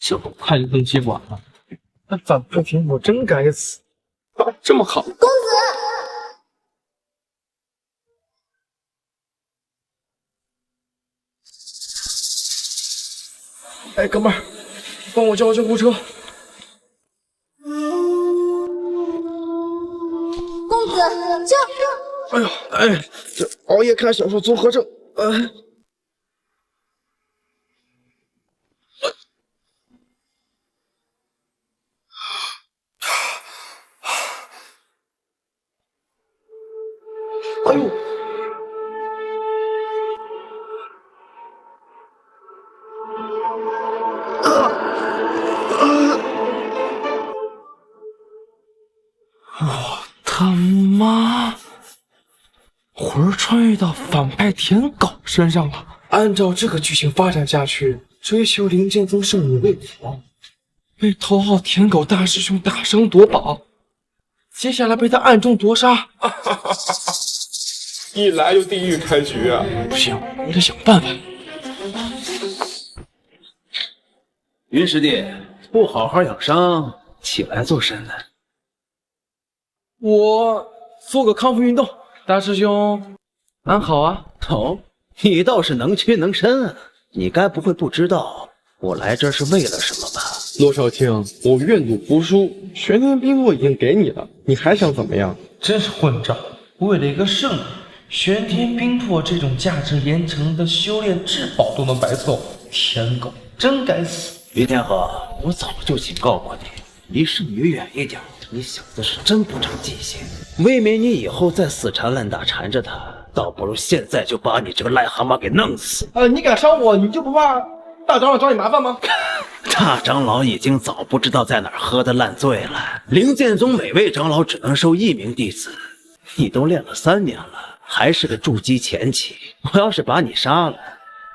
这么快就登基馆了，那反派天狗真该死，这么好。公子，哎，哥们儿，帮我叫救护车。公子，这……哎呦，哎，这熬夜看小说综合症，哎呦，我他妈！魂儿穿越到反派舔狗身上了。按照这个剧情发展下去，追求灵剑宗圣女未果，被头号舔狗大师兄大伤夺宝，接下来被他暗中夺杀。一来就地狱开局啊！不行，我得想办法。云师弟，不好好养伤，起来做甚呢？我做个康复运动。大师兄，安好啊？哦，你倒是能屈能伸啊！你该不会不知道我来这是为了什么吧？罗少卿，我愿赌服输，玄天冰魄已经给你了，你还想怎么样？真是混账！为了一个圣女，玄天冰魄这种价值连城的修炼至宝都能白送，舔狗真该死！于天河，我早就警告过你，离圣女远一点。你小子是真不长记性，未免你以后再死缠烂打缠着他，倒不如现在就把你这个癞蛤蟆给弄死。你敢伤我，你就不怕大长老找你麻烦吗？大长老已经早不知道在哪儿喝得烂醉了。灵剑宗每位长老只能收1名弟子，你都练了3年了，还是个筑基前期。我要是把你杀了，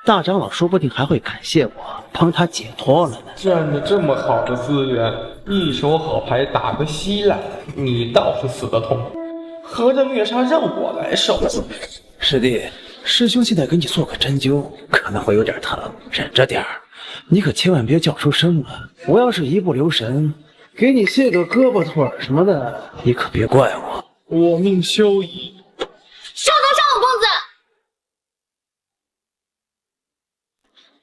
大长老说不定还会感谢我，帮他解脱了呢。占着这么好的资源，一手好牌打个稀烂，你倒是死得痛。合着虐杀让我来受。师弟，师兄现在给你做个针灸，可能会有点疼，忍着点儿。你可千万别叫出声啊！我要是一不留神，给你卸个胳膊腿什么的，你可别怪我。我命休矣！上刀杀我公子！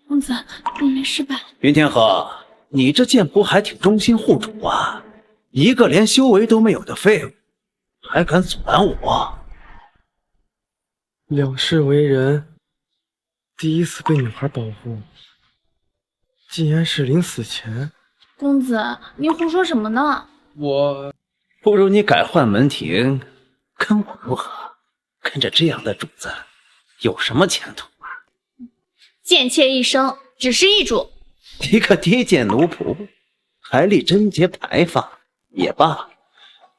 公子，你没事吧？云天河，你这剑仆还挺忠心护主啊！一个连修为都没有的废物，还敢阻拦我？两世为人，第一次被女孩保护，竟然是临死前。公子，你胡说什么呢？我不如你改换门庭，跟我如何？跟着这样的主子，有什么前途啊？贱妾一生，只是易主。一个低贱奴仆，还立贞节牌坊，也罢。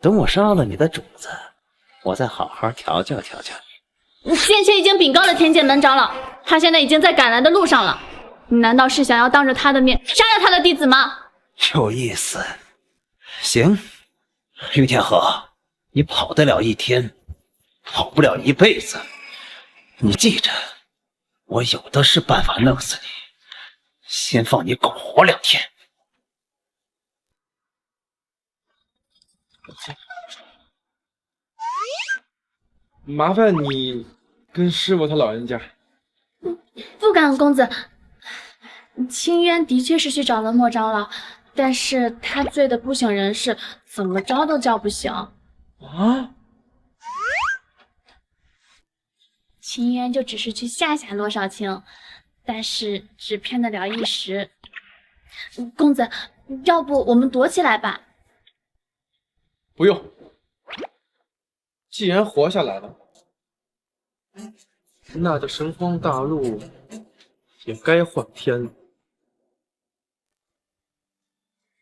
等我杀了你的主子，我再好好调教调教你。贱妾已经禀告了天剑门长老，他现在已经在赶来的路上了。你难道是想要当着他的面杀了他的弟子吗？有意思。行，于天河，你跑得了一天，跑不了一辈子。你记着，我有的是办法弄死你，先放你苟活2天。麻烦你跟师傅他老人家。不敢，公子。清渊的确是去找了莫长老，但是他醉得不省人事，怎么着都叫不醒。啊？清渊就只是去吓吓罗少卿，但是只骗得了一时。公子，要不我们躲起来吧？不用，既然活下来了，那这神荒大陆也该换天了。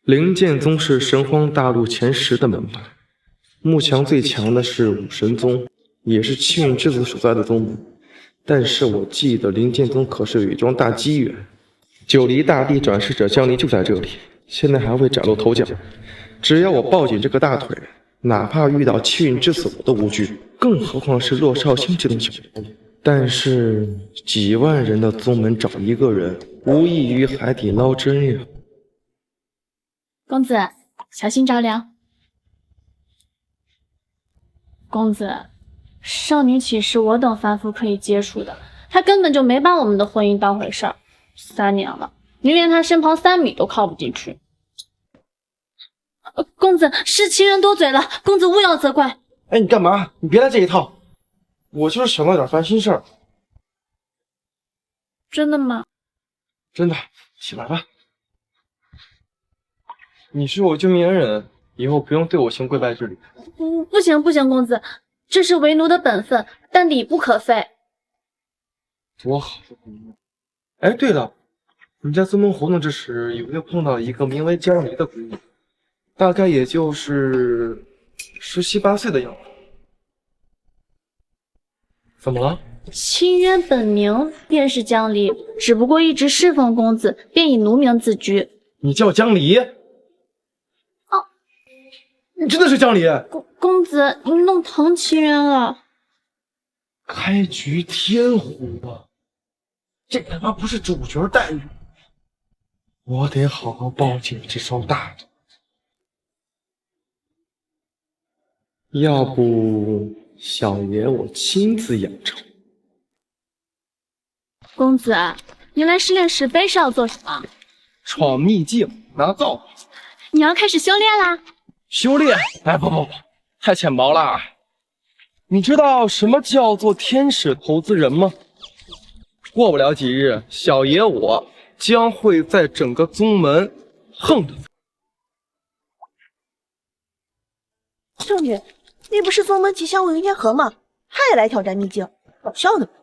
灵剑宗是神荒大陆前10的门派，目前最强的是武神宗，也是气运之子所在的宗门。但是我记得灵剑宗可是有一桩大机缘，九黎大帝转世者降临就在这里，现在还未崭露头角。只要我抱紧这个大腿，哪怕遇到气运之子我都无惧，更何况是洛少卿这种小人物。但是几万人的宗门找一个人，无异于海底捞针呀。公子，小心着凉。公子，少女岂是我等凡夫可以接触的？他根本就没把我们的婚姻当回事儿。3年了，你连他身旁3米都靠不进去。公子，是情人多嘴了，公子勿要责怪。哎，你干嘛？你别来这一套。我就是想到点烦心事儿。真的吗？真的，起来吧。你是我救命恩人，以后不用对我行跪拜之礼。不行不行，公子，这是为奴的本分，但礼不可废。多好的姑娘！哎，对了，你在宗门活动之时，有没有碰到一个名为江离的姑娘？大概也就是17、18岁的样子。怎么了？清渊本名便是江离，只不过一直侍奉公子，便以奴名自居。你叫江离？哦，你真的是江离？公子，你弄疼清渊了。开局天胡啊！这他妈不是主角待遇，我得好好报警这双大的。要不小爷我亲自养成。公子，你来试炼石碑是要做什么？闯秘境拿造。你要开始修炼啦？修炼？哎，不，太浅薄了。你知道什么叫做天使投资人吗？过不了几日，小爷我将会在整个宗门横着走。圣女，你不是宗门吉祥物云天河吗？他也来挑战秘境，搞笑的吧？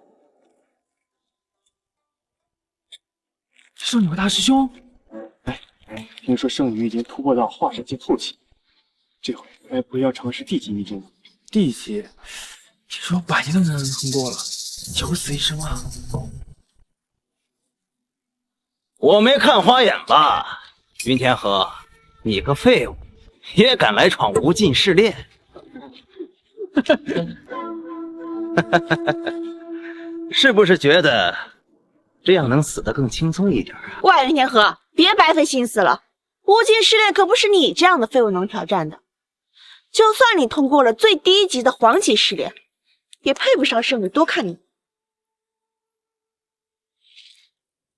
圣女和大师兄，哎，听说圣女已经突破到化神境后期，这回该不会要尝试地级秘境了？地级，听说8级都能通过了，九死一生啊！我没看花眼吧？云天河，你个废物，也敢来闯无尽试炼？是不是觉得这样能死得更轻松一点啊？喂，云天河，别白费心思了，无尽试炼可不是你这样的废物能挑战的。就算你通过了最低级的黄级试炼，也配不上圣女多看你。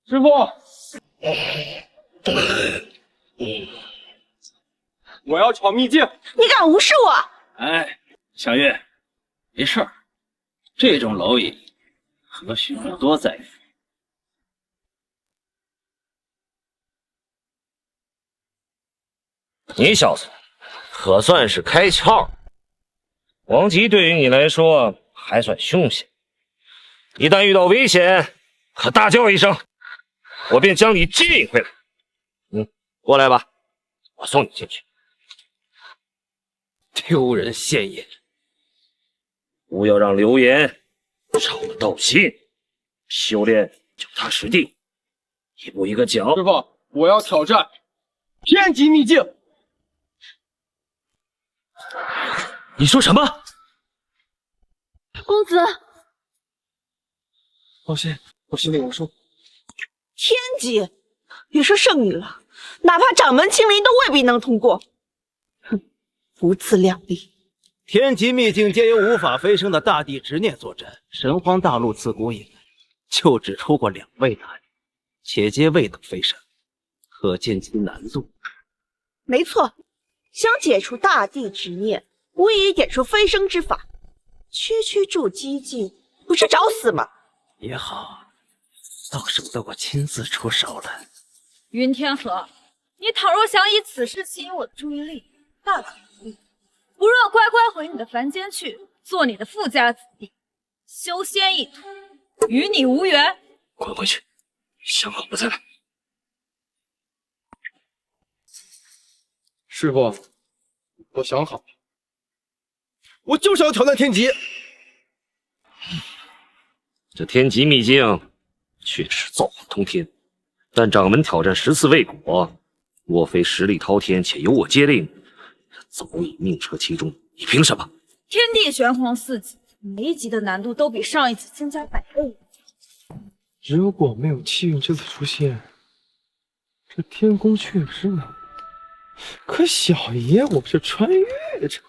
师傅，我要闯秘境！你敢无视我？哎，小月，没事儿，这种蝼蚁何须你多在意？你小子可算是开窍，王吉对于你来说还算凶险，一旦遇到危险，可大叫一声，我便将你接引回来。过来吧，我送你进去。丢人现眼，不要让流言扰了道心，修炼脚踏实地，一步一个脚。师傅，我要挑战天级秘境。你说什么？公子，放心，我心里有数。天级，别说圣女了，哪怕掌门青灵都未必能通过。哼，不自量力。天级秘境皆由无法飞升的大地执念坐镇，神荒大陆自古以来就只出过2位大帝，且皆未能飞升，可见其难度。没错，想解除大地执念，无疑点出飞升之法。区区筑基境，不是找死吗？也好，倒省得我亲自出手了。云天河，你倘若想以此事吸引我的注意力，大可不必。不若乖乖回你的凡间去，做你的富家子弟，修仙一途，与你无缘。滚回去，想好了再来。师傅，我想好了，我就是要挑战天级。这天级秘境确实造化通天，但掌门挑战10次未果，若非实力滔天且由我接令，早已命折其中。你凭什么？天地玄黄4级，每一级的难度都比上一级增加100倍。如果没有气运之子出现，这天宫确实难。可小爷我是穿越者。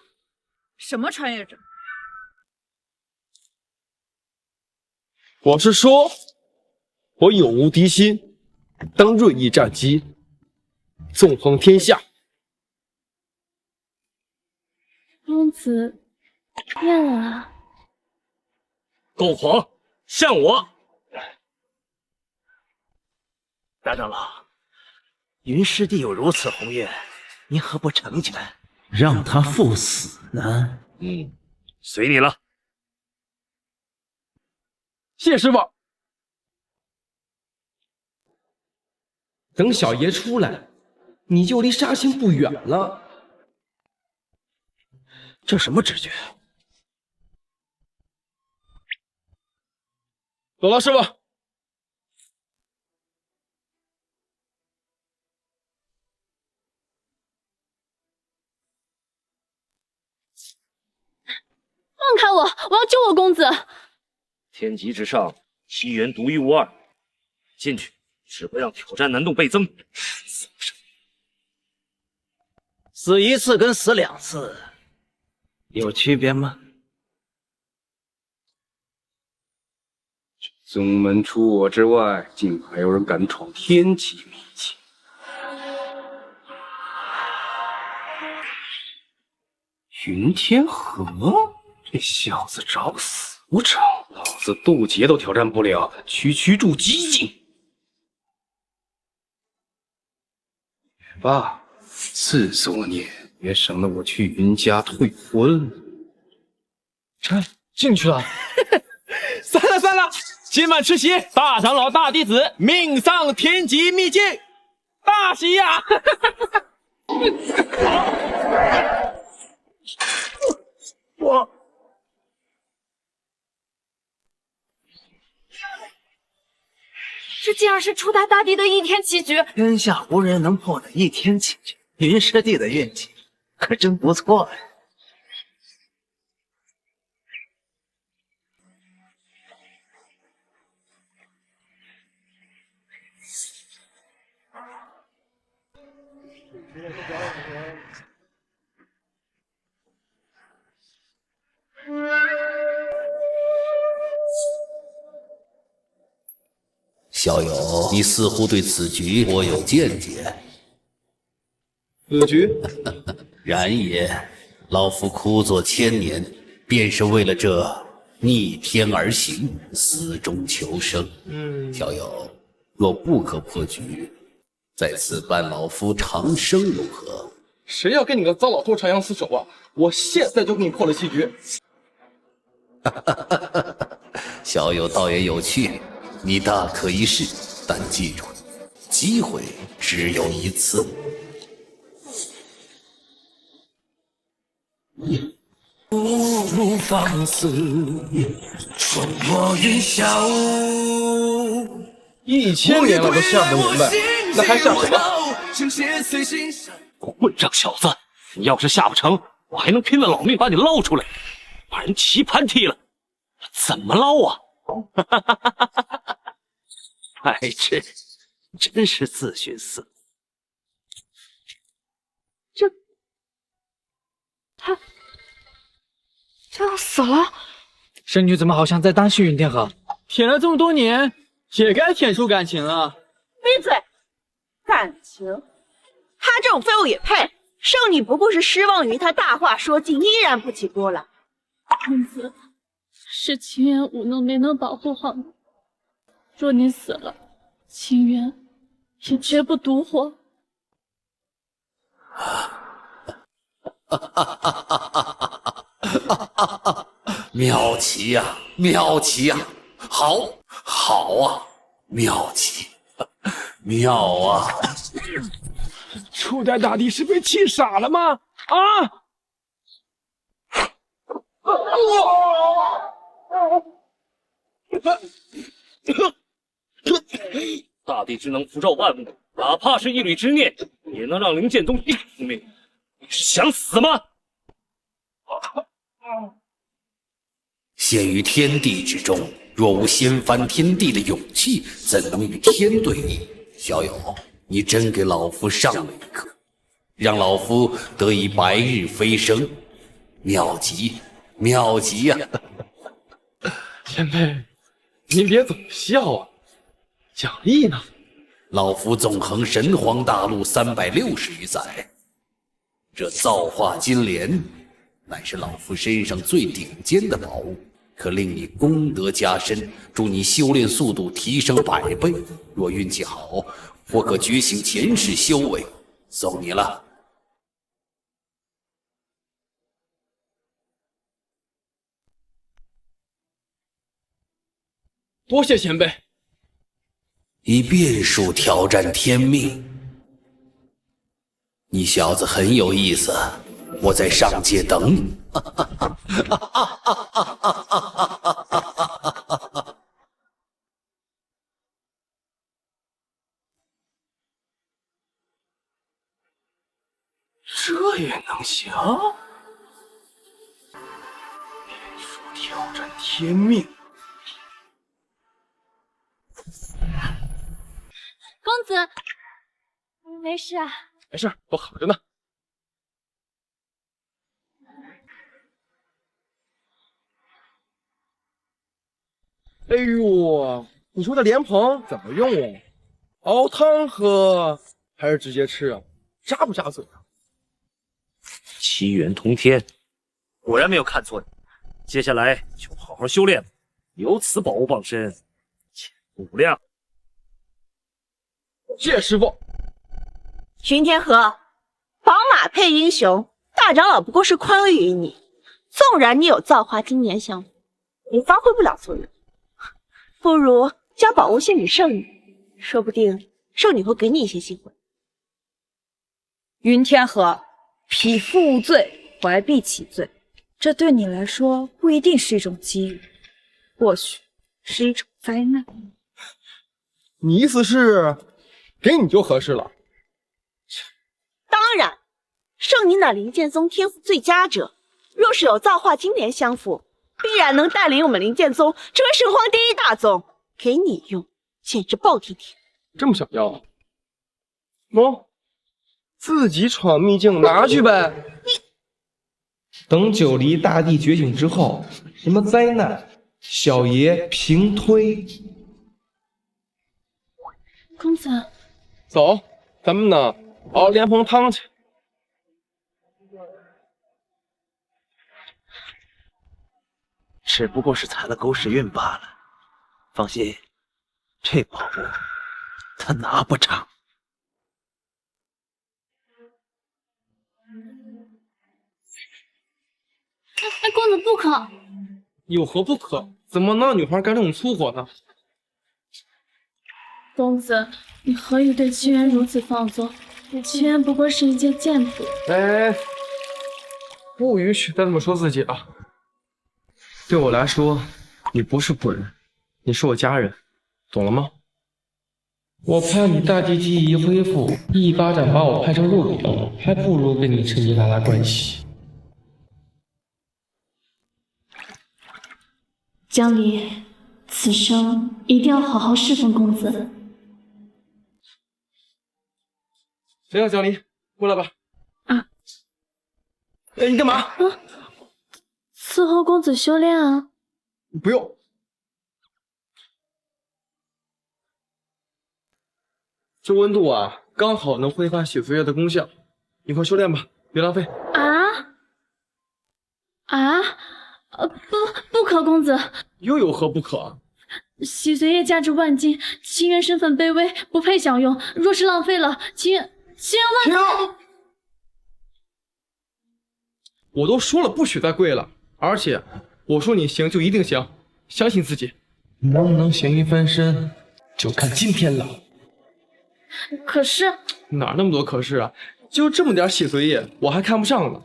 什么穿越者？我是说，我有无敌心，当锐意战机，纵横天下。公子变了。够狂，像我！大长老，云师弟有如此宏愿，您何不成全，让他赴死呢？随你了。谢师傅。等小爷出来，你就离杀青不远了。这什么直觉？走了，师傅。放开我！我要救我公子！天级之上，机缘独一无二，进去只会让挑战难度倍增。死一次跟死2次有区别吗？宗门除我之外，竟还有人敢闯天级秘境。云天河，这小子找死不成？老子渡劫都挑战不了，区住激进。也罢，自作孽，也省得我去云家退婚。进去了。算了，今晚吃席，大长老大弟子命丧天级秘境，大喜呀！这竟然是初代大帝的一天奇局！天下无人能破的一天奇局，云师弟的运气可真不错呀。小友，你似乎对此局颇有见解。此局，然也，老夫苦作千年，便是为了这逆天而行，死中求生。小友，若不可破局，在此伴老夫长生如何？谁要跟你个糟老头长相厮守啊？我现在就给你破了棋局。小友倒也有趣。你大可一试，但记住，机会只有一次。不放肆，冲破云霄。1000年了都下不明白，那还下什么？混账小子！你要是下不成，我还能拼了老命把你捞出来，把人棋盘踢了，怎么捞啊？白痴，真是自寻死路。他要死了！圣女怎么好像在担心云天河？舔了这么多年，也该舔出感情了。闭嘴！感情？他这种废物也配？圣女不过是失望于他大话说尽，依然不起波澜。公子，是清渊无能，没能保护好你。若你死了，清渊也绝不独活。妙棋呀，妙棋呀，好啊，妙棋，妙啊！初代大帝是被气傻了吗？啊！大地之能辐照万物，哪怕是一缕执念，也能让灵剑宗一覆灭。你是想死吗？陷于天地之中，若无掀翻天地的勇气，怎能与天对弈？小友，你真给老夫上了一课。让老夫得以白日飞升，妙极妙极呀！前辈，您别总笑啊，奖励呢？老夫纵横神皇大陆360余载，这造化金莲乃是老夫身上最顶尖的宝物，可令你功德加深，助你修炼速度提升100倍。若运气好，或可觉醒前世修为。送你了。多谢前辈。以变数挑战天命，你小子很有意思，我在上界等你。这也能行？变数挑战天命。公子，没事啊？没事，我好着呢。哎呦，你说这莲蓬怎么用啊？熬汤喝还是直接吃啊？扎不扎嘴啊？七元通天，果然没有看错你。接下来就好好修炼，有此宝物傍身，前途无量。谢师傅。巡天河，宝马配英雄，大长老不过是宽裕于你。纵然你有造化金莲相辅，也发挥不了作用。不如将宝物献给圣女，说不定圣女会给你一些机会。云天河，匹夫无罪，怀璧其罪，这对你来说不一定是一种机遇，或许是一种灾难。你意思是给你就合适了？当然，圣女乃灵剑宗天赋最佳者，若是有造化金莲相辅，必然能带领我们灵剑宗成为神皇第一大宗。给你用，简直暴殄天。这么想要啊？喏，自己闯秘境拿去呗。等九黎大帝觉醒之后，什么灾难，小爷平推。公子，走，咱们呢熬莲蓬汤去。只不过是踩了狗屎运罢了。放心，这宝物他拿不成。哎，公子不可！有何不可？怎么能让女孩干这种粗活呢？公子，你何以对清源如此放纵？清源不过是一介贱仆。哎，不允许再这么说自己了。对我来说，你不是仆人，你是我家人，懂了吗？我怕你大帝记忆一恢复，一巴掌把我拍成肉饼，还不如跟你趁机拉拉关系。江离，此生一定要好好侍奉公子。谁要江离？过来吧。啊！哎，你干嘛？伺候公子修炼啊。不用。这温度啊，刚好能挥发洗髓液的功效。你快修炼吧，别浪费。不可，公子。又有何不可？洗髓液价值万金，清源身份卑微，不配享用。若是浪费了，清源万……我都说了不许再跪了，而且我说你行就一定行，相信自己，能不能咸鱼翻身，就看今天了。可是哪那么多可是啊？就这么点洗髓液，我还看不上呢。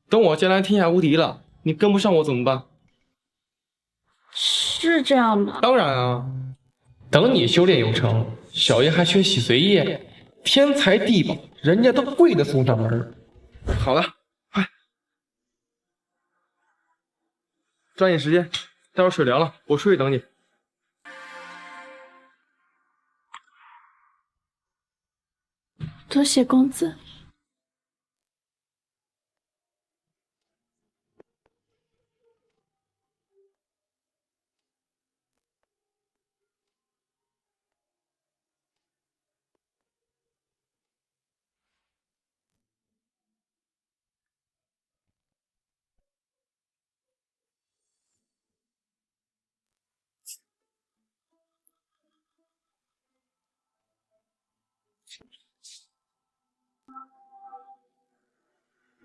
等我将来天下无敌了，你跟不上我怎么办？是这样吗？当然啊，等你修炼有成，小爷还缺洗髓液，天才地宝，人家都跪着送上门。好了，快，抓紧时间，待会儿水凉了，我出去等你。多谢公子。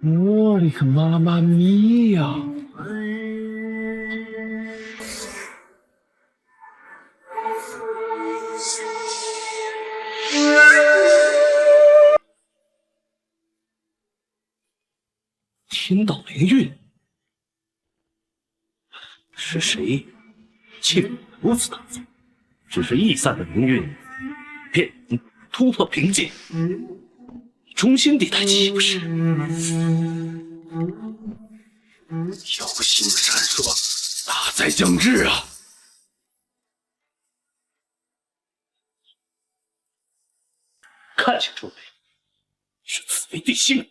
我的个妈妈咪呀！天道灵韵，是谁竟如此大作？只是易散的灵韵，便突破瓶颈，中心地带岂不是？妖星闪烁，大灾将至啊！看清楚没？是紫薇帝星。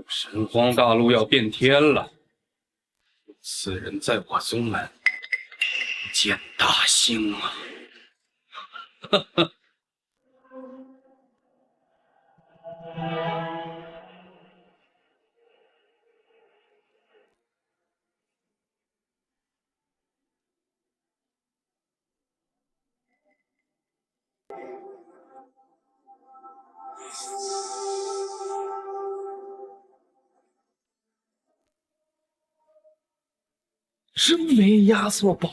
神荒大陆要变天了，此人在我宗门见大兴啊！哈哈。真没压缩宝。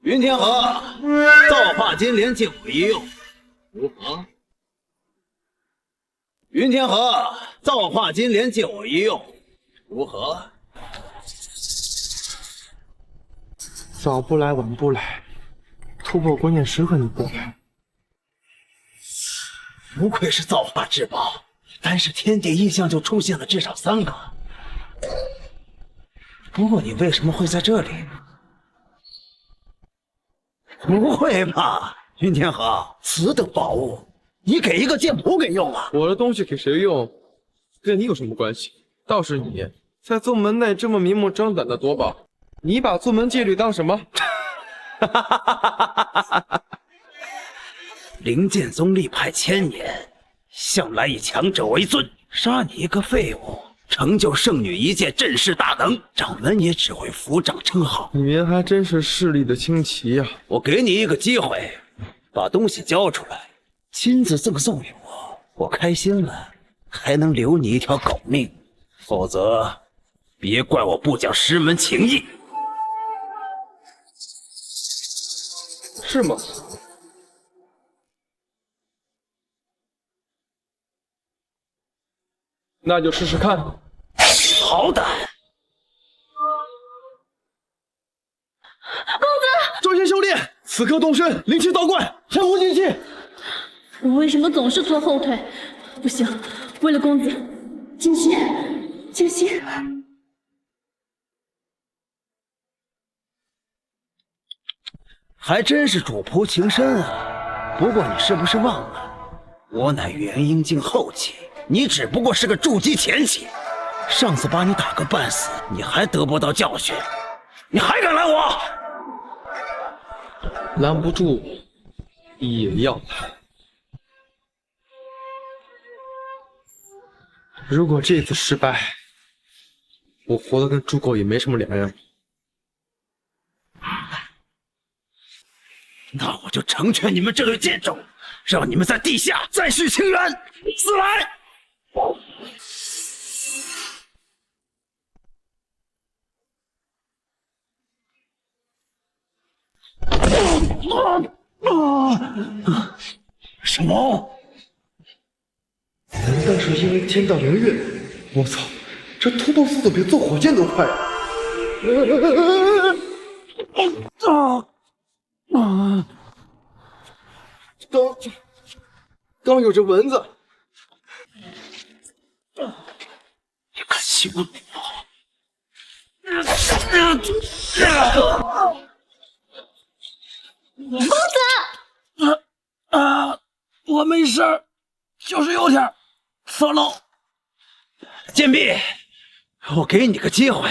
云天河，造化金莲借我一用，如何？云天河，造化金莲借我一用，如何？早不来晚不来，突破关键时刻你不来。不愧是造化至宝，单是天地异象就出现了至少3个。不过你为什么会在这里？不会吧，云天河，此等宝物，你给一个剑仆给用啊？我的东西给谁用，跟你有什么关系？倒是你在宗门内这么明目张胆的夺宝，你把宗门戒律当什么？灵剑宗历派1000年，向来以强者为尊，杀你一个废物，成就圣女一剑镇世大能，掌门也只会抚掌称好。你们还真是势力的清奇呀！我给你一个机会，把东西交出来，亲自赠送于我，我开心了，还能留你一条狗命。否则，别怪我不讲师门情义。是吗？那就试试看。好胆！公子，专心修炼，此刻动身，灵气倒灌，前无尽气。我为什么总是拖后腿？不行，为了公子，静心，静心。还真是主仆情深啊！不过你是不是忘了，我乃元婴境后期，你只不过是个筑基前期。上次把你打个半死，你还得不到教训，你还敢拦我？拦不住也要拦。如果这次失败，我活得跟猪狗也没什么两样。那我就成全你们这对贱种，让你们在地下再续情缘。死来！什么？难道是因为天道灵韵？我操，这突破速度比坐火箭都快！刚有只蚊子。你敢欺负我？公子，我没事儿，就是有点侧漏。贱婢，我给你个机会，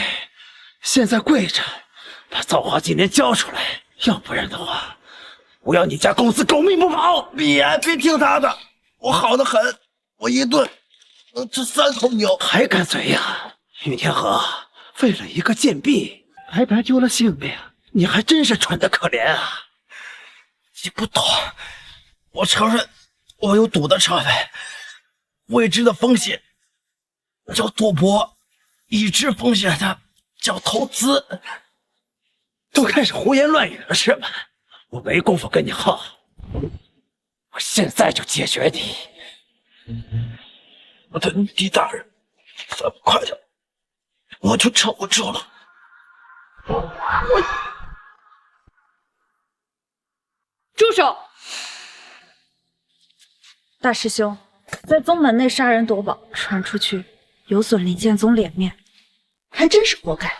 现在跪着把造化金莲交出来，要不然的话，我要你家公子狗命不跑！别听他的，我好得很，我一顿能吃3头牛。还敢嘴呀？云天河，为了一个贱婢，白白丢了性命，你还真是蠢得可怜啊！你不懂，我承认我有赌的成分，未知的风险叫赌博，已知风险的叫投资。都开始胡言乱语了是吧？我没工夫跟你耗，我现在就解决你。我的女帝大人，再不快点，我就撑不住了。住手！大师兄，在宗门内杀人夺宝，传出去有损林剑宗脸面，还真是活该。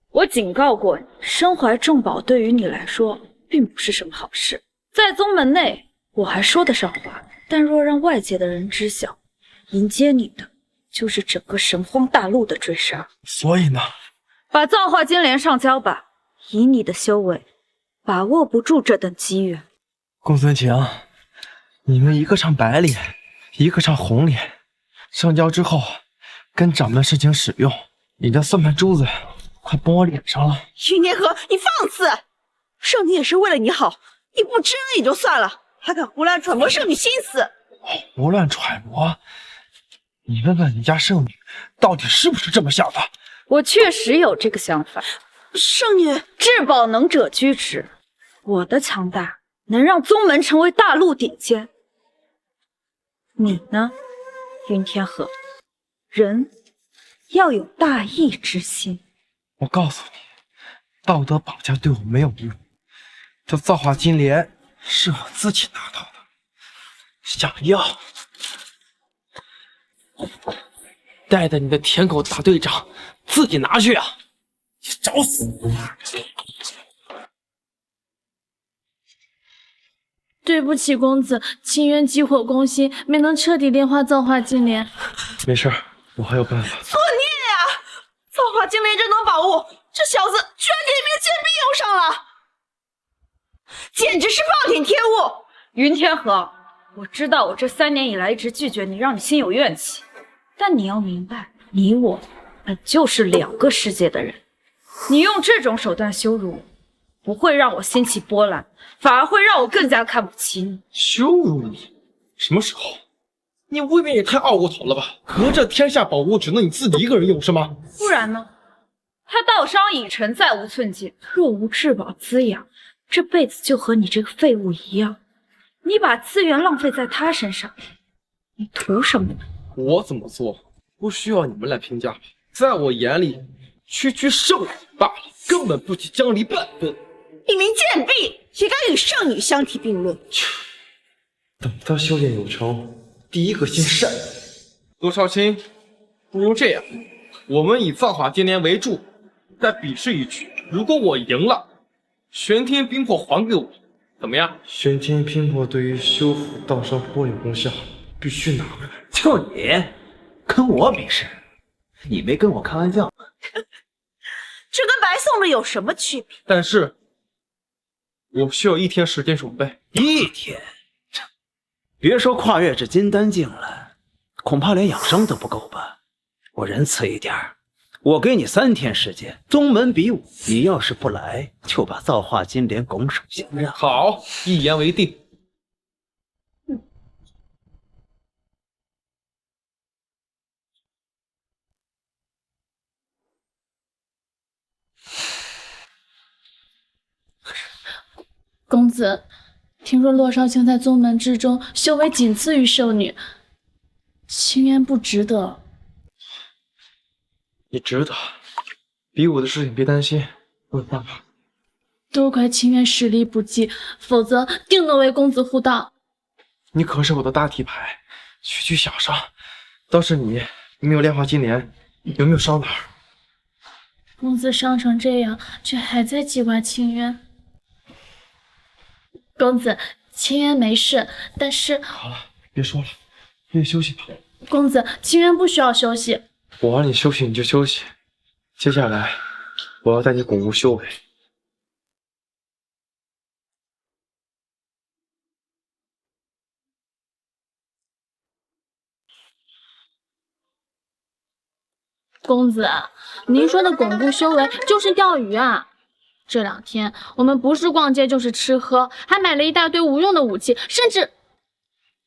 我警告过你，身怀重宝对于你来说并不是什么好事。在宗门内，我还说得上话，但若让外界的人知晓，迎接你的就是整个神荒大陆的追杀。所以呢？把造化金莲上交吧，以你的修为，把握不住这等机缘。公孙晴，你们一个唱白脸，一个唱红脸，上交之后跟掌门申请使用，你的算盘珠子快崩我脸上了。云天河，你放肆！圣女也是为了你好，你不知恩也就算了，还敢胡乱揣摩圣女心思。胡乱揣摩？你问问你家圣女，到底是不是这么想的？我确实有这个想法。圣女，至宝能者居之，我的强大能让宗门成为大陆顶尖。你呢，云天河？人要有大义之心。我告诉你，道德绑架对我没有用。这造化金莲是我自己拿到的，想要带着你的舔狗大队长自己拿去啊！你找死！对不起，公子，清渊急火攻心，没能彻底炼化造化金莲。没事，我还有办法。作孽呀！造化金莲这等宝物，这小子居然给一名贱婢用上了，简直是暴殄天物！云天河，我知道我这3年以来一直拒绝你，让你心有怨气，但你要明白，你我本就是2个世界的人。你用这种手段羞辱我，不会让我心起波澜，反而会让我更加看不起你。羞辱你？什么时候？你未免也太傲过头了吧？合着天下宝物只能你自己一个人用是吗？不然呢？他道伤已成，再无寸进，若无至宝滋养，这辈子就和你这个废物一样。你把资源浪费在他身上，你图什么呢？我怎么做不需要你们来评价，在我眼里，区圣女罢了，根本不及江离半分。一名贱婢也敢与圣女相提并论？等他修炼有成，第一个先扇你。陆少卿，不如这样，我们以造化金莲为主，再比试一局。如果我赢了，玄天冰魄还给我，怎么样？玄天冰魄对于修复道伤颇有功效，必须拿回来。就你跟我比试，你没跟我开玩笑？这跟白送的有什么区别？但是我需要1天时间准备。1天？别说跨越这金丹境了，恐怕连养生都不够吧？我仁慈一点，我给你3天时间，宗门比武，你要是不来，就把造化金莲拱手相让。好，一言为定。公子，听说洛少卿在宗门之中修为仅次于圣女，清渊不值得。你值得，比武的事情别担心，我有办法。多亏清渊实力不济，否则定能为公子护道。你可是我的大底牌，区小伤。倒是你没有炼化金莲，有没有伤哪儿？公子伤成这样，却还在记挂清渊。公子，清渊没事，但是……好了，别说了，你休息吧。公子，清渊不需要休息。我让你休息你就休息，接下来我要带你巩固修为。公子，您说的巩固修为就是钓鱼啊？这2天我们不是逛街就是吃喝，还买了一大堆无用的武器，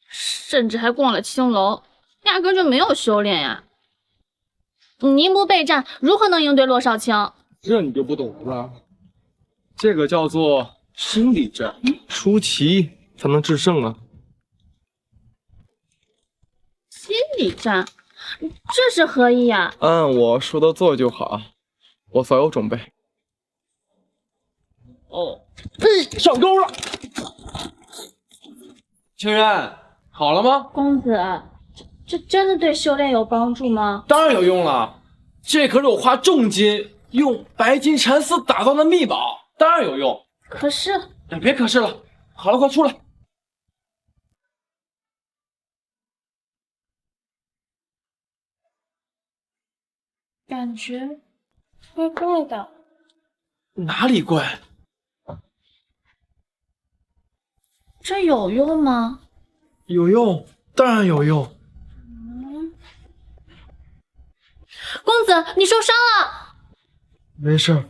甚至还逛了青楼，压根就没有修炼呀。您不备战，如何能应对骆少卿？这你就不懂了，这个叫做心理战，出奇才能制胜啊！心理战，这是何意呀？按我说的做就好，我早有准备。哦，嘿，上钩了！清渊，好了吗？公子，这真的对修炼有帮助吗？当然有用了，这可是我花重金用白金蚕丝打造的秘宝，当然有用。可是，哎，别可是了，好了，快出来。感觉怪怪的。哪里怪？这有用吗？有用，当然有用。公子，你受伤了。没事儿，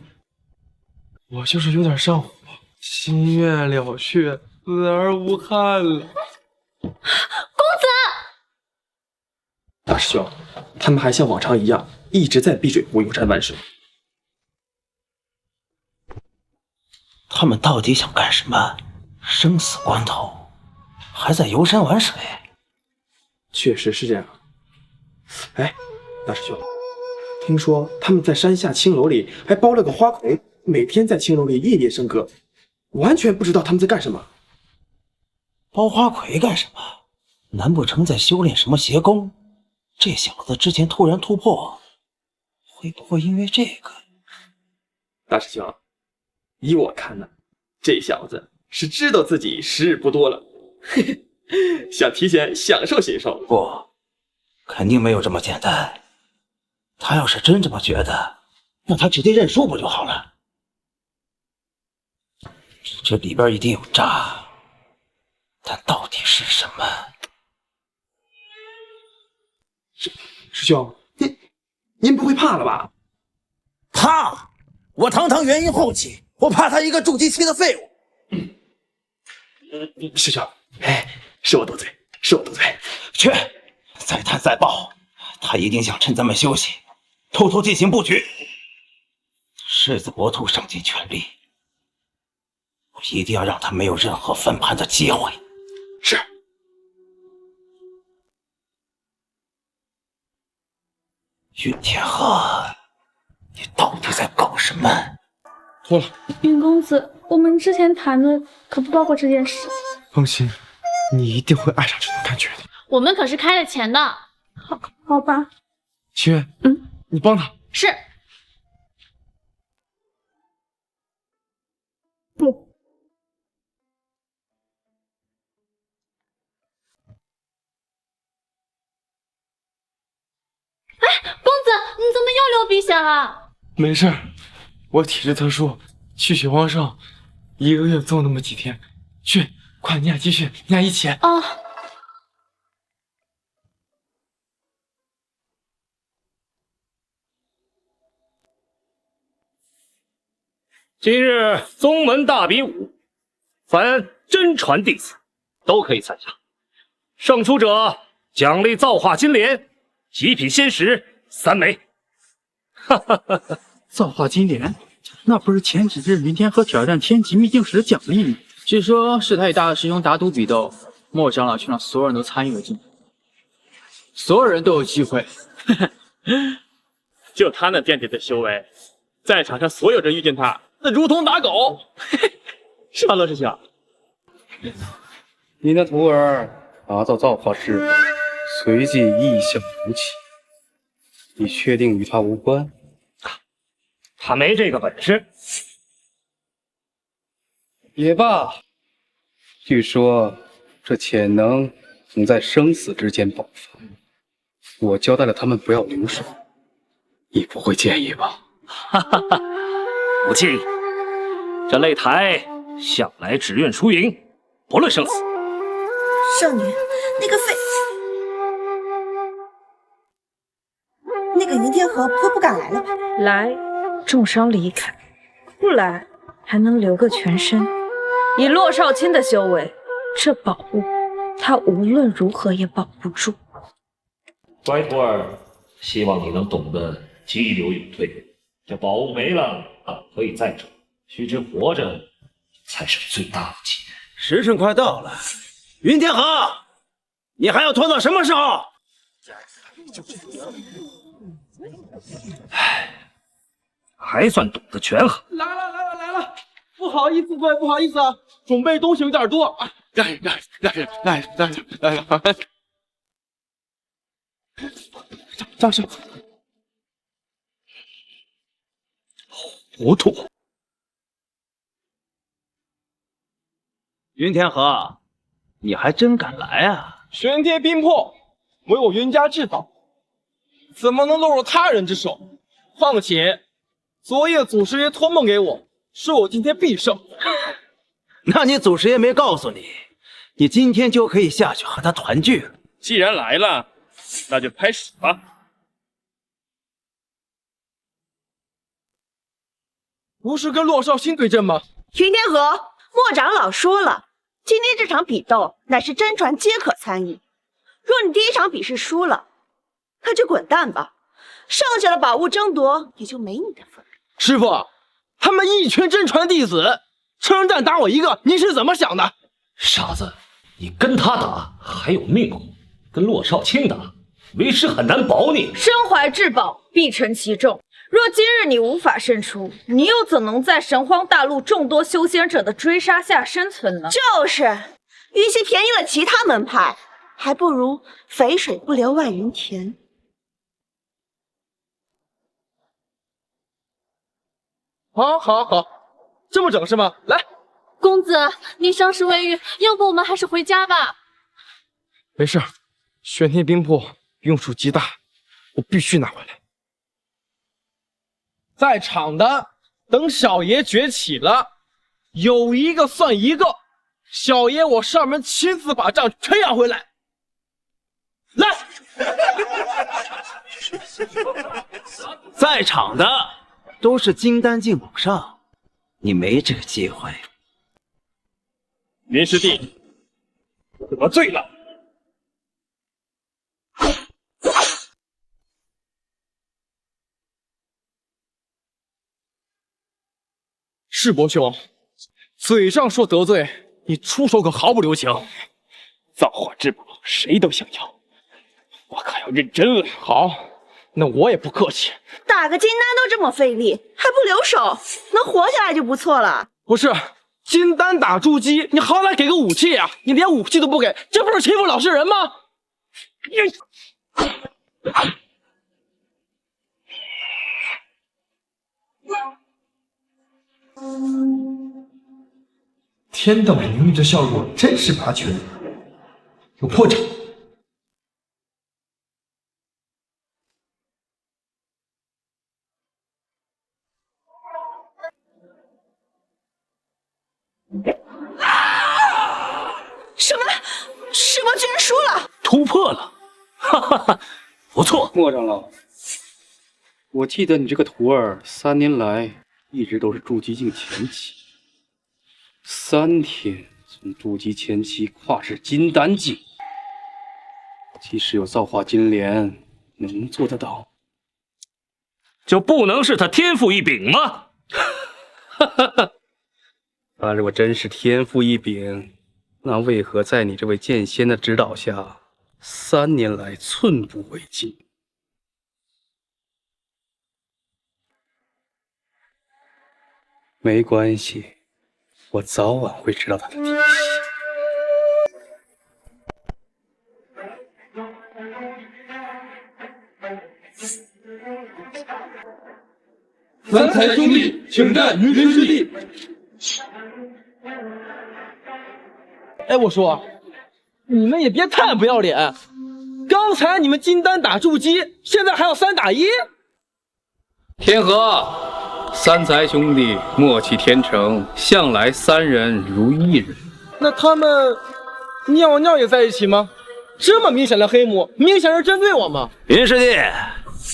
我就是有点上火，心愿了却，死而无憾了。公子，大师兄，他们还像往常一样，一直在碧水湖游山玩水。他们到底想干什么？生死关头，还在游山玩水？确实是这样。哎，大师兄，听说他们在山下青楼里还包了个花魁，每天在青楼里夜夜笙歌，完全不知道他们在干什么。包花魁干什么？难不成在修炼什么邪功？这小子之前突然突破，会不会因为这个？大师兄，依我看呢，这小子是知道自己时日不多了，嘿嘿，想提前享受享受。不，肯定没有这么简单。他要是真这么觉得，那他直接认输不就好了？这里边一定有诈，但到底是什么？师兄，您不会怕了吧？怕？我堂堂元婴后期，我怕他一个筑基期的废物。师兄，哎，是我多嘴，是我多嘴。去，再探再报，他一定想趁咱们休息，偷偷进行布局。狮子搏兔，上尽全力，我一定要让他没有任何翻盘的机会。是。云天鹤，你到底在搞什么？错了，云公子，我们之前谈的可不包括这件事。放心，你一定会爱上这种感觉的。我们可是开了钱的。好吧。清月，你帮他。是。不。哎，公子，你怎么又流鼻血了？没事儿，我体质特殊，气血旺盛，一个月揍那么几天。去，快，你俩继续，你俩一起。哦。今日宗门大比武，凡真传弟子都可以参加，胜出者奖励造化金莲，极品仙石3枚。哈哈哈哈！造化金莲，那不是前几日云天河挑战天级秘境时的奖励吗？据说是他与大师兄打赌比斗，莫长老却让所有人都参与了进来，所有人都有机会。就他那垫底的修为，在场上所有人遇见他，那如同打狗，是吧，乐师兄？你那徒儿打造造化师，随即异象浮起，你确定与他无关？他没这个本事。也罢，据说这潜能总在生死之间爆发。我交代了他们不要留手，你不会介意吧？哈哈哈，不介意。这擂台向来只愿输赢，不论生死。少女，那个云天河和不会不敢来了吧？来，重伤离开；不来，还能留个全身。以洛少卿的修为，这宝物他无论如何也保不住。乖徒儿，希望你能懂得急流勇退。这宝物没了，可以再找；须知活着才是最大的气。时辰快到了，云天河，你还要拖到什么时候？唉，还算懂得权衡。来了！不好意思，各位，不好意思啊，准备东西有点多。来，张生，糊涂。云天河，你还真敢来啊！玄天冰魄，唯我云家制造，怎么能落入他人之手？况且，昨夜祖师爷托梦给我，说我今天必胜。那你祖师爷没告诉你，你今天就可以下去和他团聚了。既然来了，那就开始吧。不是跟洛少卿对阵吗？云天河，莫长老说了，今天这场比斗乃是真传皆可参与。若你第一场比试输了，那就滚蛋吧，剩下的宝物争夺也就没你的份。师傅，他们一群真传弟子，车轮战打我一个，你是怎么想的？傻子，你跟他打还有命乎，跟洛少卿打，为师很难保你。身怀至宝，必承其重。若今日你无法胜出，你又怎能在神荒大陆众多修仙者的追杀下生存呢？就是，与其便宜了其他门派，还不如肥水不流外人田。好，这么整是吗？来，公子，你伤势未愈，要不我们还是回家吧。没事，玄天冰魄用处极大，我必须拿回来。在场的，等小爷崛起了，有一个算一个，小爷我上门亲自把账全要回来。来，在场的都是金丹境往上，你没这个机会。云师弟，得罪了。世伯兄，嘴上说得罪，你出手可毫不留情。造化之宝，谁都想要，我可要认真了。好，那我也不客气。打个金丹都这么费力，还不留手，能活下来就不错了。不是，金丹打筑基，你好歹给个武器呀！你连武器都不给，这不是欺负老实人吗？天道灵域的效果真是拔绝，有破绽。什么？世伯居然输了！突破了，哈哈哈，不错。莫长老，我记得你这个徒儿3年来一直都是筑基境前期，3天从筑基前期跨至金丹境，即使有造化金莲，能做得到？就不能是他天赋异禀吗？哈哈哈！他如果真是天赋异禀，那为何在你这位剑仙的指导下，3年来寸步未进？没关系，我早晚会知道他的底细。三才兄弟，请战云师弟。哎，我说，你们也别太不要脸！刚才你们金丹打筑基，现在还要3打1？天河，三才兄弟默契天成，向来3人如1人。那他们尿也在一起吗？这么明显的黑幕，明显是针对我吗？云师弟，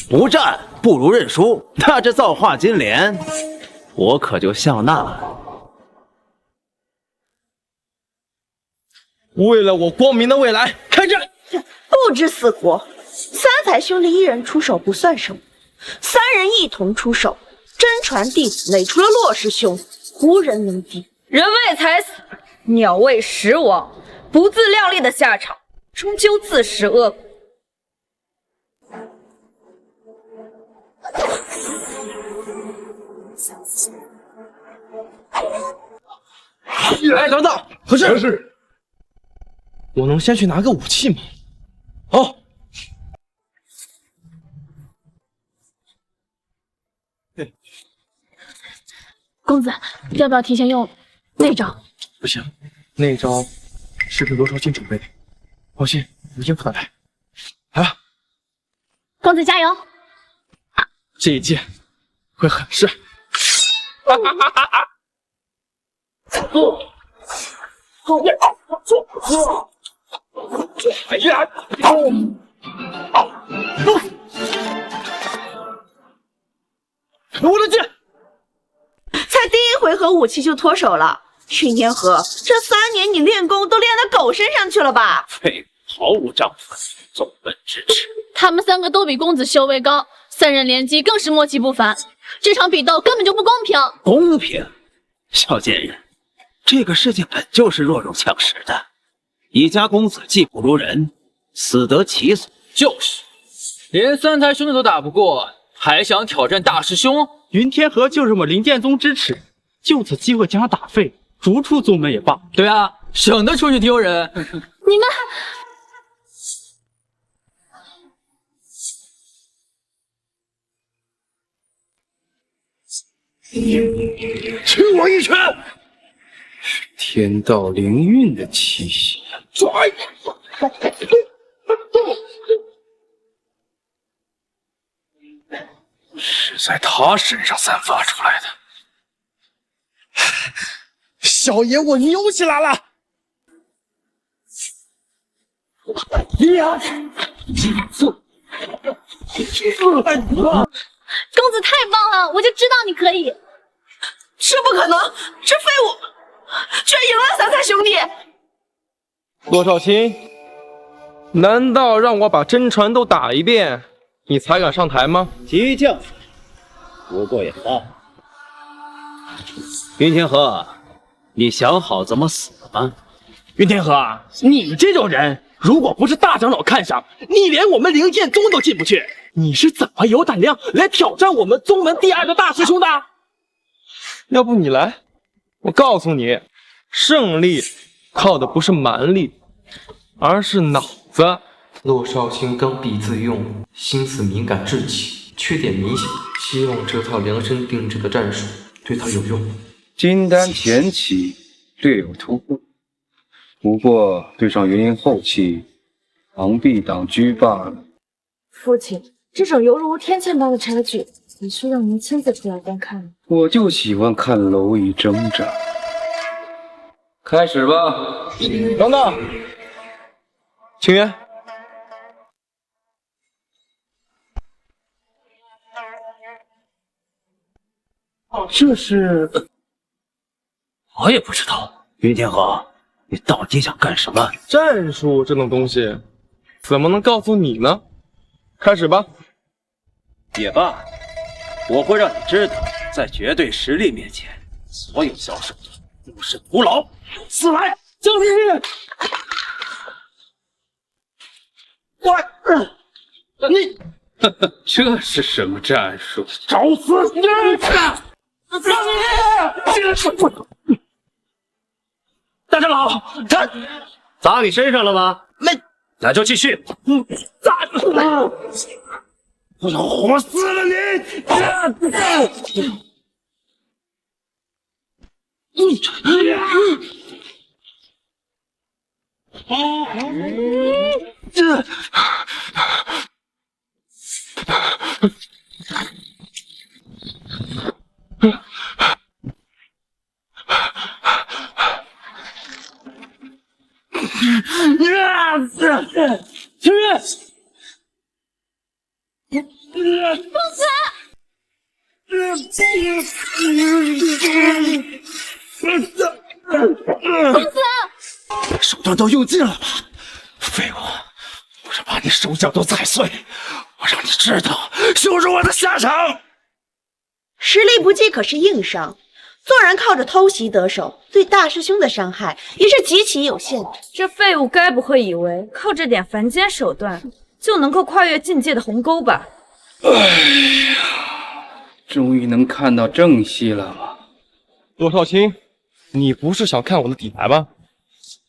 不战不如认输，那这造化金莲，我可就笑纳了。为了我光明的未来，开战！不知死活！三才兄弟一人出手不算什么，三人一同出手，真传弟子内除了洛师兄，无人能敌。人为财死，鸟为食亡，不自量力的下场，终究自食恶果。哎，等等，何事？我能先去拿个武器吗？好。公子，要不要提前用那招？不行，那招是给罗少卿准备的。放心，我应付得来。来吧，公子加油！这一剑会很帅。哎呀！我的剑！才第一回合武器就脱手了，巡天河，这3年你练功都练到狗身上去了吧？废物，毫无章法，纵奔直驰。他们3个都比公子修为高，3人联机更是默契不凡。这场比斗根本就不公平。公平？小贱人，这个世界本就是弱肉强食的。你家公子技不如人，死得其所。就是，连三才兄弟都打不过，还想挑战大师兄？云天河就是我灵剑宗之耻，就此机会将他打废，逐出宗门也罢。对啊，省得出去丢人。你们。吃我一拳！是天道灵韵的气息。是在他身上散发出来的。小爷我牛起来了！公子太棒了，我就知道你可以。这不可能，这废物居然赢了三才兄弟！洛少卿，难道让我把真传都打一遍，你才敢上台吗？激将法，不过也罢。云天河，你想好怎么死吗？云天河，你这种人，如果不是大长老看上你，连我们灵剑宗都进不去。你是怎么有胆量来挑战我们宗门第2的大师兄的？要不你来，我告诉你，胜利靠的不是蛮力，而是脑子。洛少卿刚愎自用，心思敏感稚气，缺点明显，希望这套量身定制的战术对他有用。金丹前期略有突破，不过对上元婴后期，螳臂挡车罢了。父亲，这种犹如天堑般的差距，还是让您亲自出来观看的。我就喜欢看蝼蚁挣扎。开始吧。等等，清渊，这是……我也不知道。云天河，你到底想干什么？战术这种东西，怎么能告诉你呢？开始吧。也罢，我会让你知道，在绝对实力面前，所有小手段都是徒劳。死来！救命！你，这是什么战术？找死！大长老，他砸你身上了吗？没，那就继续。砸！我要活死了你！公子，手段都用尽了吧？废物！我要把你手脚都踩碎，我让你知道羞辱我的下场。实力不济可是硬伤，纵然靠着偷袭得手，对大师兄的伤害也是极其有限的。这废物该不会以为靠这点凡间手段就能够跨越境界的鸿沟吧？哎呀，终于能看到正戏了吗？罗少卿，你不是想看我的底牌吗？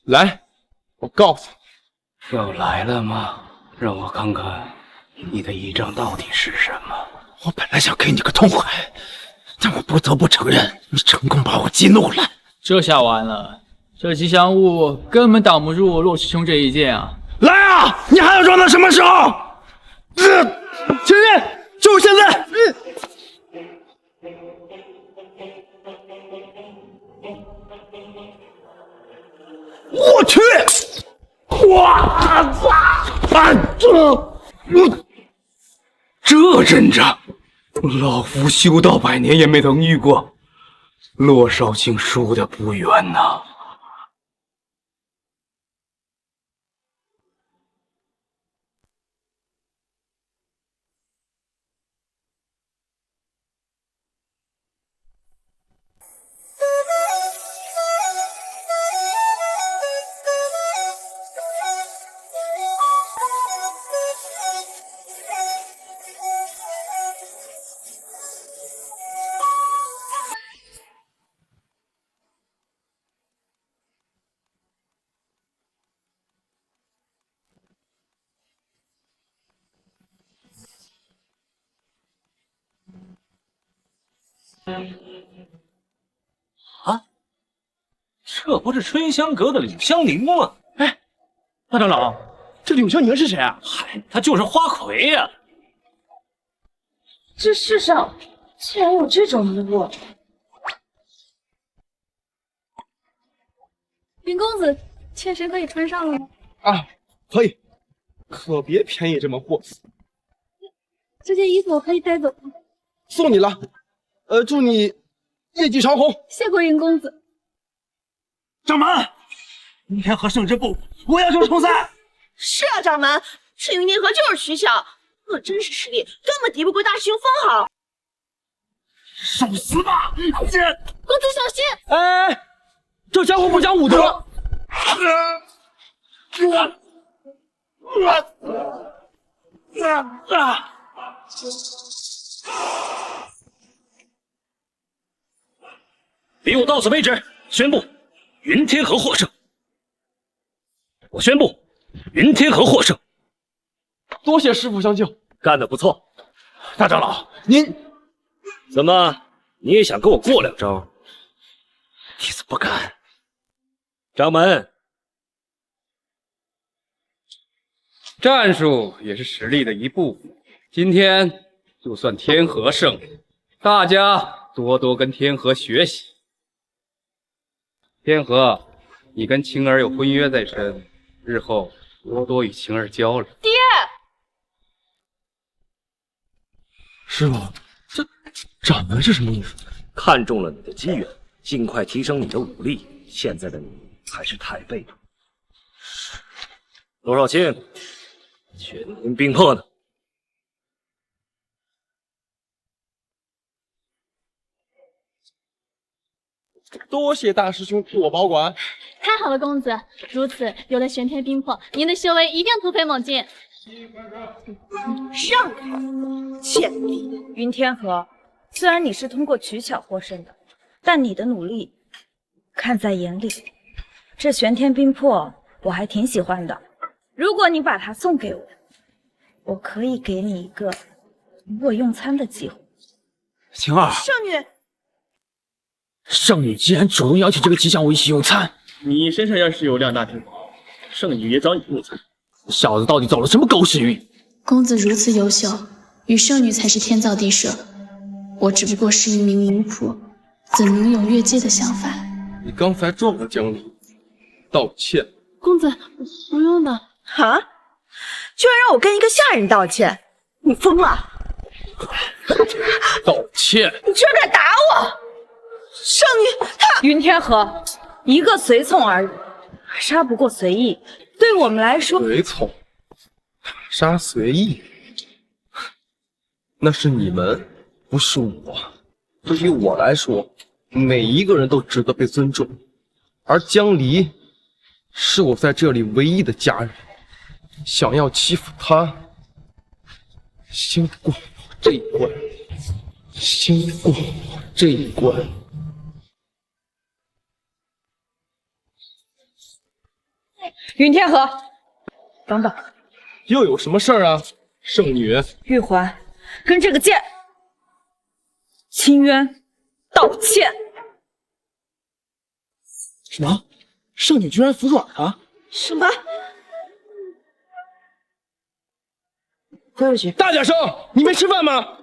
来，我告诉你，要来了吗？让我看看你的倚仗到底是什么。我本来想给你个痛快，但我不得不承认，你成功把我激怒了。这下完了，这吉祥物根本挡不住洛师兄这一剑啊！来啊！你还要装到什么时候？前面，就是现在！我去！哇！这阵仗，老夫修道100年也没曾遇过。洛少卿输得不冤呐！啊，这不是春香阁的柳香凝吗？哎，大长老，这柳香凝是谁啊？嗨，他就是花魁呀！这世上竟然有这种人物！林公子，妾身可以穿上了吗？啊，可以，可别便宜这么货色。这件衣服我可以带走吗？送你了，祝你业绩长虹。谢过林公子。掌门，明天和圣之部，我要求重赛。是啊，掌门，这云天河就是取巧，若真实实力，根本敌不过大师兄分毫。受死吧！公子小心！哎，这家伙不讲武德！比武到此为止，宣布云天河获胜。我宣布云天河获胜。多谢师傅相救，干得不错。大长老，您怎么你也想跟我过两招？弟子不敢。掌门，战术也是实力的一部分。今天就算天河胜利，大家多多跟天河学习。天河，你跟晴儿有婚约在身，日后多多与晴儿交流。爹，师傅，这掌门是什么意思？看中了你的机缘，尽快提升你的武力。现在的你还是太被动。罗少卿，全天兵破呢？多谢大师兄替我保管。太好了，公子，如此有了玄天冰魄，您的修为一定突飞猛进。让开！贱婢！云天河，虽然你是通过取巧获胜的，但你的努力看在眼里。这玄天冰魄我还挺喜欢的，如果你把它送给我，我可以给你一个请我用餐的机会。晴儿，圣女，圣女既然主动邀请这个吉祥物一起用餐，你身上要是有2大天宝，圣女也找你用餐。小子到底走了什么狗屎运？公子如此优秀，与圣女才是天造地设。我只不过是一名奴仆，怎能有越界的想法？你刚才撞了江离，道歉。公子，不用的。啊！居然让我跟一个下人道歉，你疯了？道歉！你居然敢打我！圣女，她云天河，一个随从而已，打杀不过随意。对我们来说，随从，打杀随意，那是你们，不是我。对于我来说，每一个人都值得被尊重，而江离是我在这里唯一的家人。想要欺负他，先过我这一关，先过我这一关。云天河，等等，又有什么事儿啊？圣女，玉环跟这个贱秦渊道歉。什么？圣女居然服软了？什么？回回去。大点声！你没吃饭吗？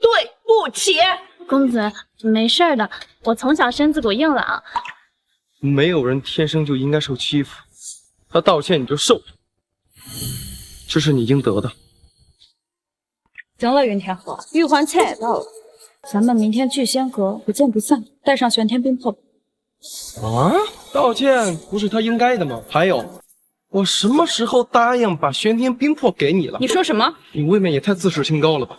对不起，公子，没事儿的，我从小身子骨硬朗。没有人天生就应该受欺负，他道歉你就受着，这是你应得的。行了，云天河，玉环钱也到了，咱们明天聚仙阁，不见不散。带上玄天冰魄。啊，道歉不是他应该的吗？还有，我什么时候答应把玄天冰魄给你了？你说什么？你未免也太自视清高了吧！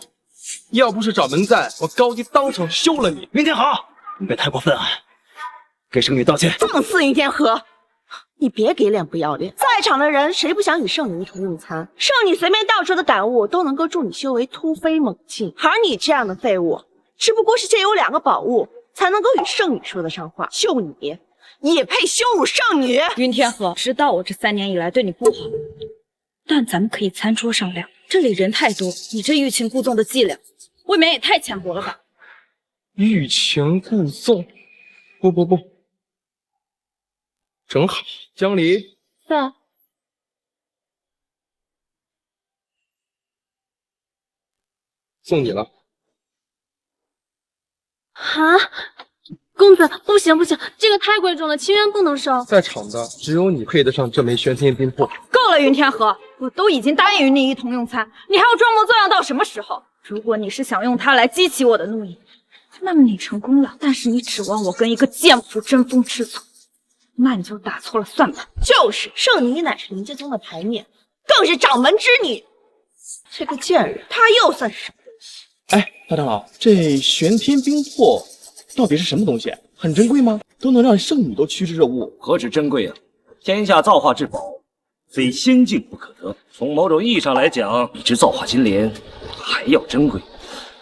要不是掌门在，我高低当场休了你。云天河，你别太过分啊！给圣女道歉。放肆，云天河！你别给脸不要脸！在场的人谁不想与圣女一同用餐？圣女随便道出的感悟都能够助你修为突飞猛进，而你这样的废物，只不过是借有2个宝物才能够与圣女说得上话。就你，也配羞辱圣女？云天河，知道我这3年以来对你不好，但咱们可以餐桌商量。这里人太多，你这欲擒故纵的伎俩，未免也太浅薄了吧？欲擒故纵？不，正好。江离，在。送你了。啊，公子，不行，这个太贵重了，清渊不能收。在场的只有你配得上这枚玄天冰魄。够了，云天河，我都已经答应与你一同用餐，你还要装模作样到什么时候？如果你是想用它来激起我的怒意，那么你成功了。但是你指望我跟一个贱妇争风吃醋，那你就打错了算盘。就是圣女乃是灵剑宗的牌面，更是掌门之女。这个贱人，她又算是什么东西？哎，大长老，这玄天冰魄到底是什么东西？很珍贵吗？都能让圣女都趋之若鹜。何止珍贵啊！天下造化至宝，非仙境不可得。从某种意义上来讲，比之造化金莲还要珍贵。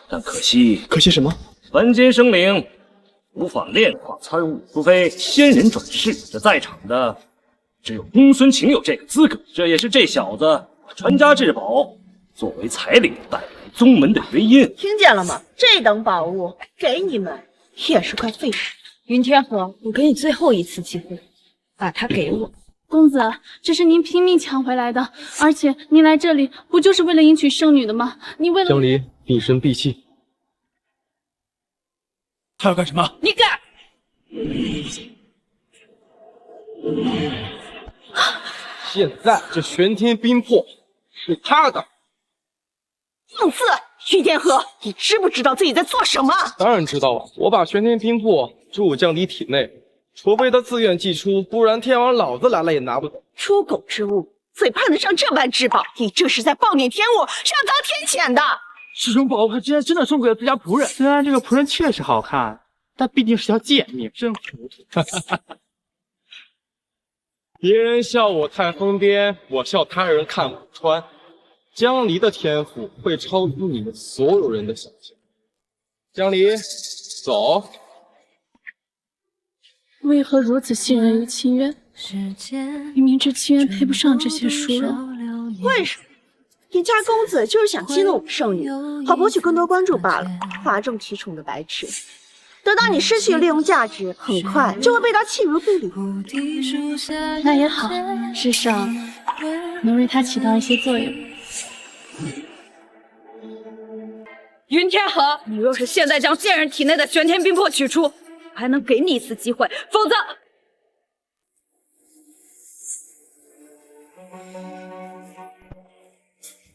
但可惜什么？凡间生灵无法炼化参悟，除非仙人转世。这在场的只有公孙晴有这个资格，这也是这小子把传家至宝作为彩礼带来宗门的原因。听见了吗？这等宝物给你们也是块废石。云天河，我给你最后一次机会，把它给我。公子，这是您拼命抢回来的，而且您来这里不就是为了迎娶圣女的吗？你为了江离，闭声闭气。他要干什么？你敢！现在这玄天冰魄是他的。放肆！云天河，你知不知道自己在做什么？当然知道了，我把玄天冰魄注入江离体内，除非他自愿祭出，不然天王老子来了也拿不走。出狗之物，怎攀得上这般至宝？你这是在暴殄天物，上遭天谴的！这种宝物他竟然真的送给了自家仆人，虽然这个仆人确实好看，但毕竟是条贱命，真糊涂。别人笑我太疯癫，我笑他人看不穿。江离的天赋会超出你们所有人的想象。江离，走。为何如此信任于清渊？明明知清渊配不上这些淑人，为什么？你家公子就是想激怒我们圣女，好博取更多关注罢了。哗众取宠的白痴，等到你失去利用价值，很快就会被他弃如敝履。那也好，至少能为他起到一些作用。云天河，你若是现在将贱人体内的玄天冰魄取出，我还能给你一次机会，否则……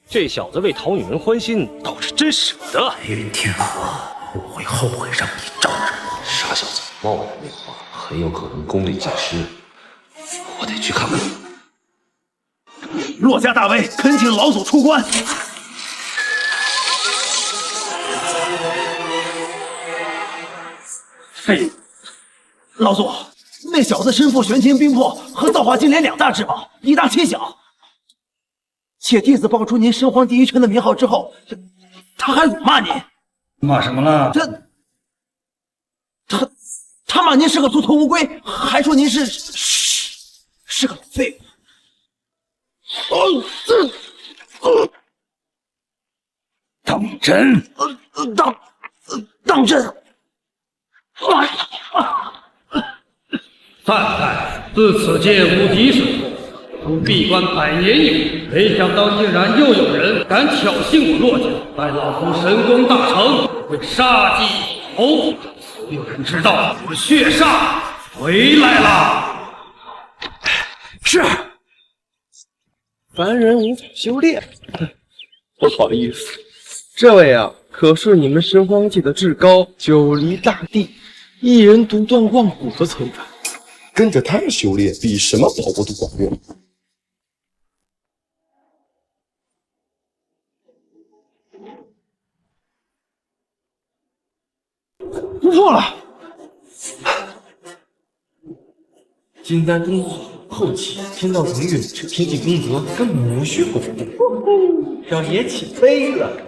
这小子为讨女人欢心，倒是真舍得。白云天河，我会后悔让你招惹我。傻小子，贸然变化，很有可能功力尽失。我得去看看。骆家大威，恳请老祖出关。嘿，老祖，那小子身负玄天冰魄和造化金莲2大至宝，力大且小。且弟子报出您神皇第一拳的名号之后，他还辱骂您。骂什么了？他骂您是个猪头乌龟，还说您是个老废物。当真？当真。赞叹，自此界无敌时候，从闭关100年有，没想到竟然又有人敢挑衅我骆家，待老夫神功大成，会杀鸡头。所有人知道我血煞回来了。是。凡人无法修炼，不好意思，这位啊，可是你们神荒界的至高九黎大帝，一人独断万古的存在。跟着他修炼，比什么宝物都管用。突破了！金丹中后期天道灵运，这天地功德根本无需巩固。小爷起飞了！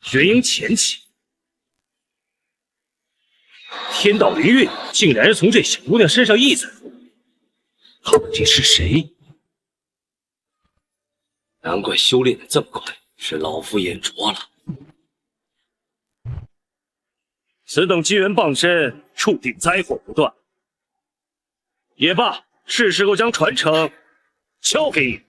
玄鹰前期，天道灵运竟然是从这小姑娘身上溢出，到底是谁？难怪修炼的这么快，是老夫眼拙了。此等机缘傍身，注定灾祸不断。也罢，是时候将传承交给你。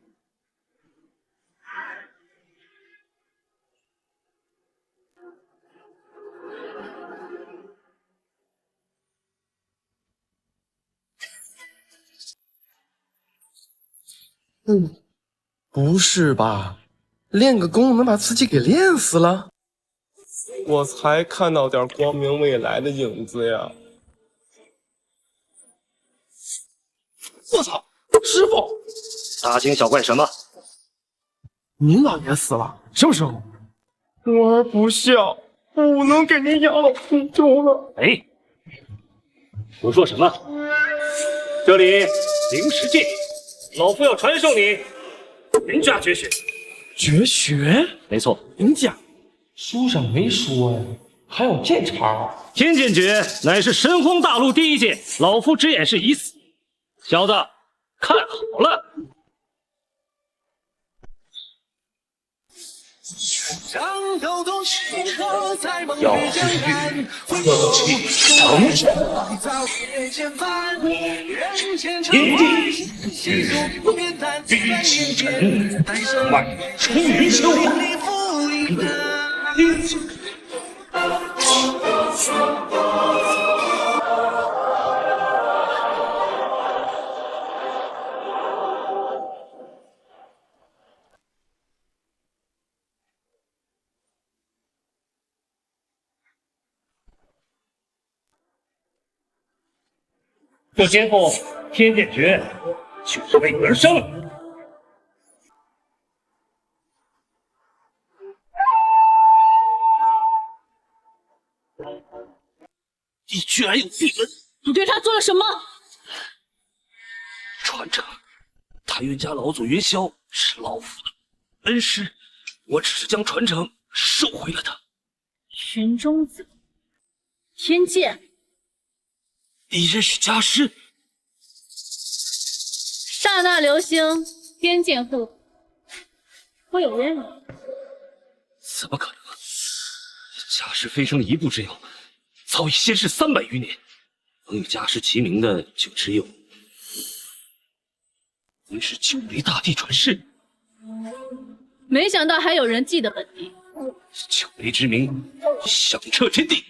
不是吧？练个功能把自己给练死了？我才看到点光明未来的影子呀！我操，师傅！大惊小怪什么？您老爷死了？什么时候？我儿不孝，不能给您养老送终了。哎，胡说什么？这里灵石界，老夫要传授你云家绝学。绝学？没错，您讲，书上没说呀，还有这茬？天剑诀乃是神荒大陆第一剑，老夫之眼是已死。小子，看好了。要地狱何其成全，天地必其尘，万出云霄。这肩负天剑诀，就是为你而生。你居然有秘闻！你对他做了什么？传承，他云家老祖云霄是老夫的恩师，我只是将传承收回了他。玄中子，天剑。你认识家师？刹那流星，天剑护，颇有渊源。怎么可能？家师飞升的一步之遥，早已仙逝300余年，能与家师齐名的就只有您是九黎大帝转世。没想到还有人记得本帝。九黎之名响彻天地，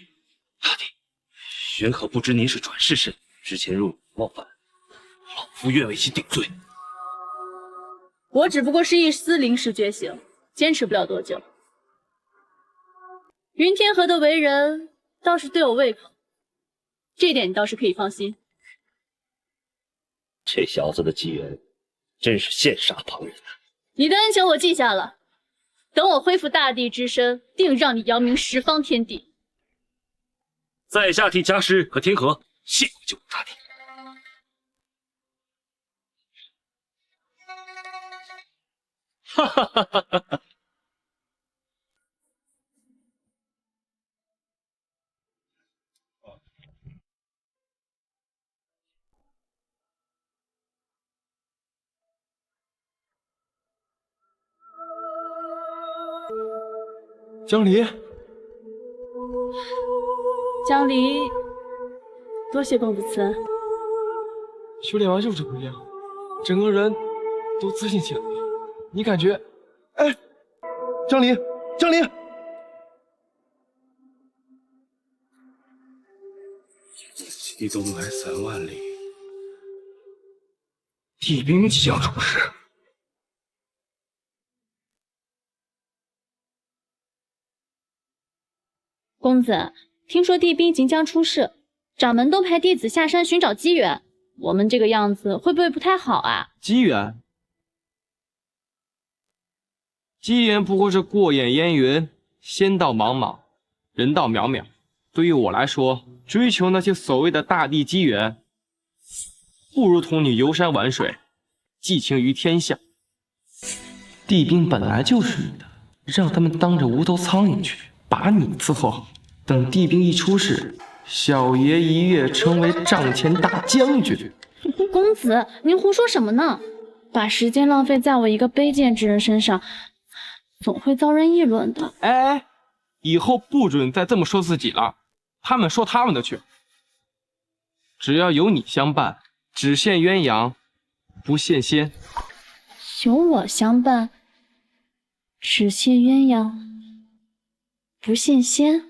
大帝。玄可不知您是转世身，之前若有冒犯，老夫愿为其顶罪。我只不过是一丝临时觉醒，坚持不了多久。云天河的为人倒是对我胃口，这点你倒是可以放心。这小子的机缘真是羡煞旁人。你的恩情我记下了，等我恢复大帝之身，定让你扬名十方天地。在下替家师和天河谢过救苦大帝。哈哈哈哈哈哈！江离，江离，多谢公子慈恩。修炼完就是不一样，整个人都自信起来了。你感觉？哎，江离，江离，西东来3万里，帝兵即将出世。公子，听说帝兵即将出世，掌门都派弟子下山寻找机缘。我们这个样子会不会不太好啊？机缘？机缘不过是过眼烟云，仙道茫茫，人道渺渺。对于我来说，追求那些所谓的大地机缘，不如同你游山玩水，寄情于天下。帝兵本来就是你的，让他们当着无头苍蝇去，把你伺候好。等帝兵一出世，小爷一跃成为帐前大将军。公子，您胡说什么呢？把时间浪费在我一个卑贱之人身上，总会遭人议论的。哎，以后不准再这么说自己了，他们说他们的去。只要有你相伴，只羡鸳鸯，不羡仙。有我相伴，只羡鸳鸯，不羡仙。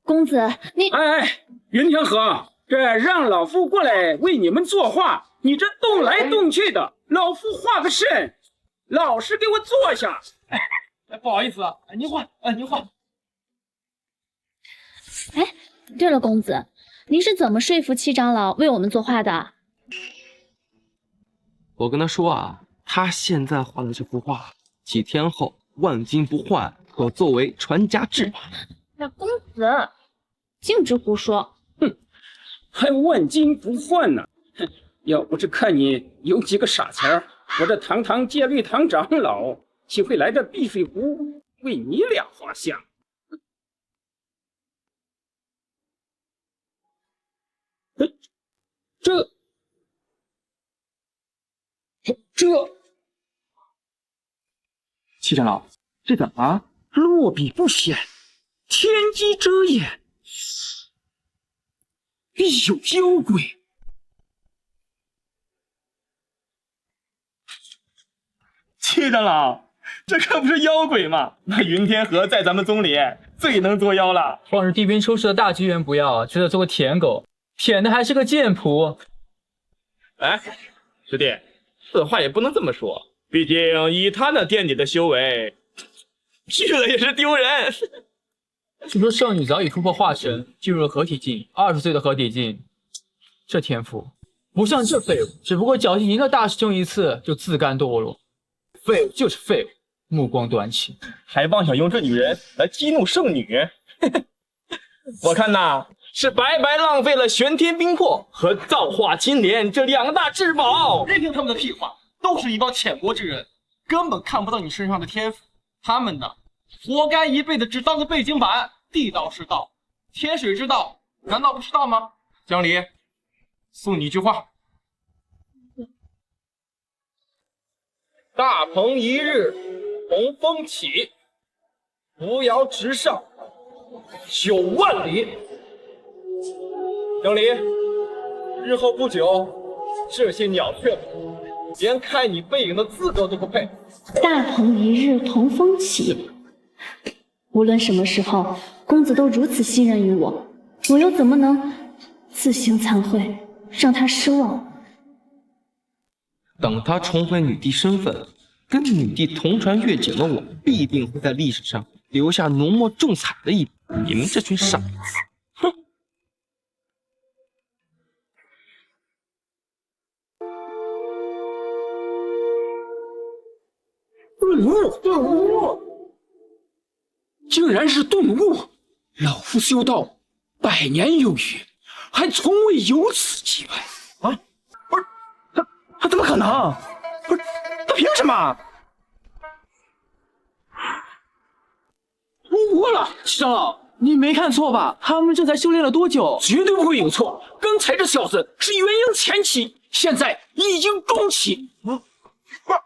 公子，你哎，云天河，这让老夫过来为你们作画，你这动来动去的，老夫画个甚？老实给我坐下。哎，不好意思啊，您画，您画。哎，对了，公子，您是怎么说服七长老为我们作画的？我跟他说啊，他现在画的这幅画，几天后万金不换，可作为传家之宝。那公子净直胡说！哼，还万金不换呢！哼，要不是看你有几个傻钱儿，我这堂堂戒律堂长老岂会来这碧水湖为你俩画像？七长老，这怎么了？落笔不显，天机遮眼，必有妖鬼。七长老，这可不是妖鬼吗？那云天河在咱们宗里最能作妖了。放着帝兵出世的大机缘不要，却在做个舔狗，舔的还是个贱仆。哎，师弟，此话也不能这么说，毕竟以他那垫底的修为，去了也是丢人。据说圣女早已突破化神，进入了合体境，20岁的合体境，这天赋不像这废物，只不过侥幸赢了大师兄一次就自甘堕落。废物就是废物，目光短浅，还妄想用这女人来激怒圣女。我看呐，是白白浪费了玄天冰魄和造化金莲这2大至宝。别听他们的屁话，都是一帮浅薄之人，根本看不到你身上的天赋。他们呢，活该一辈子只当个背景板。地道是道，天水之道，难道不是道吗？江离，送你一句话：大鹏一日同风起，扶摇直上9万里。江离，日后不久，这些鸟雀们连看你背影的资格都不配。大鹏一日同风起，无论什么时候，公子都如此信任于我，我又怎么能自行惭愧，让他失望。等他重回女帝身份，跟女帝同船越界的我，必定会在历史上留下浓墨重彩的一笔。你们这群傻子，哼！顿悟，竟然是顿悟！老夫修道100年有余，还从未有此机会啊！不是他怎么可能？不是他凭什么？出国了，七长老，你没看错吧？他们这才修炼了多久？绝对不会有错。刚才这小子是元婴前期，现在已经中期。啊，不是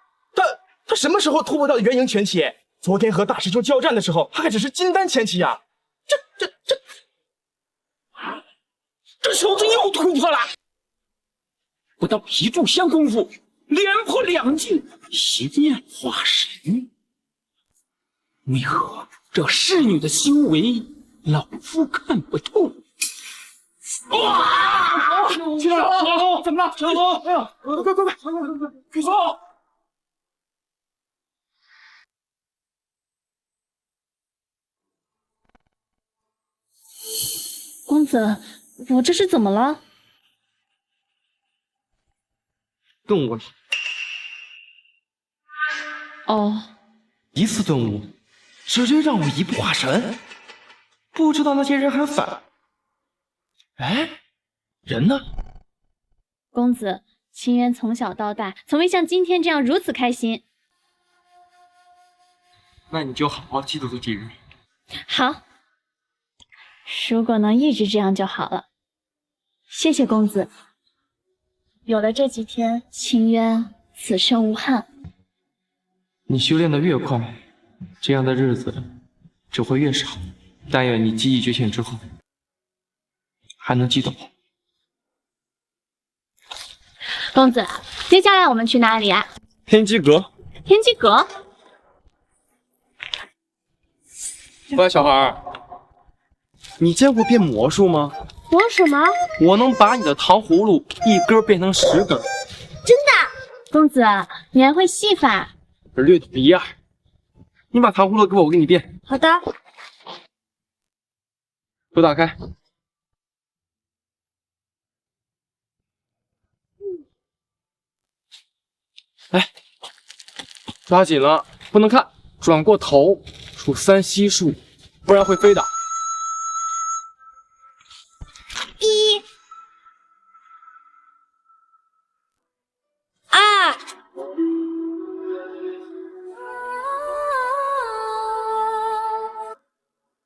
他什么时候突破到的元婴前期？昨天和大师兄交战的时候，他还只是金丹前期呀！这小子又突破了！不到1炷香功夫，连破2境，邪念化神。为何这侍女的修为，老夫看不透？哇！去哪儿？怎么了？小龙，哎呀，快走！公子，我这是怎么了？顿悟了。哦，一次顿悟，直接让我一步化神。不知道那些人还反。哎，人呢？公子，秦渊从小到大，从未像今天这样如此开心。那你就好好记住这几日。好，如果能一直这样就好了。谢谢公子。有了这几天，秦渊此生无憾。你修炼的越快，这样的日子只会越少。但愿你记忆觉醒之后，还能记得我。公子，接下来我们去哪里啊？天机阁。天机阁？喂，小孩，你见过变魔术吗？魔什么？我能把你的糖葫芦一根变成10根。真的？公子，你还会戏法？略懂一二。你把糖葫芦给我，我给你变。好的。手打开。哎，抓紧了，不能看，转过头，数3悉数，不然会飞的。1、2、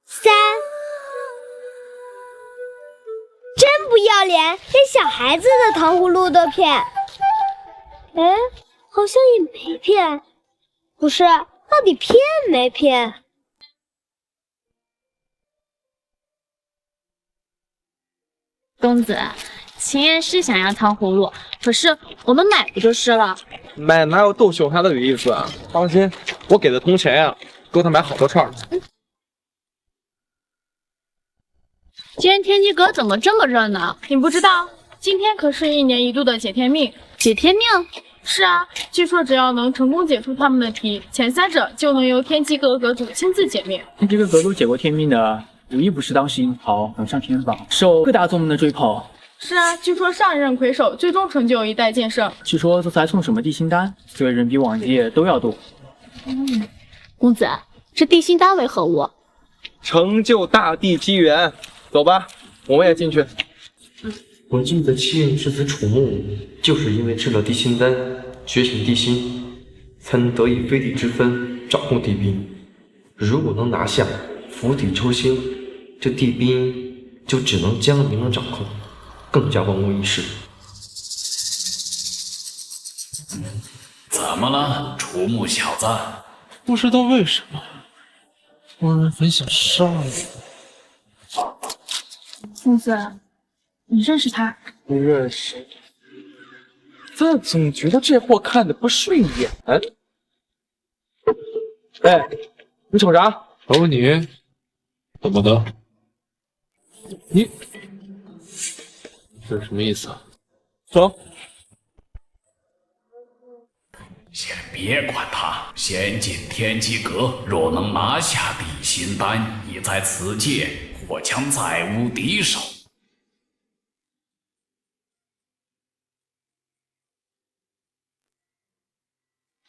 3，真不要脸，连小孩子的糖葫芦都骗。哎，好像也没骗，不是，到底骗没骗？公子，秦渊是想要糖葫芦，可是我们买不就是了？买哪有逗熊孩子有意思啊？放心，我给的铜钱呀，够他买好多串的。今天天机阁怎么这么热闹？你不知道，今天可是1年1度的解天命。解天命？是啊，据说只要能成功解出他们的题，前3者就能由天机阁阁主亲自解命。天机阁阁主解过天命的，无一不是当世英豪，能上天榜，受各大宗门的追捧。是啊，据说上一任魁首最终成就一代剑圣。据说这次还送什么地心丹，所以人比往届都要多。公子，这地心丹为何物？成就大地机缘。走吧，我们也进去。我记得7运之子楚木就是因为吃了地心丹，觉醒地心，才能得以非地之分，掌控地兵。如果能拿下，釜底抽薪，这地兵就只能将你们掌控，更加万无一失。怎么了，楚木小子？不知道为什么，突然很想杀你。公子，你认识他？不认识，但总觉得这货看的不顺眼。哎，你瞅啥？瞅你，怎么的？这是什么意思啊？走。先别管他，先进天机阁，若能拿下地心丹，已在此界，或将再无敌手。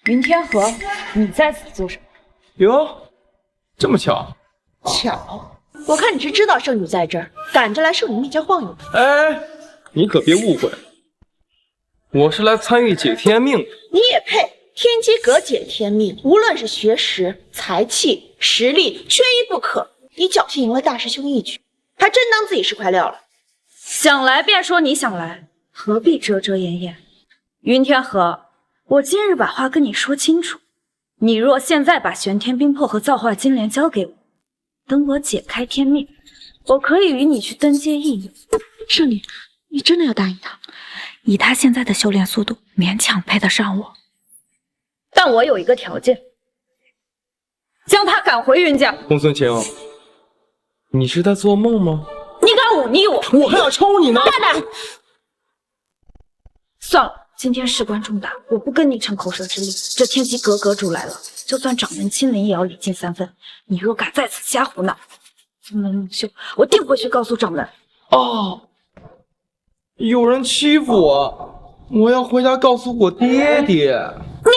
云天河，你在此做什么？哟，这么巧？巧，我看你是知道圣女在这儿，赶着来圣女面前晃悠。哎，你可别误会，我是来参与解天命的。你也配？天机阁解天命，无论是学识、才气、实力，缺一不可。你侥幸赢了大师兄一局，还真当自己是块料了。想来便说你想来，何必遮遮掩掩？云天河，我今日把话跟你说清楚，你若现在把玄天冰魄和造化金莲交给我，等我解开天命，我可以与你去登阶一游。圣女，你真的要答应他？以他现在的修炼速度，勉强配得上我。但我有一个条件，将他赶回云家。公孙晴，你是在做梦吗？你敢忤逆我，我还要抽你呢！大胆！算了，今天事关重大，我不跟你逞口舌之力。这天机阁阁主来了，就算掌门亲临，也要礼敬3分。你若敢在此瞎胡闹，宗门领袖，我定会去告诉掌门。哦，有人欺负我，我要回家告诉我爹爹。你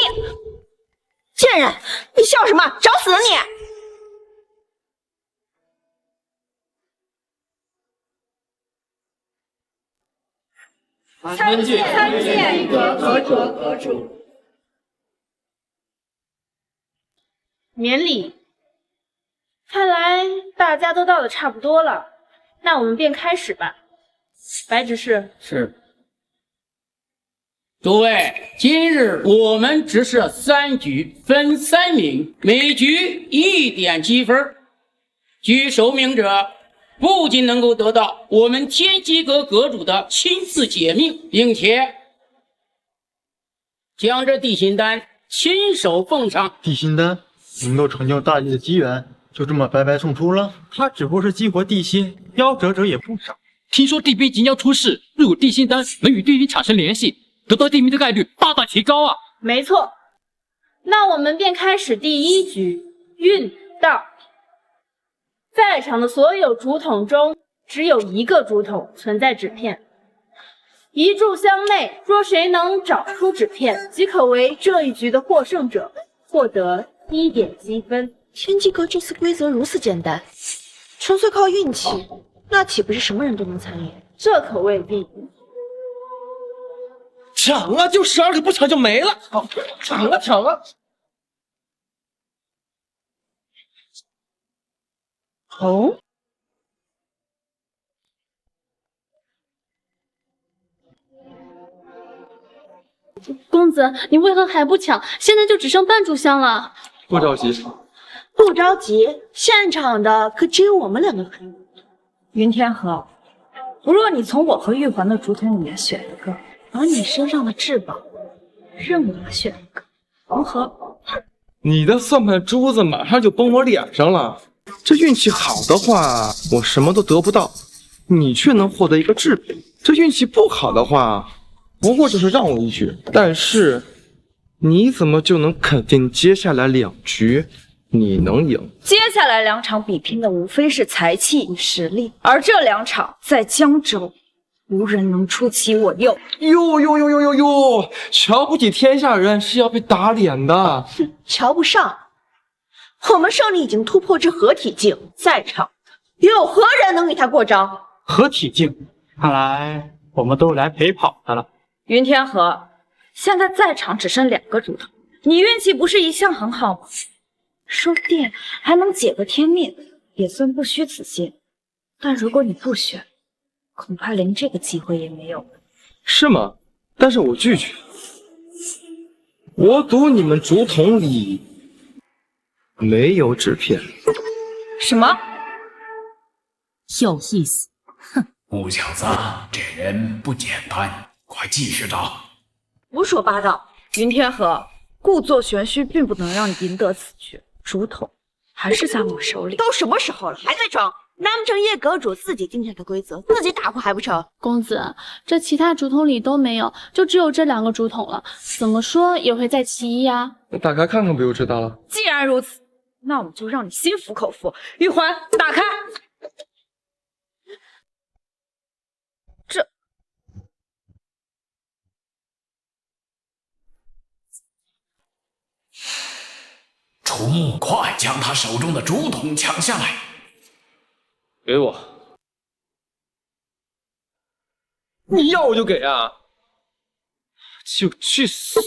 贱人，你笑什么？找死啊你！参见阁主。免礼。看来大家都到的差不多了，那我们便开始吧。白执事。是。诸位，今日我们只设3局，分3名，每局1点积分。居首名者不仅能够得到我们天机阁阁主的亲自解命，并且将这地心丹亲手奉上。地心丹能够成就大业的机缘，就这么白白送出了？它只不过是激活地心，夭折者也不少。听说地兵即将出世，若有地心丹能与地兵产生联系，得到地兵的概率大大提高啊！没错，那我们便开始第1局运道。在场的所有竹筒中，只有1个竹筒存在纸片。1炷香内，若谁能找出纸片，即可为这一局的获胜者，获得1点积分。天机阁这次规则如此简单，纯粹靠运气，那岂不是什么人都能参与？这可未必。抢啊！就12个，不抢就没了。好，抢啊抢啊！哦，公子，你为何还不抢？现在就只剩半炷香了。不着急，不着急，现场的可只有我们2个可以。云天河，若你从我和玉环的竹筒里面选一个，而你身上的至宝任我选一个，如何？你的算盘珠子马上就崩我脸上了。这运气好的话，我什么都得不到，你却能获得一个至宝。这运气不好的话，不过就是让我一局。但是你怎么就能肯定接下来2局你能赢？接下来2场比拼的无非是才气与实力，而这2场在江州，无人能出其我右。哟，瞧不起天下人是要被打脸的。哼，瞧不上。我们胜利已经突破至合体境，在场的有何人能与他过招？合体境，看来我们都是来陪跑的了。云天河，现在在场只剩2个竹筒，你运气不是一向很好吗？说不定还能解个天命，也算不虚此行。但如果你不选，恐怕连这个机会也没有了。是吗？但是我拒绝。我赌你们竹筒里没有纸片。什么？有意思。哼，穆小子，这人不简单，快继续找。胡说八道！云天河，故作玄虚并不能让你赢得此局。竹筒还是在我手里。都什么时候了，还在装？难不成叶阁主自己定下的规则，自己打破还不成？公子，这其他竹筒里都没有，就只有这2个竹筒了，怎么说也会在其一呀。那打开看看不就知道了？既然如此，那我们就让你心服口服。玉环，打开。楚木，快将他手中的竹筒抢下来！给我！你要我就给啊！就去死！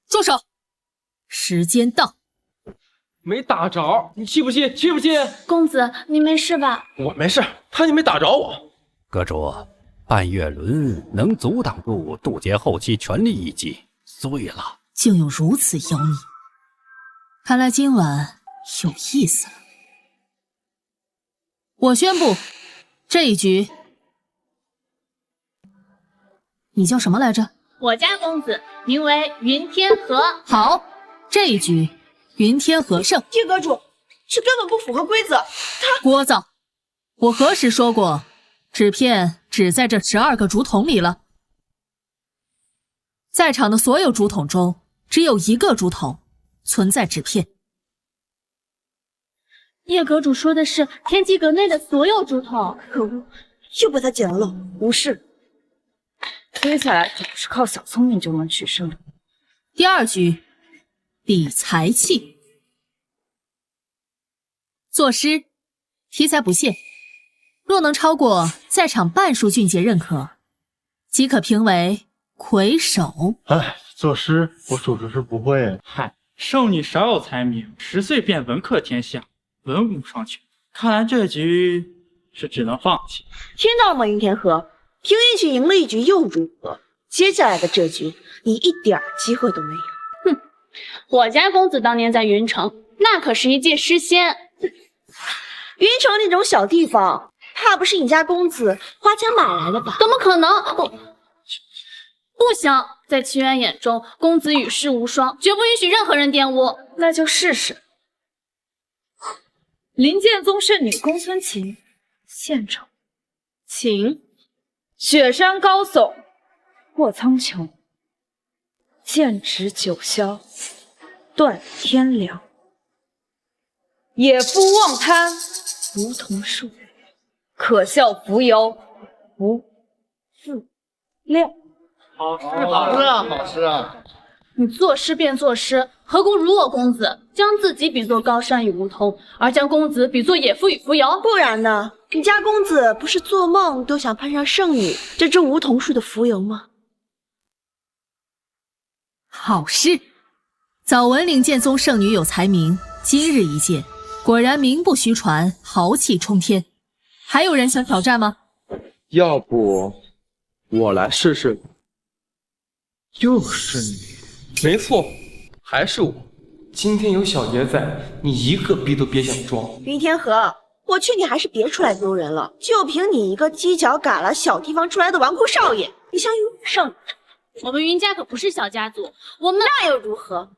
住手！时间到。没打着，你气不气？气不气？公子，你没事吧？我没事，他就没打着我。阁主，半月轮能阻挡住渡劫后期全力一击，碎了。竟有如此妖孽，看来今晚有意思了。我宣布，这一局，你叫什么来着？我家公子名为云天河。好，这一局。云天河胜。叶阁主，这根本不符合规则。他聒噪！我何时说过，纸片只在这12个竹筒里了？在场的所有竹筒中，只有1个竹筒存在纸片。叶阁主说的是天机阁内的所有竹筒。可恶，又被他捡了漏。无事，接下来就不是靠小聪明就能取胜的。第2局。比才气，作诗，题材不限，若能超过在场半数俊杰认可，即可评为魁首。哎，作诗我属实是不会。嗨，圣女少有才名，10岁便文克天下，文武双全。看来这局是只能放弃。听到了吗，云天河？凭运气赢了一局又如何？接下来的这局，你一点机会都没有。我家公子当年在云城，那可是一介诗仙。云城那种小地方，怕不是你家公子花钱买来的吧？怎么可能？不行，在齐远眼中，公子与世无双，绝不允许任何人玷污。那就试试。灵剑宗圣女公孙琴，献丑。秦，雪山高耸，卧苍穹。剑指九霄，断天凉。野夫望贪，梧桐树，可笑浮游，不自量。好诗，好诗啊，好诗啊！你作诗便作诗，何故辱我公子，将自己比作高山与梧桐，而将公子比作野夫与浮游？不然呢？你家公子不是做梦都想攀上圣女这株梧桐树的浮游吗？好诗，早闻灵剑宗圣女有才名，今日一见，果然名不虚传，豪气冲天。还有人想挑战吗？要不我来试试。又是你，没错，还是我。今天有小爷在，你一个逼都别想装。云天河，我劝你还是别出来丢人了。就凭你一个犄角旮旯小地方出来的纨绔少爷，你想与圣女？我们云家可不是小家族，我们那又如何？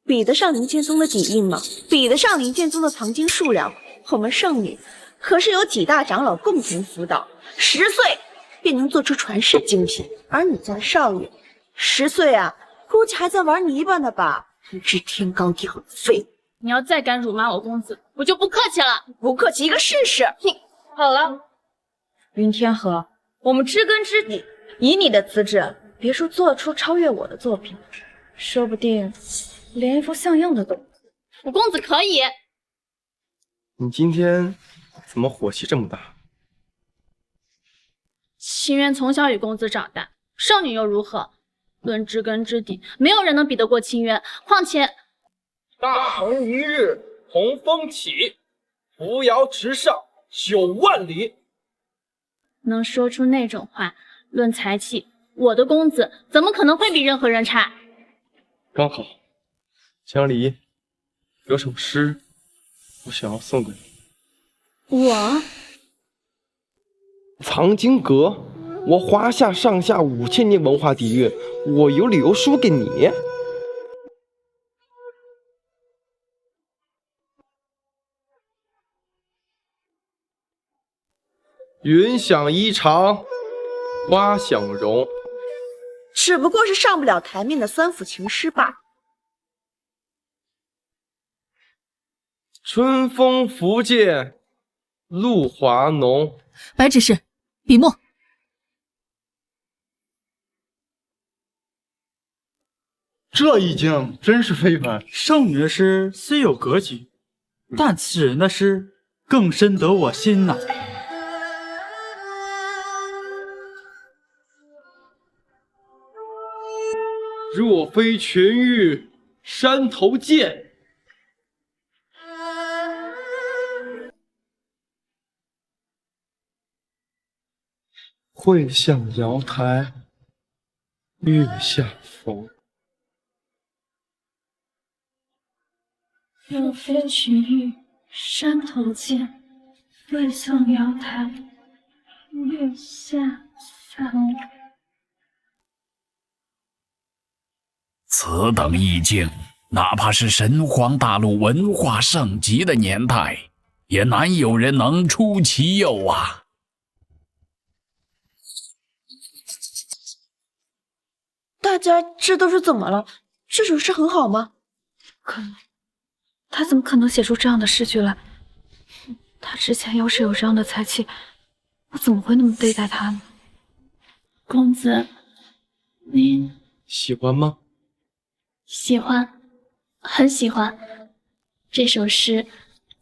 比得上灵剑宗的底蕴吗？比得上灵剑宗的藏经数量？我们圣女可是有几大长老共同辅导，10岁便能做出传世精品，而你家少爷10岁啊，估计还在玩泥巴呢吧？不知天高地厚的废物！你要再敢辱骂我公子，我就不客气了。不客气一个试试！哼，好了，云天河，我们知根知底，以你的资质。别说做出超越我的作品，说不定连一幅像样的都不。我公子可以。你今天怎么火气这么大？秦渊从小与公子长大，圣女又如何？论知根知底，没有人能比得过秦渊。况且，大鹏一日同风起，扶摇直上9万里。能说出那种话，论才气。我的公子怎么可能会比任何人差？刚好，江离，有首诗，我想要送给你。我藏经阁我华夏上下5000年文化底蕴，我有理由输给你？云想衣裳花想容，只不过是上不了台面的酸腐情诗罢了。春风拂槛露华浓。白执事，笔墨。这一经真是非凡，圣女的诗虽有格局，但此人的诗更深得我心呐。若非群玉山头见，会向瑶台月下逢。若非群玉山头见，未向瑶台月下逢。此等意境，哪怕是神荒大陆文化盛极的年代，也难有人能出其右啊！大家这都是怎么了？这首诗很好吗？可能，他怎么可能写出这样的诗句来？他之前要是有这样的才气，我怎么会那么对待他呢？公子，您喜欢吗？喜欢，很喜欢。这首诗，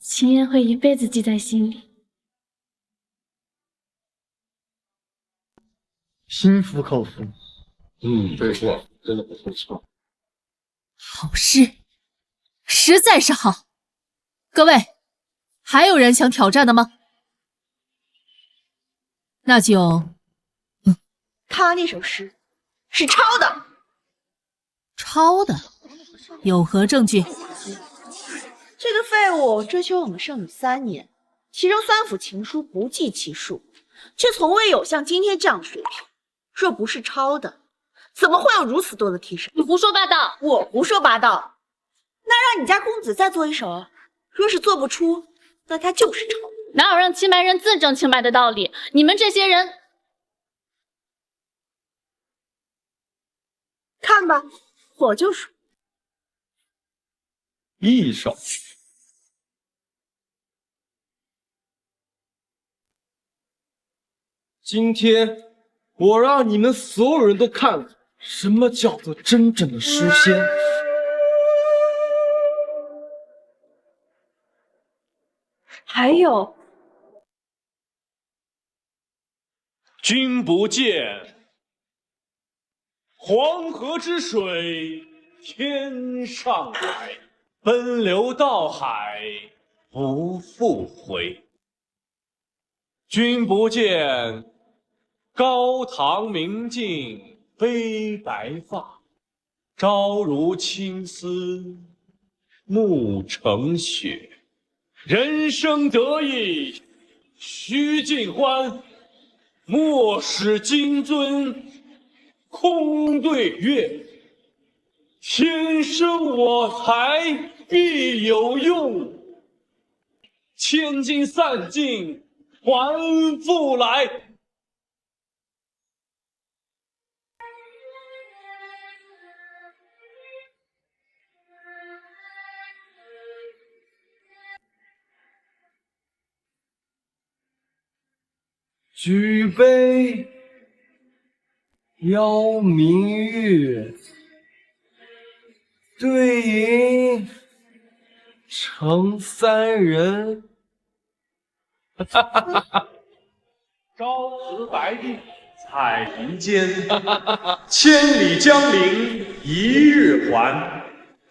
秦言会一辈子记在心里。心服口服。没错，真的不错。好诗，实在是好。各位，还有人想挑战的吗？那就，他那首诗是抄的。抄的？有何证据？这个废物追求我们圣女3年，其中酸腐情书不计其数，却从未有像今天这样的水平。若不是抄的，怎么会有如此多的替身？你胡说八道！我胡说八道？那让你家公子再做一首啊！若是做不出，那他就是抄。哪有让清白人自证清白的道理？你们这些人，看吧，我就说一首。今天我让你们所有人都看看，什么叫做真正的诗仙。还有，君不见，黄河之水天上来，奔流到海不复回。君不见，高堂明镜悲白发，朝如青丝暮成雪。人生得意须尽欢，莫使金樽空对月。天生我材必有用，千金散尽还复来。举杯邀明月，对影成三人。朝辞白帝彩云间，千里江陵一日还。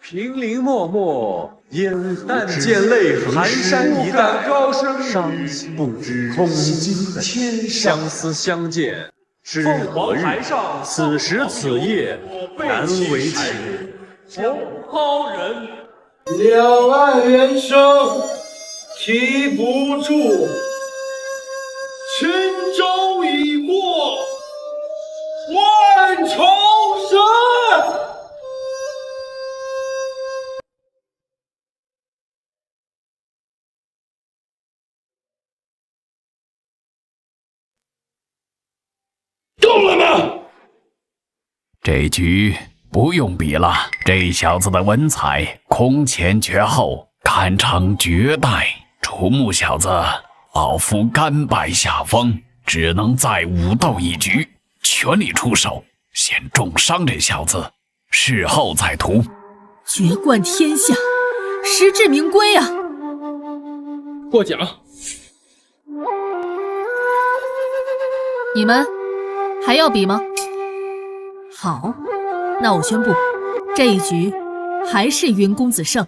平林漠漠烟如但见泪痕，寒山一带高声伤心不知空今天相思相见是何日？此时此夜难为情。红蒿人，两岸猿声啼不住，轻舟已过这局不用比了，这小子的文采空前绝后，堪称绝代。楚木小子，老夫甘拜下风，只能再武斗一局，全力出手，先重伤这小子，事后再图。绝冠天下，实至名归啊！过奖。你们还要比吗？好，那我宣布，这一局还是云公子胜。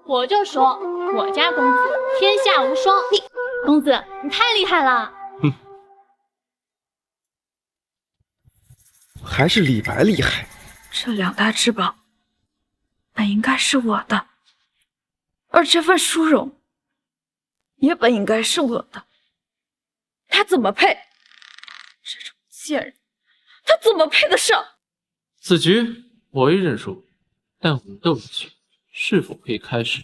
我就说我家公子天下无双。公子，你太厉害了！还是李白厉害。这2大至宝本应该是我的，而这份殊荣也本应该是我的。他怎么配？这种贱人，他怎么配得上？此局我已认输，但武斗一局是否可以开始？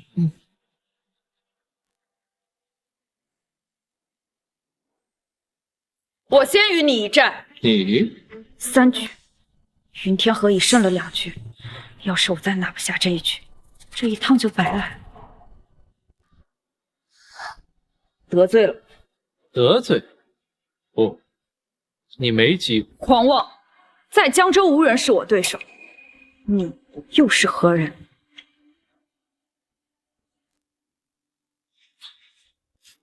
我先与你一战。你3局，云天河已胜了2局，要是我再拿不下这一局，这一趟就白来。得罪了？得罪？不，你没机会。狂妄！在江州无人是我对手，你又是何人？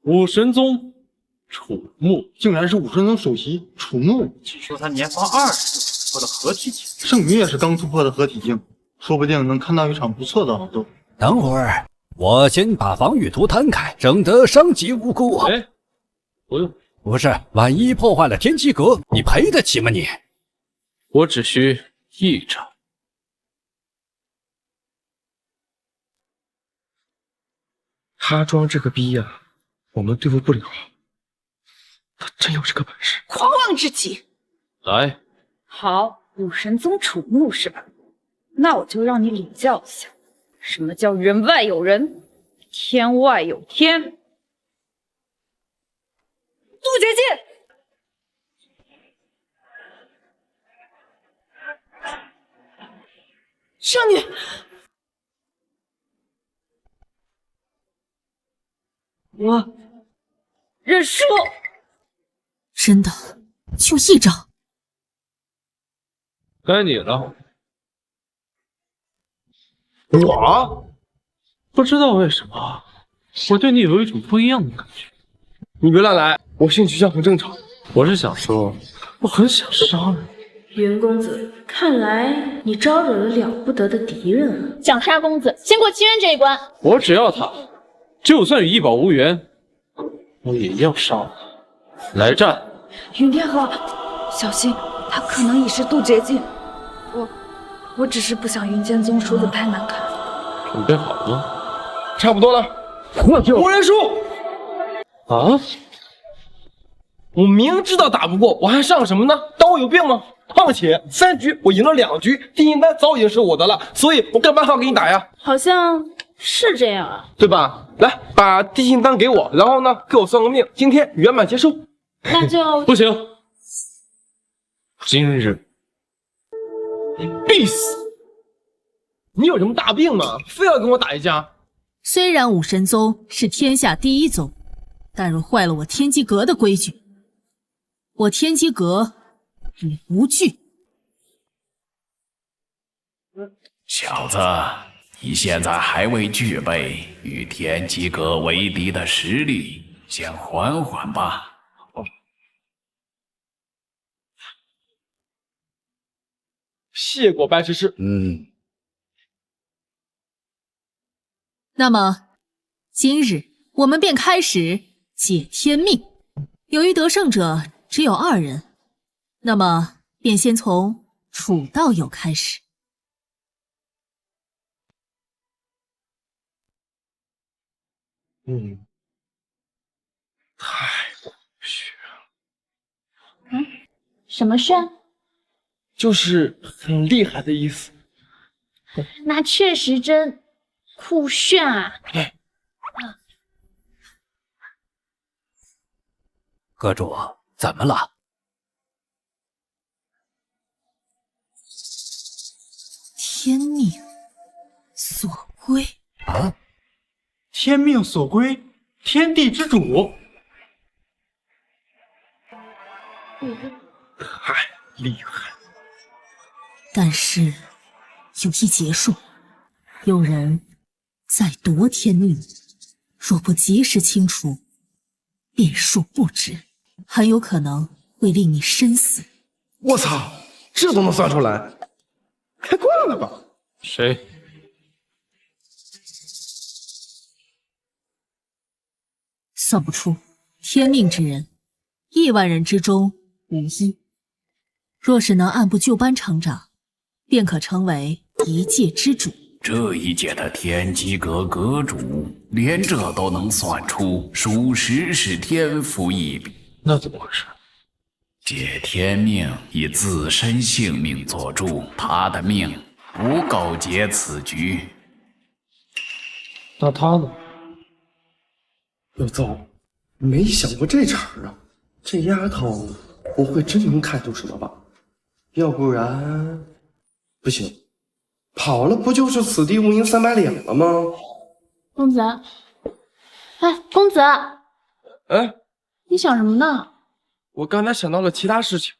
武神宗楚木，竟然是武神宗首席楚木。据说他年方20突破了合体境，圣女也是刚突破的合体境，说不定能看到一场不错的好斗。等会儿，我先把防御图摊开，省得伤及无辜。哎，不用。不是，万一破坏了天机阁，你赔得起吗你？我只需1招。他装这个逼呀，我们对付不了。他真有这个本事，狂妄至极！来，好，武神宗楚木是吧？那我就让你领教一下，什么叫人外有人，天外有天。杜绝剑！圣女，我认输。真的，就1招。该你了。我不知道为什么，我对你有一种不一样的感觉。你别乱来，我性取向很正常。我是想说，我很想杀人。云公子，看来你招惹了了不得的敌人啊！想杀公子，先过契约这一关。我只要他，就算与一宝无缘，我也要杀了他。来战！云天河，小心，他可能已是渡劫境。我只是不想云剑宗输得太难看。准备好了吗？差不多了。无人输啊！我明知道打不过，我还上什么呢？当我有病吗？况且3局我赢了2局，地心丹早已经是我的了，所以我干嘛还要给你打呀？好像是这样啊，对吧？来，把地心丹给我，然后呢，给我算个命，今天圆满结束。那就不行，今日你必死！你有什么大病吗？非要跟我打一架？虽然武神宗是天下第1宗，但若坏了我天机阁的规矩，我天机阁也无惧。小子，你现在还未具备与天机阁为敌的实力，先缓缓吧。谢过白痴痴。那么，今日我们便开始解天命。由于得胜者只有2人，那么便先从楚道友开始。太酷炫了。什么炫？就是很厉害的意思。那确实真酷炫啊！阁主，怎么了？天命所归啊！天命所归，天地之主。嗨，厉害！但是有一劫数，有人在夺天命，若不及时清除，变数不止，很有可能会令你身死。我操，这都能算出来？开挂了吧？谁？算不出，天命之人，1万人之中无一。若是能按部就班成长，便可成为一界之主。这一届的天机阁阁主连这都能算出，属实是天赋异禀。那怎么回事？解天命以自身性命做主，他的命不够解此局。那他呢？老邹，没想过这茬啊！这丫头不会真能看出什么吧？要不然，不行，跑了不就是此地无银300两了吗？公子，哎，公子，哎，你想什么呢？我刚才想到了其他事情。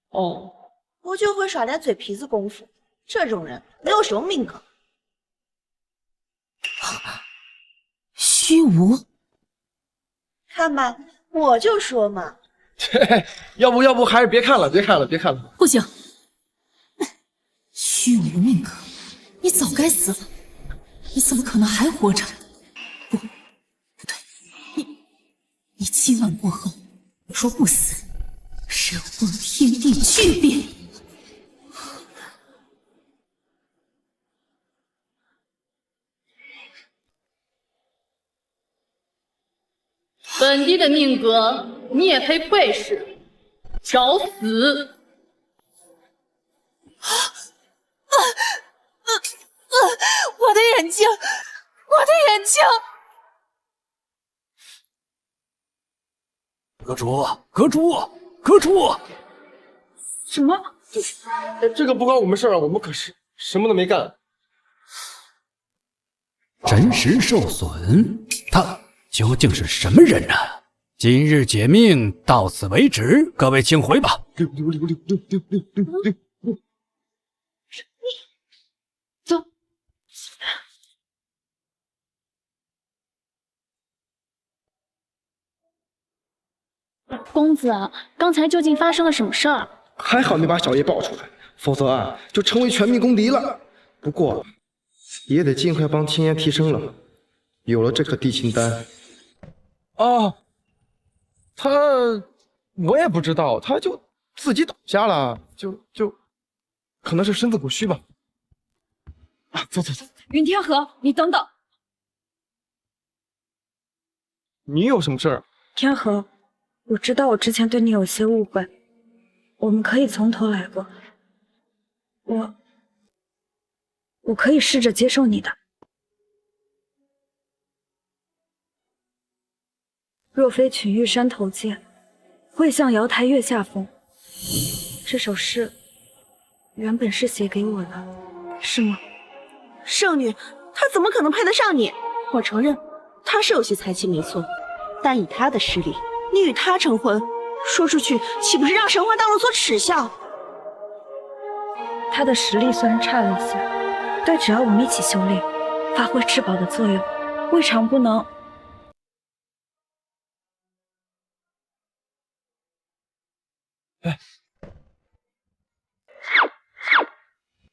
哦，不就会耍点嘴皮子功夫，这种人没有什么命可。虚无，看吧，我就说嘛。要不还是别看了，别看了。不行，虚无命格，你早该死了，你怎么可能还活着？不对，你今晚过后若不死，人亡天地巨变。本地的命格，你也配窥视？找死！我的眼睛，我的眼睛！阁主！什么？这个不关我们事啊，我们可是什么都没干。神识受损，他究竟是什么人呢？今日解命到此为止，各位请回吧。溜。走。公子，刚才究竟发生了什么事儿？还好没把小叶抱出来，否则啊就成为全民公敌了。不过也得尽快帮天颜提升了。有了这颗地心丹，哦，我也不知道，他就自己倒下了，就可能是身子骨虚吧。啊，走。云天河，你等等。你有什么事儿？天河，我知道我之前对你有些误会，我们可以从头来过。我可以试着接受你的。若非取玉山头剑，会向瑶台月下风。这首诗原本是写给我的，是吗？圣女，她怎么可能配得上你？我承认，她是有些才气没错，但以她的实力，你与她成婚，说出去岂不是让神华大陆所耻笑？她的实力虽然差了一些，但只要我们一起修炼，发挥至宝的作用，未尝不能。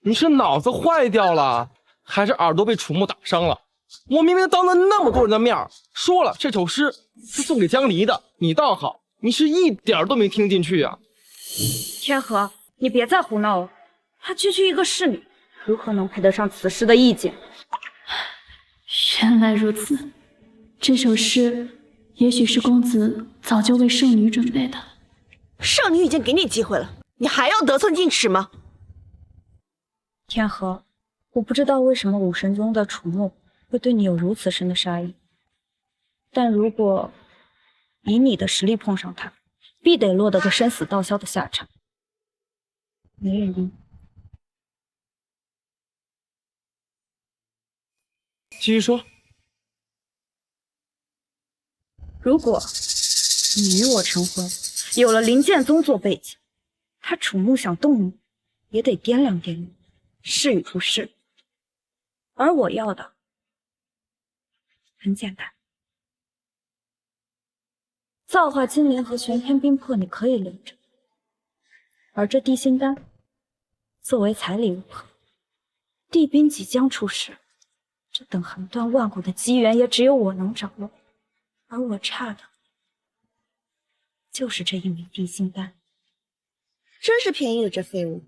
你是脑子坏掉了，还是耳朵被楚木打伤了？我明明当着那么多人的面说了，这首诗是送给江离的，你倒好，你是一点都没听进去啊！天河，你别再胡闹了，她区区一个侍女，如何能配得上此诗的意境？原来如此，这首诗也许是公子早就为圣女准备的。圣女已经给你机会了，你还要得寸进尺吗？天河，我不知道为什么武神宗的楚木会对你有如此深的杀意，但如果以你的实力碰上他，必得落得个生死道消的下场。你愿意？继续说。如果你与我成婚，有了林剑宗做背景，他楚木想动你，也得掂量掂量，是与不是。而我要的很简单，造化金莲和玄天冰魄你可以留着，而这地心丹作为彩礼如何？帝兵即将出世，这等横断万古的机缘也只有我能掌握，而我差的就是这一枚地心丹。真是便宜了这废物！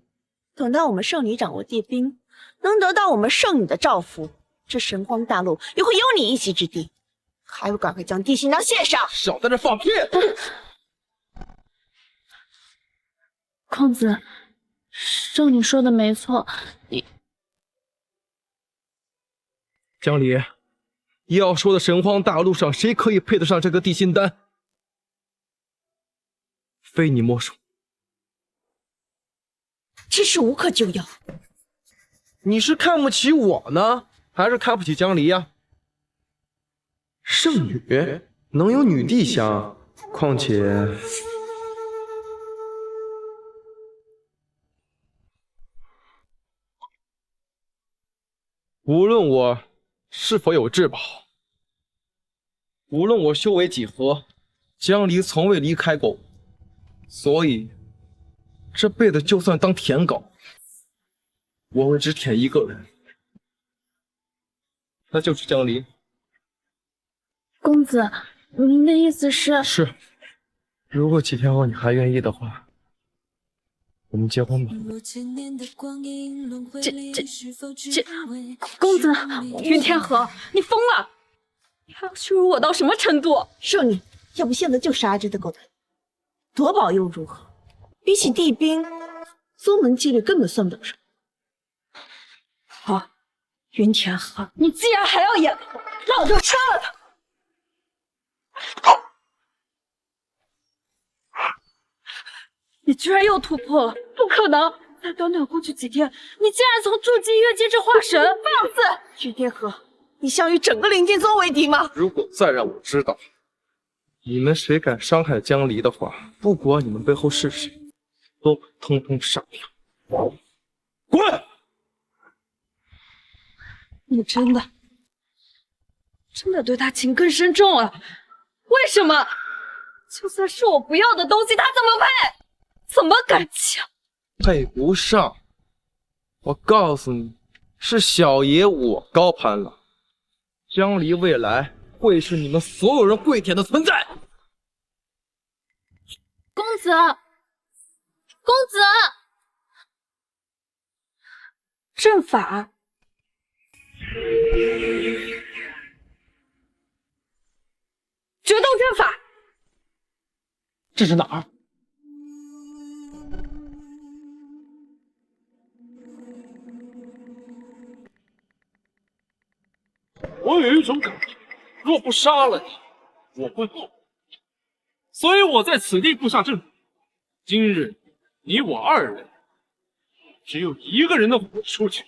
等到我们圣女掌握帝兵，能得到我们圣女的照拂，这神荒大陆也会有你一席之地。还不赶快将地心丹献上！少在这放屁！公子，圣女说的没错，江离，要说的神荒大陆上谁可以配得上这个地心丹？非你莫属。真是无可救药。你是看不起我呢，还是看不起江离呀？圣女能有女帝香，况且无论我是否有至宝，无论我修为几何，江离从未离开过我，所以这辈子就算当舔狗，我会只舔一个人，那就是江离。公子，您的意思是？是，如果几天后你还愿意的话，我们结婚吧。公子，云天河，你疯了！你还要羞辱我到什么程度？圣女，要不现在就杀这只狗腿，夺宝又如何？比起帝兵，宗门纪律根本算不了什么。好，云天河，你既然还要演，那我就杀了他！你居然又突破了！不可能！才短短过去几天，你竟然从筑基跃阶至化神！放肆！云天河，你想与整个灵剑宗为敌吗？如果再让我知道你们谁敢伤害江离的话，不管你们背后是谁，都通通杀掉！滚！你真的对他情根深重了？为什么？就算是我不要的东西，他怎么配？怎么敢抢？配不上！我告诉你，是小爷我高攀了。江离未来会是你们所有人跪舔的存在。公子，公子，阵法。决斗阵法，这是哪儿？我有一种感觉，若不杀了你，我会后悔。所以我在此地布下阵法。今日你我二人，只有一个人能活出去。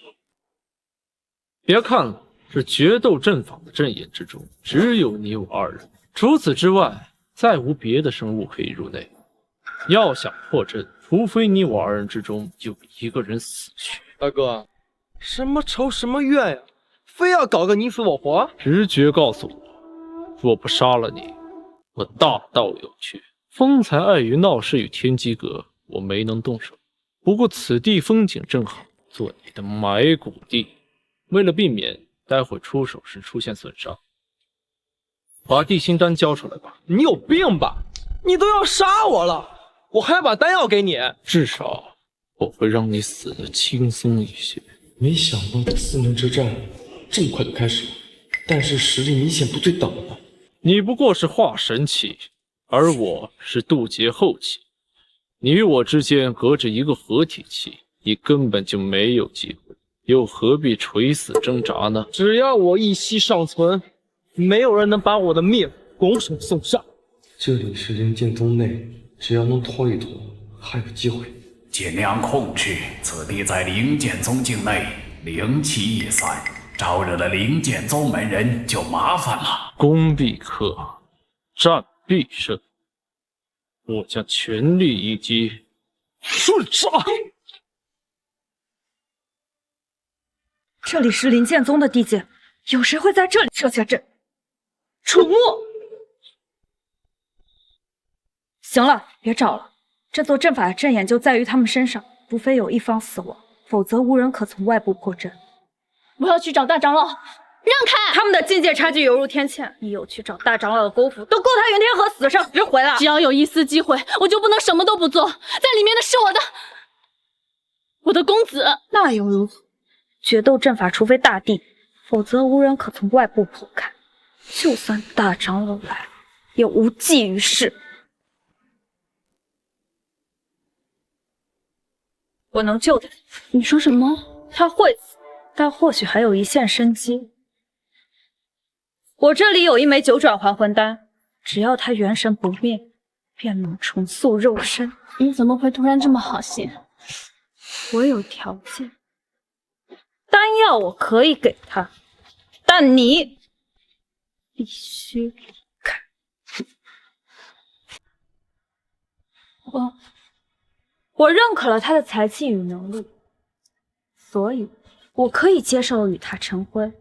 别看了，这决斗阵法的阵眼之中，只有你我二人。除此之外，再无别的生物可以入内。要想破阵，除非你我二人之中有一个人死去。大哥，什么仇什么怨呀？非要搞个你死我活？直觉告诉我，若不杀了你，我大道有缺。方才碍于闹事与天机阁，我没能动手。不过此地风景正好，做你的埋骨地。为了避免待会出手时出现损伤，把地心丹交出来吧。你有病吧？你都要杀我了，我还把丹药给你。至少我会让你死得轻松一些。没想到这4年之战这么快就开始了，但是实力明显不对等了。你不过是化神期，而我是渡劫后期，你与我之间隔着一个合体期，你根本就没有机会，又何必垂死挣扎呢？只要我一息尚存，没有人能把我的命拱手送上。这里是灵剑宗内，只要能拖一拖，还有机会。尽量控制此地在灵剑宗境内灵气逸散，招惹了灵剑宗门人就麻烦了。攻必克，战必胜。我将全力一击，顺杀！这里是灵剑宗的地界，有谁会在这里设下阵？楚木，行了，别找了。这座阵法的阵眼就在于他们身上，除非有一方死亡，否则无人可从外部破阵。我要去找大长老，让开！他们的境界差距犹如天堑，你有去找大长老的功夫，都够他云天河死上10回了。只要有一丝机会，我就不能什么都不做。在里面的是我的公子。那又如何？决斗阵法，除非大帝，否则无人可从外部破开。就算大长老来，也无济于事。我能救他。你说什么？他会死，但或许还有一线生机。我这里有一枚9转还魂丹，只要他元神不灭，便能重塑肉身。你怎么会突然这么好心？我有条件，丹药我可以给他，但你必须离开。我认可了他的才气与能力，所以我可以接受与他成婚。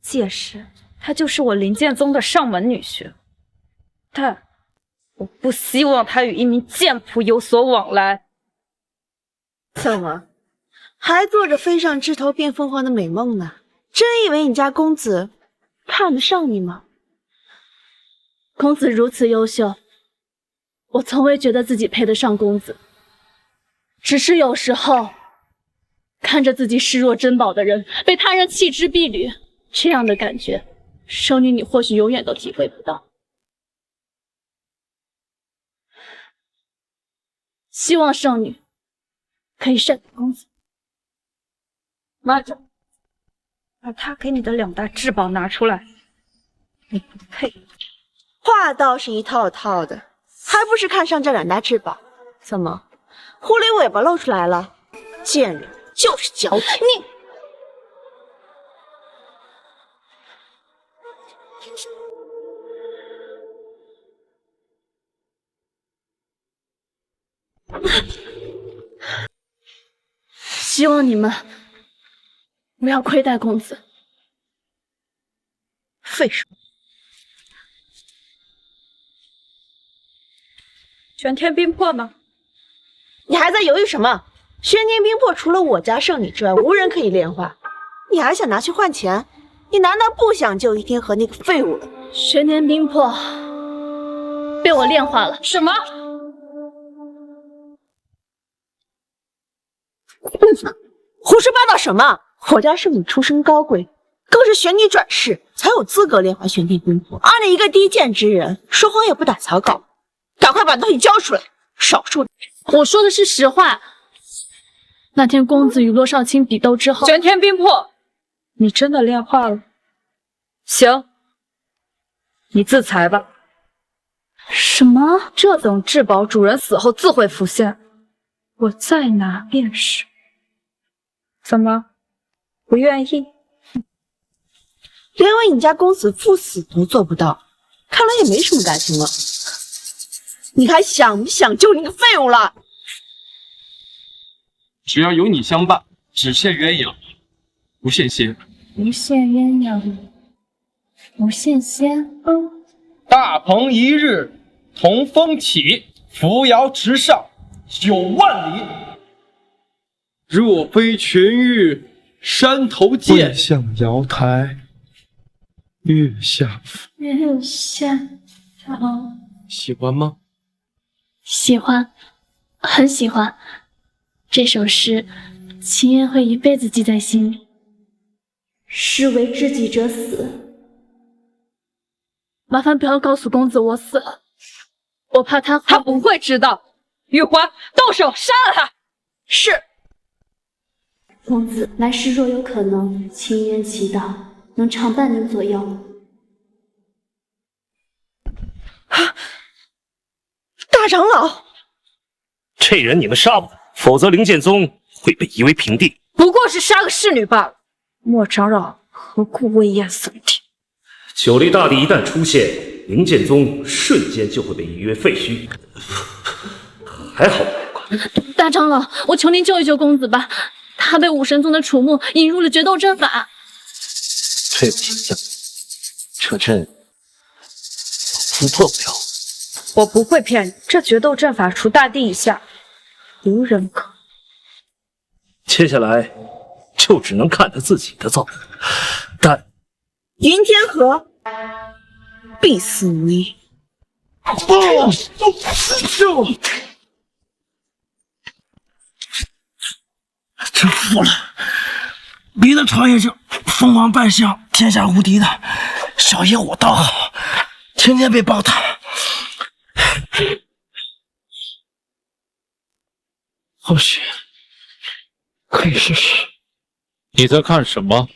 届时他就是我灵剑宗的上门女婿，但我不希望他与一名剑仆有所往来。怎么，还做着飞上枝头变凤凰的美梦呢？真以为你家公子看得上你吗？公子如此优秀，我从未觉得自己配得上公子。只是有时候，看着自己视若珍宝的人被他人弃之敝履，这样的感觉，圣女你或许永远都体会不到。希望圣女可以善待公子。慢着，把他给你的2大至宝拿出来。你不配。话倒是一套套的，还不是看上这2大至宝？怎么？狐狸尾巴露出来了，贱人就是矫情。你希望你们不要亏待公子。废什么？玄天冰魄呢？你还在犹豫什么？玄天冰魄除了我家圣女之外，无人可以炼化。你还想拿去换钱？你难道不想救一天河那个废物了？玄天冰魄被我炼化了。什么？胡说八道什么？我家圣女出身高贵，更是玄女转世，才有资格炼化玄天冰魄。而你一个低贱之人，说谎也不打草稿，赶快把东西交出来！少说。我说的是实话。那天公子与洛少卿比斗之后，玄天冰魄，你真的炼化了？行，你自裁吧。什么？这等至宝主人死后自会浮现，我再拿便是。怎么，不愿意？连为你家公子赴死都做不到，看来也没什么感情了。你还想不想救你个废物了？只要有你相伴，只羡鸳鸯，不羡仙。不羡鸳鸯，不羡仙。大鹏一日同风起，扶摇直上9万里。若非群玉山头见，问向瑶台月下浮。月下潮。喜欢吗？喜欢，很喜欢。这首诗，秦燕会一辈子记在心里。士为知己者死。麻烦不要告诉公子我死了，我怕他不会知道。玉环，动手杀了他！是。公子来世若有可能，秦燕祈祷能常伴您左右。大长老，这人你们杀不得，否则灵剑宗会被夷为平地。不过是杀个侍女罢了。莫长老何故危言耸听？九力大帝一旦出现，灵剑宗瞬间就会被夷为废墟。还好大长老，我求您救一救公子吧，他被武神宗的楚木引入了决斗阵法。对不起，将军，这阵突破不了。我不会骗你，这决斗阵法除大帝以下，无人可。接下来就只能看他自己的造化，但云天河必死无疑。真服了！别的传言是凤凰半相，天下无敌的，小爷我倒好，天天被暴打。或许可以试试。你在看什么？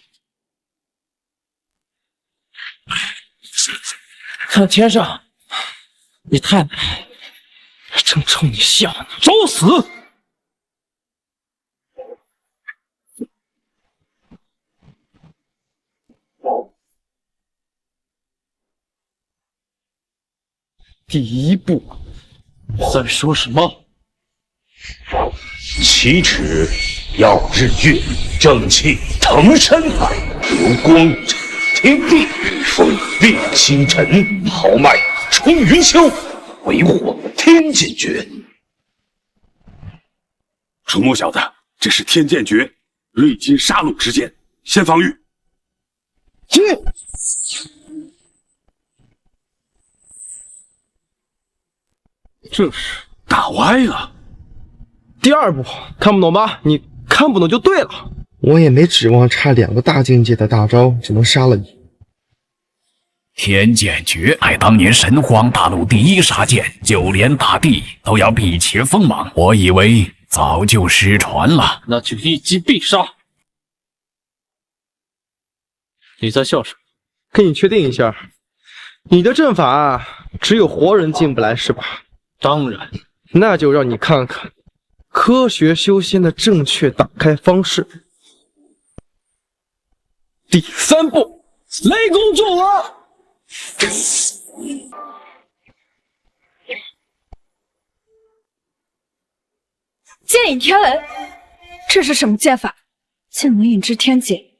看天上，你太美，正冲你笑呢。找死！第一步，你在说什么？七尺耀日月，正气腾山海，流光照天地，风裂星辰，豪迈冲云霄，为火天剑诀。楚木小子，这是天剑诀，锐金杀戮之剑，先防御。这是打歪了。第二步看不懂吧？你看不懂就对了。我也没指望差2个大境界的大招就能杀了你。天剑诀乃当年神荒大陆第一杀剑，就连大帝都要避其锋芒。我以为早就失传了。那就一击必杀。你在笑什么？跟你确定一下，你的阵法只有活人进不来是吧？当然。那就让你看看科学修仙的正确打开方式。第3步，雷公助我！剑引天雷，这是什么剑法？竟能引至天劫？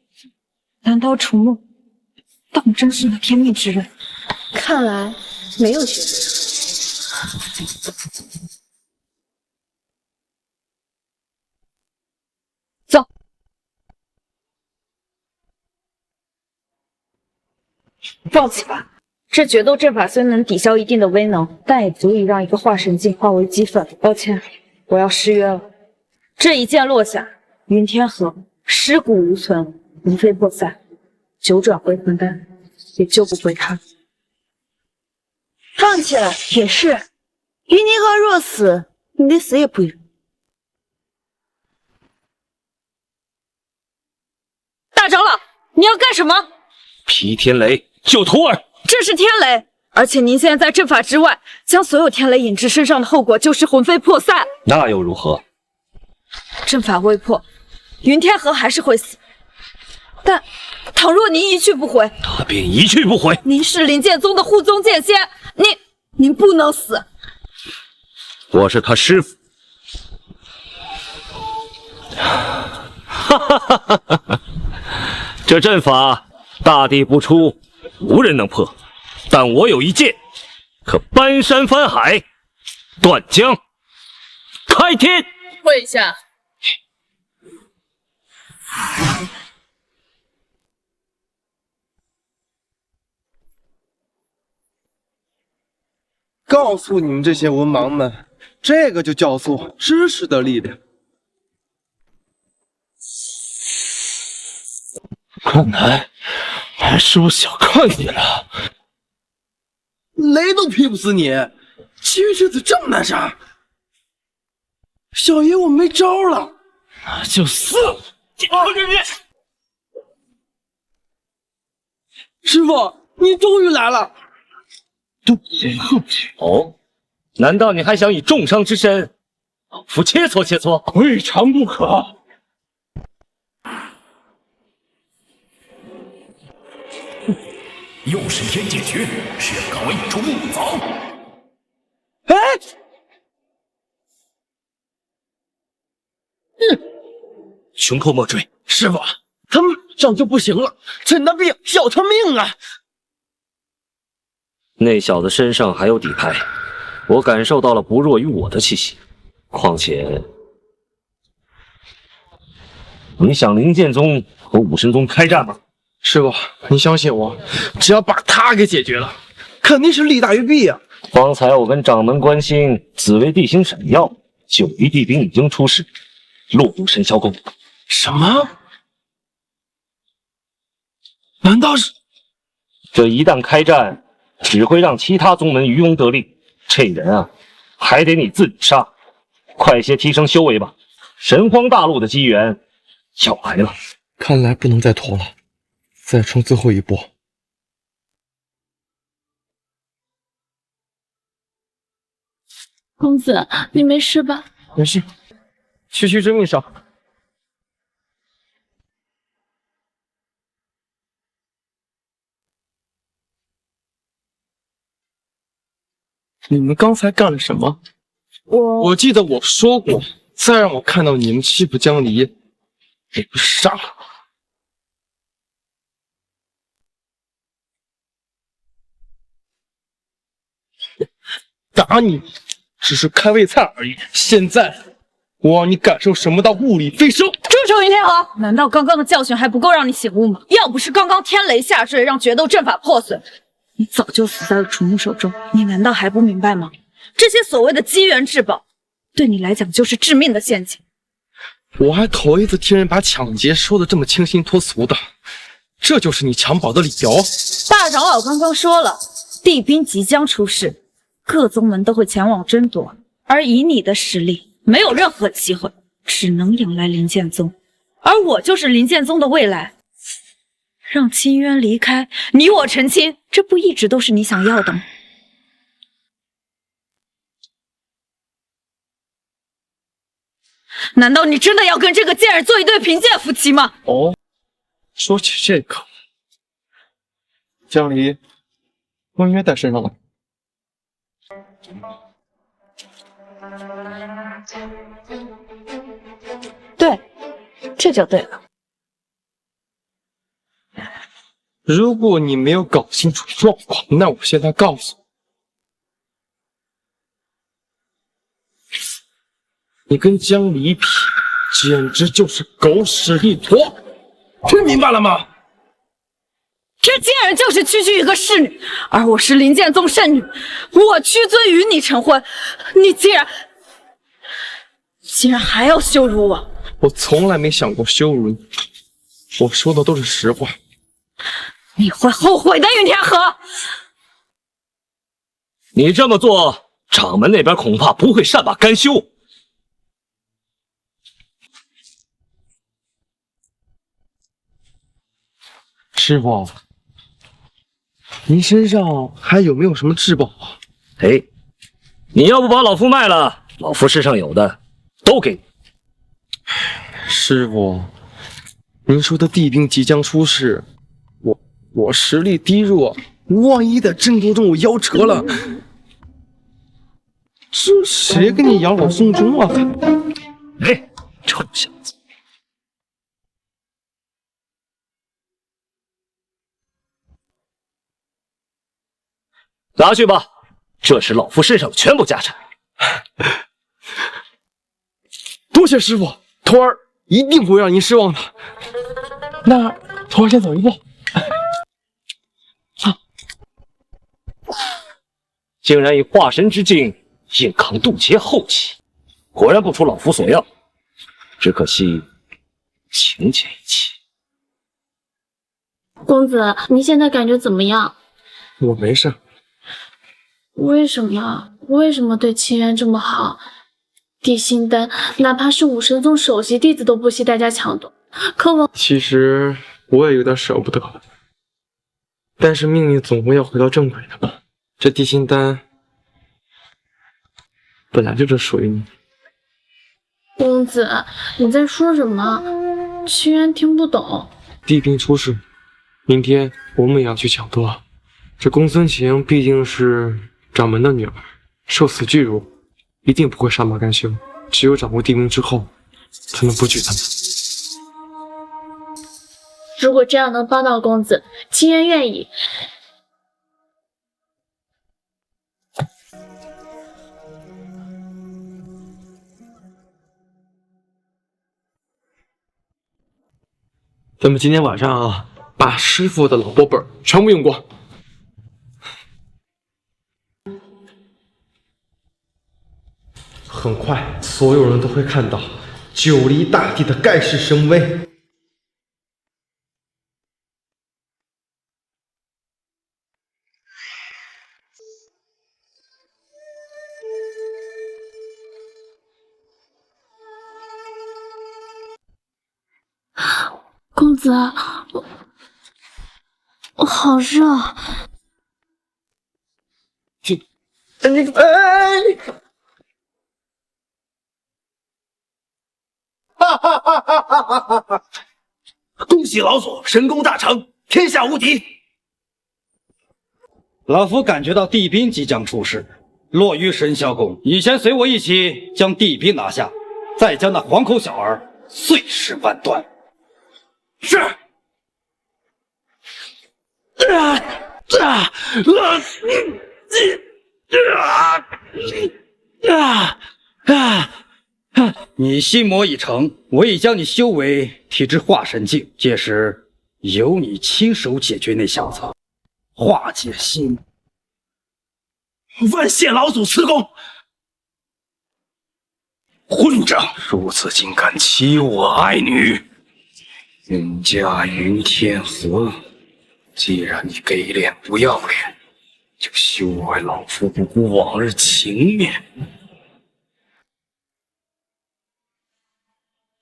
难道楚木当真是那天命之人？看来没有选择。走。放弃吧，这决斗阵法虽能抵消一定的威能，但也足以让一个化神境化为齑粉。抱歉，我要失约了。这一剑落下，云天河尸骨无存，魂飞魄散，九转回魂丹也救不回他。放弃了也是，云天河若死，你连死也不远。大长老，你要干什么？劈天雷救徒儿。这是天雷，而且您现在在阵法之外，将所有天雷引至身上的后果就是魂飞魄散。那又如何？阵法未破，云天河还是会死。但倘若您一去不回，他便一去不回。您是灵剑宗的护宗剑仙，您不能死。我是他师傅。哈哈哈哈哈！这阵法大帝不出，无人能破。但我有一剑，可搬山翻海，断江开天。跪下。告诉你们这些文盲们，这个就叫做知识的力量。看来还是我小看你了。雷都劈不死你，七月之子这么难杀，小爷我没招了。那就死！师傅，你终于来了。哦，难道你还想以重伤之身，老夫切磋切磋？未尝不可。又是天剑诀，是要搞一处木凿。哎，穷寇莫追！师傅，他们这样就不行了，这那病要他命啊！那小子身上还有底牌，我感受到了不弱于我的气息。况且，你想灵剑宗和武神宗开战吗？师傅，你相信我，只要把他给解决了，肯定是利大于弊啊！方才我跟掌门关心紫薇地心闪耀，9夷地兵已经出世，落入神霄宫。什么？难道是？这一旦开战，只会让其他宗门渔翁得利。这人啊，还得你自己杀。快些提升修为吧，神荒大陆的机缘要来了。看来不能再拖了，再冲最后一波。公子，你没事吧？没事，区区致命伤。你们刚才干了什么？我记得我说过，再让我看到你们欺负江离，我就杀了。打你只是开胃菜而已，现在我让你感受什么叫物理飞升。住手，云天河！难道刚刚的教训还不够让你醒悟吗？要不是刚刚天雷下坠，让决斗阵法破损，你早就死在了楚木手中。你难道还不明白吗？这些所谓的机缘至宝，对你来讲就是致命的陷阱。我还头一次听人把抢劫说的这么清新脱俗的，这就是你抢宝的理由？大长老刚刚说了，地兵即将出世，各宗门都会前往争夺，而以你的实力，没有任何机会，只能仰赖灵剑宗，而我就是灵剑宗的未来。让清渊离开，你我成亲，这不一直都是你想要的吗？难道你真的要跟这个贱人做一对贫贱夫妻吗？哦，说起这个，江离，我应该带身上了。对，这就对了。如果你没有搞清楚状况，那我现在告诉你，你跟江离比，简直就是狗屎一坨，听明白了吗？这贱人就是区区一个侍女，而我是灵剑宗圣女，我屈尊与你成婚，你竟然还要羞辱我！我从来没想过羞辱你，我说的都是实话。你会后悔的，云天河。你这么做，掌门那边恐怕不会善罢甘休。师傅，您身上还有没有什么至宝啊？哎，你要不把老夫卖了，老夫身上有的都给你。师傅，您说的地兵即将出世，我实力低弱，万一在争夺中我夭折了，这谁给你养老送终啊？哎，臭小子！拿去吧，这是老夫身上的全部家产。多谢师傅，徒儿一定不会让您失望的。那徒儿先走一步。竟然以化神之境硬扛渡劫后期，果然不出老夫所料。只可惜情节一起。公子，你现在感觉怎么样？我没事。为什么对清渊这么好？地心丹，哪怕是武神宗首席弟子都不惜代价抢夺。可我其实我也有点舍不得，但是命运总会要回到正轨的吧。这地心丹本来就是属于你。公子，你在说什么？清渊听不懂。地兵出世，明天我们也要去抢夺。这公孙晴毕竟是掌门的女儿，受此巨辱，一定不会善罢甘休。只有掌握地名之后，才能不惧他们。如果这样能帮到公子，青渊愿意。咱们今天晚上啊，把师傅的老波本全部用光。很快，所有人都会看到九黎大帝的盖世神威。公子，我好热。恭喜老祖神功大成，天下无敌！老夫感觉到帝兵即将出世，落于神霄宫，你先随我一起将帝兵拿下，再将那黄口小儿碎尸万段。是。你心魔已成，我已将你修为提至化神境，届时由你亲手解决那小子，化解心魔。万谢老祖赐功！混账，如此竟敢欺我爱女！云家云天河，既然你给脸不要脸，就休怪老夫不顾往日情面。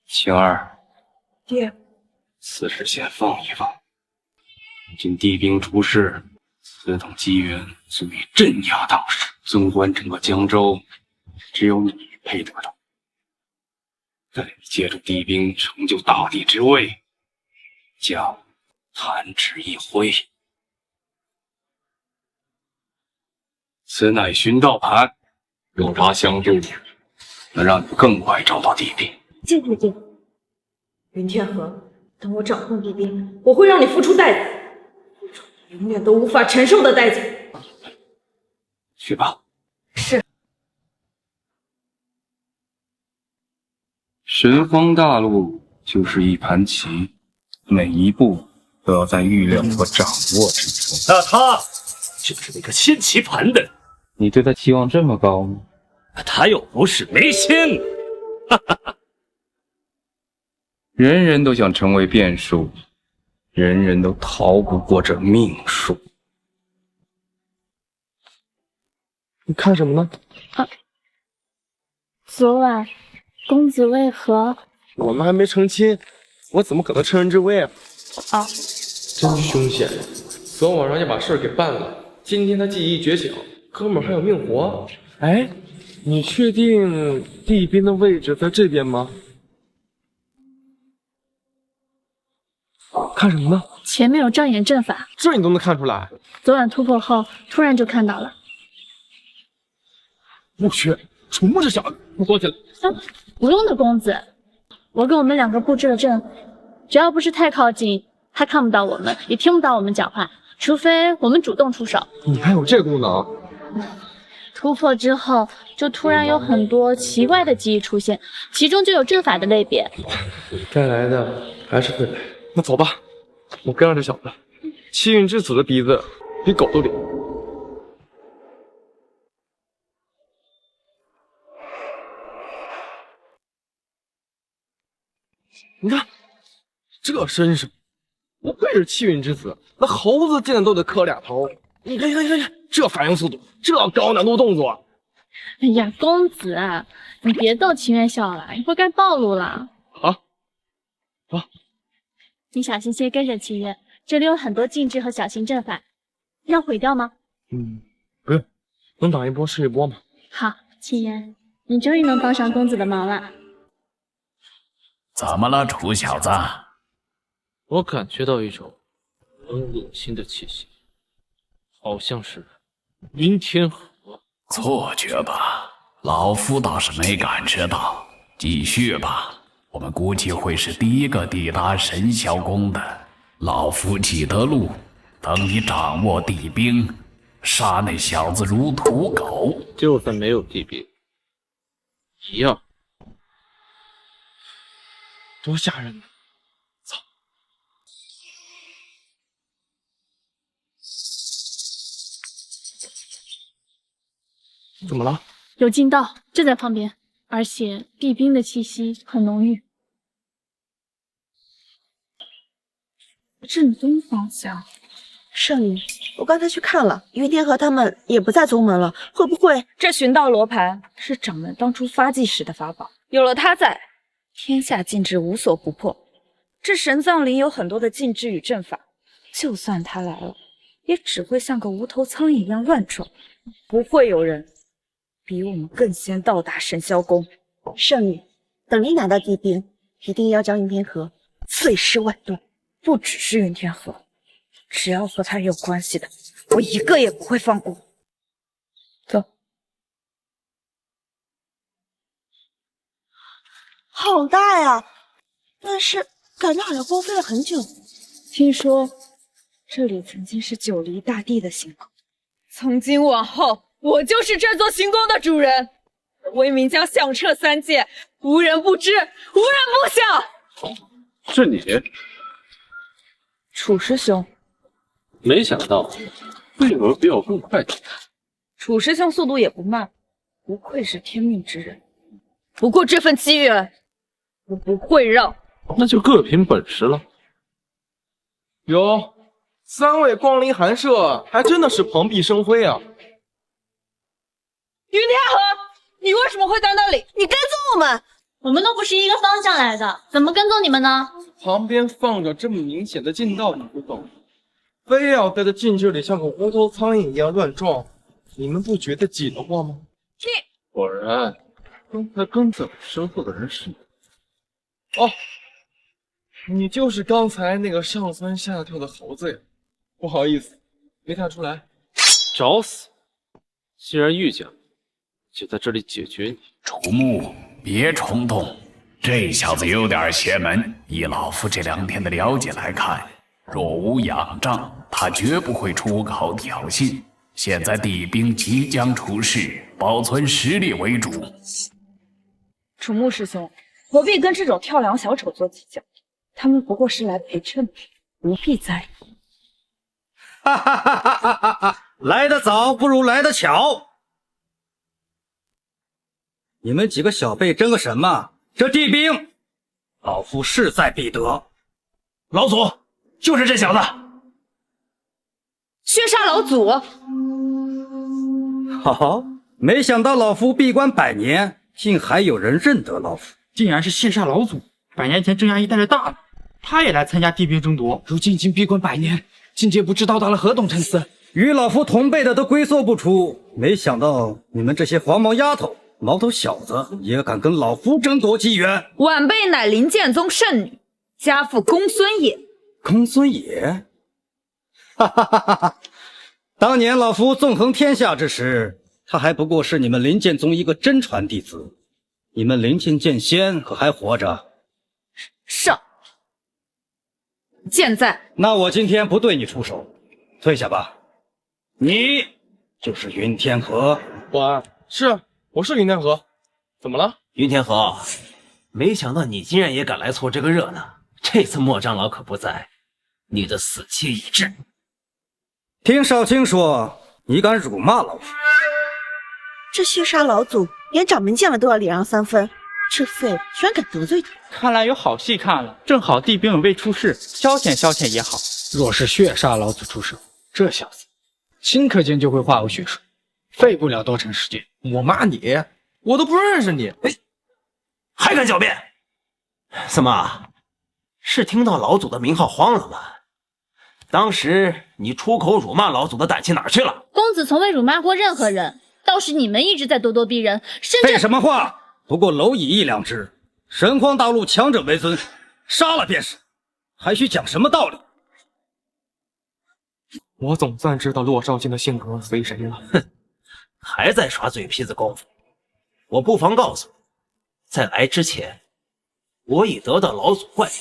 晴儿，爹，此事先放一放。如今帝兵出世，此等机缘足以镇压当时，纵观整个江州，只有你配得到。待你借助帝兵成就大帝之位，将弹指一挥，此乃寻道盘，有它相助，能让你更快找到帝兵。谢谢爹。云天河，等我掌控帝兵，我会让你付出代价，永远都无法承受的代价。去吧。是。神荒大陆就是一盘棋，每一步都要在预料和掌握之中。那他就是那个牵棋盘的，你对他期望这么高吗？他又不是没心。哈哈哈。人人都想成为变数，人人都逃不过这命数。你看什么呢？昨晚公子为何？我们还没成亲，我怎么可能趁人之危啊？啊，真凶险！昨晚上就把事儿给办了，今天他记忆觉醒，哥们儿还有命活。哎，你确定帝兵的位置在这边吗？看什么呢？前面有障眼阵法，这你都能看出来？昨晚突破后，突然就看到了。我去，楚木这小子，你躲起来。不用的，公子，我给我们两个布置了阵，只要不是太靠近，他看不到我们，也听不到我们讲话，除非我们主动出手。你还有这功能？突破之后，就突然有很多奇怪的记忆出现，其中就有阵法的类别。该来的还是会来。那走吧，我跟上这小子。气运之子的鼻子比狗都灵。你看，这身手，不愧是气运之子，那猴子见了都得磕俩头。你看，这反应速度，这高难度动作。哎呀，公子，你别逗秦月笑了，一会儿该暴露了。好，走。你小心些跟着秦月，这里有很多禁制和小型阵法，要毁掉吗？不用，能挡一波是一波嘛。好，秦月，你终于能帮上公子的忙了。怎么了，楚小子？我感觉到一种很恶心的气息。好像是云天河。错觉吧，老夫倒是没感知到。继续吧，我们估计会是第一个抵达神霄宫的。老夫记得路，等你掌握地兵，杀那小子如土狗。就算没有地兵，一样。多吓人！操！怎么了？有劲道，就在旁边，而且地兵的气息很浓郁。正东方向，圣女，我刚才去看了，云天河他们也不在宗门了，会不会这寻道罗盘是掌门当初发迹时的法宝？有了它在，天下禁制无所不破。这神葬林有很多的禁制与阵法，就算他来了，也只会像个无头苍蝇一样乱撞，不会有人比我们更先到达神霄宫。圣女，等你拿到地兵，一定要将云天河碎尸万段。不只是云天河，只要和他有关系的，我一个也不会放过。走。好大呀！但是感觉好像荒废了很久。听说这里曾经是九黎大帝的行宫，从今往后，我就是这座行宫的主人，威名将响彻三界，无人不知，无人不晓。是你？楚师兄，没想到为何比我更快。楚师兄速度也不慢，不愧是天命之人。不过这份机缘，我不会让。那就各凭本事了。哟，3位光临寒舍，还真的是蓬荜生辉啊！云天河，你为什么会在那里？你跟踪我们？我们都不是一个方向来的，怎么跟踪你们呢？旁边放着这么明显的劲道，你不懂，非要在这禁制里像个无头苍蝇一样乱撞，你们不觉得挤得慌吗？果然，刚才跟在我身后的人是你。哦，你就是刚才那个上蹿下跳的猴子呀！不好意思，没看出来。找死！既然遇见了，就在这里解决你。楚木，别冲动，这小子有点邪门。以老夫这2天的了解来看，若无仰仗，他绝不会出口挑衅。现在地兵即将出世，保存实力为主。楚木师兄，何必跟这种跳梁小丑做计较？他们不过是来陪衬的，不必在意。哈哈哈哈哈哈！来得早不如来得巧。你们几个小辈争个什么？这地兵，老夫势在必得。老祖，就是这小子。血杀老祖。好，没想到老夫闭关100年，竟还有人认得老夫。竟然是血煞老祖，100年前郑衙役带着大佬，他也来参加地兵争夺。如今已经闭关100年，境界不知到达了何等层次。与老夫同辈的都龟缩不出，没想到你们这些黄毛丫头、毛头小子也敢跟老夫争夺机缘。晚辈乃灵剑宗圣女，家父公孙野。公孙野？哈哈哈哈！当年老夫纵横天下之时，他还不过是你们灵剑宗一个真传弟子。你们灵剑剑仙可还活着？上。剑在。那我今天不对你出手，退下吧。你就是云天河。我是云天河。怎么了？云天河，没想到你竟然也敢来凑这个热闹。这次莫长老可不在，你的死期已至。听少卿说，你敢辱骂老夫？这血杀老祖连掌门见了都要礼让3分，这废物居然敢得罪他！看来有好戏看了，正好地兵未出世，消遣消遣也好。若是血煞老祖出手，这小子顷刻间就会化为血水，费不了多长时间。我骂你，我都不认识你，还敢狡辩？怎么，是听到老祖的名号慌了吗？当时你出口辱骂老祖的胆气哪儿去了？公子从未辱骂过任何人，倒是你们一直在咄咄逼人，甚至……废什么话！不过蝼蚁1-2只，神荒大陆强者为尊，杀了便是，还需讲什么道理？我总算知道洛少卿的性格随谁了。哼，还在耍嘴皮子功夫。我不妨告诉你，在来之前，我已得到老祖怪力，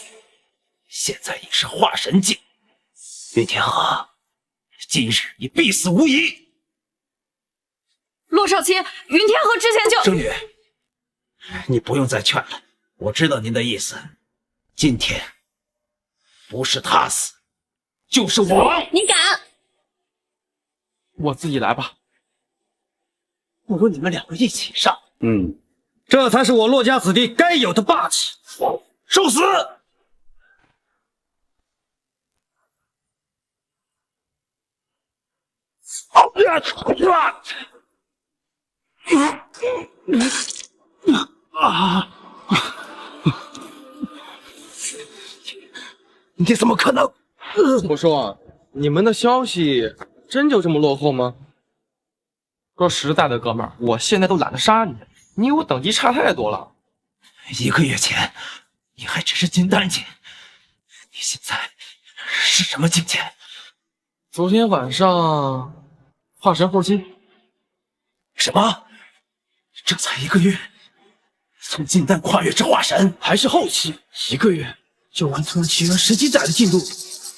现在已是化神境。云天河，今日你必死无疑。洛少卿，云天河之前就……圣女，你不用再劝了，我知道您的意思。今天不是他死，就是我。你敢？我自己来吧。不如你们两个一起上。这才是我洛家子弟该有的霸气。受死！你怎么可能？我说，你们的消息真就这么落后吗？说实在的，哥们儿，我现在都懒得杀你，你与我等级差太多了。1个月前，你还只是金丹境，你现在是什么境界？昨天晚上，化神后期。什么？这才1个月，从金丹跨越至化神，还是后期，1个月就完成了起源10几载的进度，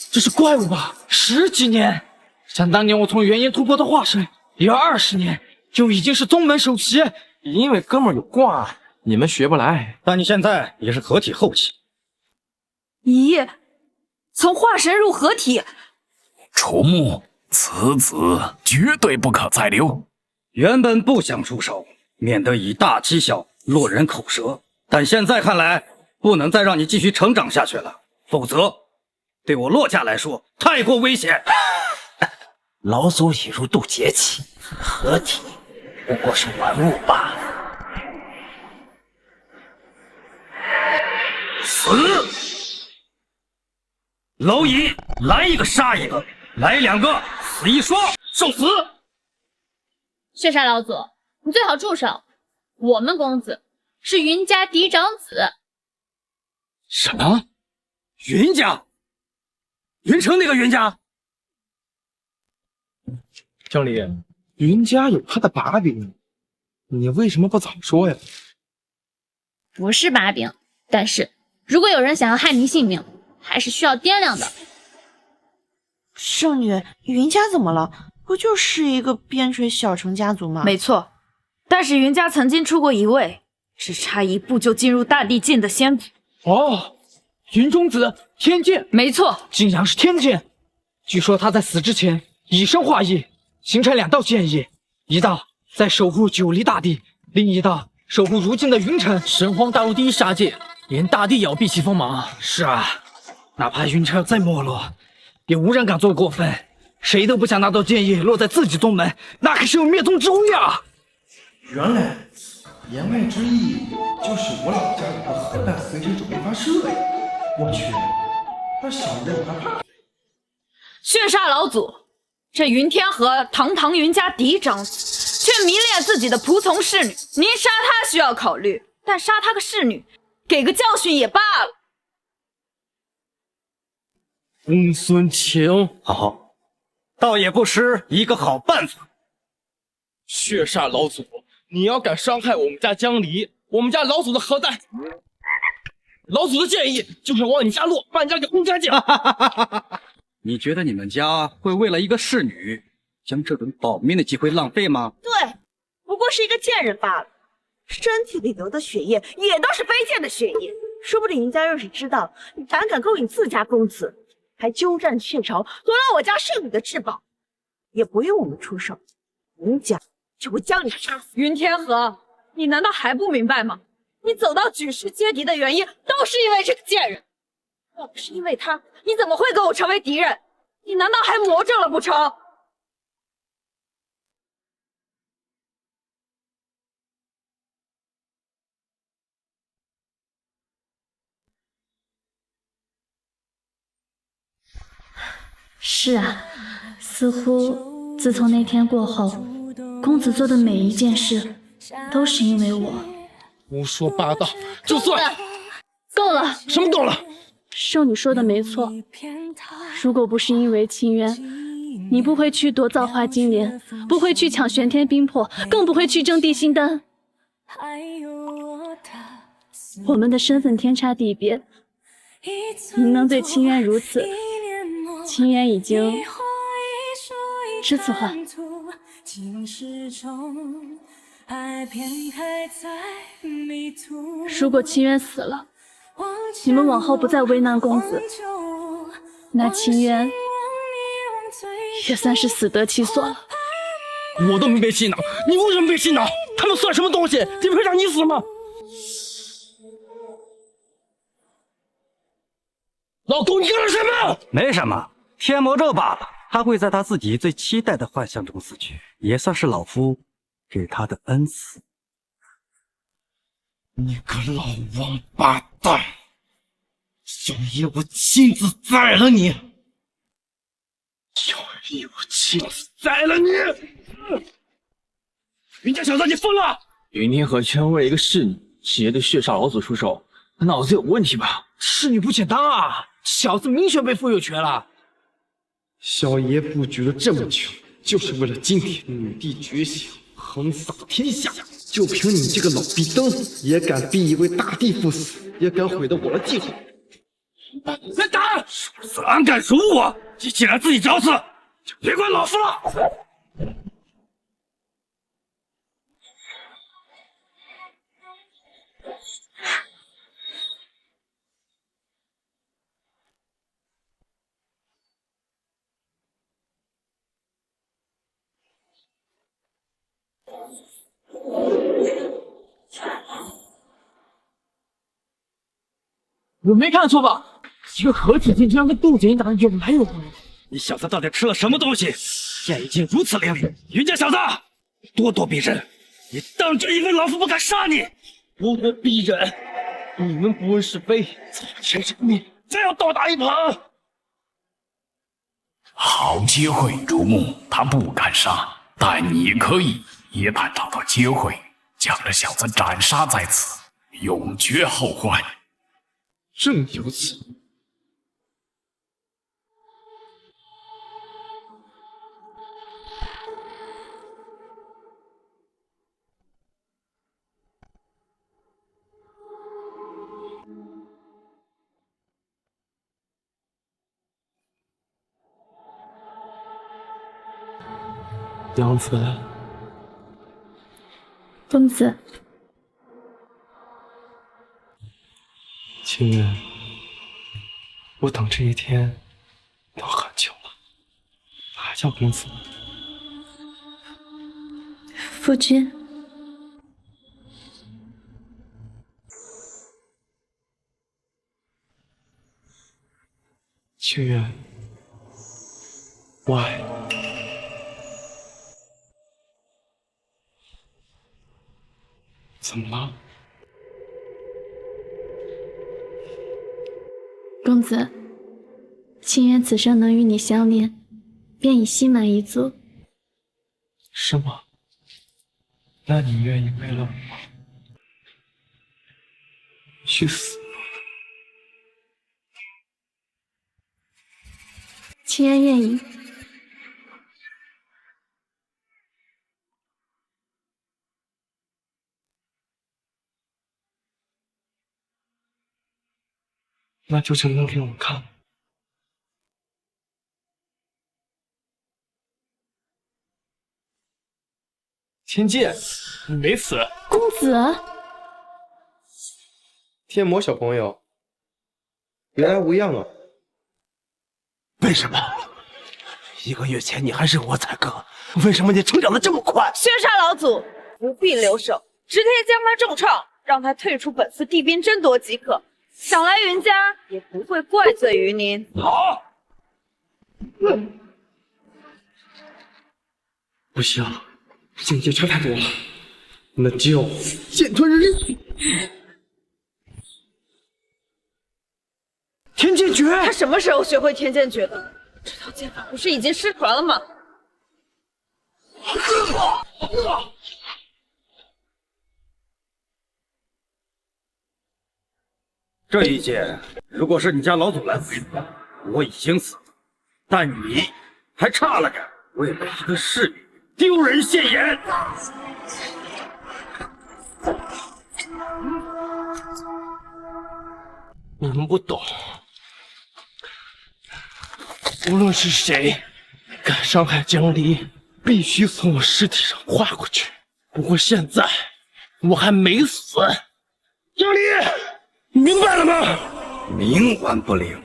这是怪物吧？10几年，想当年我从元婴突破到化神，也要20年，就已经是宗门首期。因为哥们儿有挂，你们学不来。但你现在也是合体后期。咦，从化神入合体，楚木，此子绝对不可再留。原本不想出手，免得以大欺小，落人口舌。但现在看来，不能再让你继续成长下去了，否则对我洛家来说太过危险。老祖已入渡劫期，合体不过是玩物罢了。死！蝼蚁，来一个杀一个，来2个死一双，受死！血煞老祖，你最好住手！我们公子是云家嫡长子。什么？云家？云城那个云家？经理，云家有他的把柄，你为什么不早说呀？不是把柄，但是如果有人想要害您性命，还是需要掂量的。圣女，云家怎么了？不就是一个边陲小城家族吗？没错，但是云家曾经出过一位只差1步就进入大地境的仙祖。哦，云中子天剑，没错，竟然是天剑。据说他在死之前以身化翼，形成2道剑意，一道在守护9黎大地，另一道守护如今的云城。神荒大陆第一杀戒，连大地也要避其锋芒。是啊，哪怕云城再没落，也无人敢做过分。谁都不想拿到剑意落在自己宗门，那可是有灭宗之威啊！原来言外之意就是我老家有个核弹随时准备发射呀！我去，那小人我还怕。血煞老祖，这云天河堂堂云家嫡长子，却迷恋自己的仆从侍女。您杀他需要考虑，但杀他个侍女，给个教训也罢了。公孙晴，好，倒也不失一个好办法。血煞老祖，你要敢伤害我们家江离，我们家老祖的核弹，老祖的建议就是往你家落，把你家给轰干净。你觉得你们家会为了一个侍女，将这种保命的机会浪费吗？对，不过是一个贱人罢了，身体里流的血液也都是卑贱的血液。说不定人家要是知道你胆敢勾引自家公子，还鸠占鹊巢，夺了我家圣女的至宝，也不用我们出手，人家就会将你杀死。云天河，你难道还不明白吗？你走到举世皆敌的原因，都是因为这个贱人。要不是因为他，你怎么会跟我成为敌人？你难道还魔怔了不成？是啊，似乎自从那天过后，公子做的每一件事，都是因为我。胡说八道，就算够了。什么够了？圣女说的没错，如果不是因为情缘，你不会去夺造化金莲，不会去抢玄天冰魄，更不会去争地心丹。我们的身份天差地别，您能对清渊如此，清渊已经知足了。如果清渊死了，你们往后不再为难公子，那清渊也算是死得其所了。我都没被洗脑，你为什么被洗脑？他们算什么东西？你配让你死吗？老公，你干了什么？没什么，天魔咒罢了。他会在他自己最期待的幻象中死去，也算是老夫给他的恩赐。你个老王八蛋！小爷我亲自宰了你！小爷我亲自宰了你！云家小子，你疯了！云天河居然为一个侍女直接对血煞老祖出手，他脑子有问题吧？侍女不简单啊！小子明显被赋有权了。小爷布局了这么久，就是为了今天女帝觉醒，横扫天下。就凭你这个老逼灯，也敢逼一位大帝赴死，也敢毁了我的计划。别打！死安敢属我！你既然自己找死，就别怪老夫了。我没看错吧？一个合体境居然跟杜景打有来有回。你小子到底吃了什么东西？剑已经如此凌厉，云家小子咄咄逼人，你当真以为老夫不敢杀你？咄咄逼人！你们不问是非，早前人命，再要倒打一耙！好机会，竹木，他不敢杀，但你可以一旦找到机会，将这小子斩杀在此，永绝后患。正有此。娘子，公子，清渊，我等这一天都很久了，还叫公子？夫君，清渊，我爱你。怎么了？公子，清渊此生能与你相恋，便已心满意足。是吗？那你愿意为了我去死？清渊愿意。那就证明给我看。天剑，你没死。公子，天魔小朋友，原来无恙啊！为什么1个月前你还是我宰割？为什么你成长的这么快？血煞老祖不必留手，直接将他重创，让他退出本次地兵争夺即可。想来云家也不会怪罪于您。好，不行，境界差太多了，那就剑吞人血。天剑诀，他什么时候学会天剑诀的？这套剑法不是已经失传了吗？这一剑，如果是你家老祖来回的，我已经死了。但你还差了点，为了一个侍女丢人现眼。你们不懂，无论是谁敢伤害江离，必须从我尸体上划过去。不过现在我还没死，江离，你明白了吗？冥顽不灵，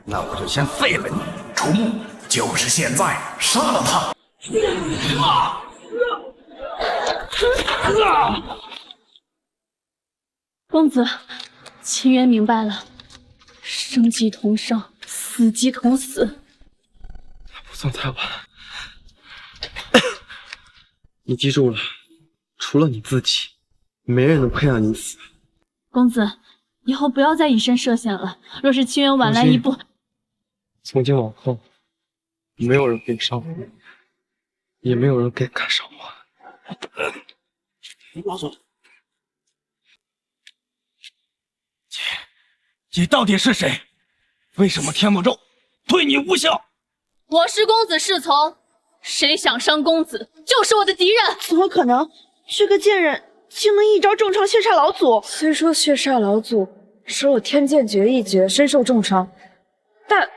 那我就先废了你。楚木，就是现在，杀了他！公子，秦渊明白了，生即同生，死即同死。不算太晚，你记住了，除了你自己，没人能配让你死。公子，以后不要再以身涉险了。若是秦渊晚来一步，从今往后，没有人可以伤我，也没有人可以敢伤我。老祖，你到底是谁？为什么天魔咒对你无效？我是公子侍从，谁想伤公子，就是我的敌人。怎么可能？这个贱人竟能一招重创血煞老祖！虽说血煞老祖手有天剑诀一诀，身受重伤，但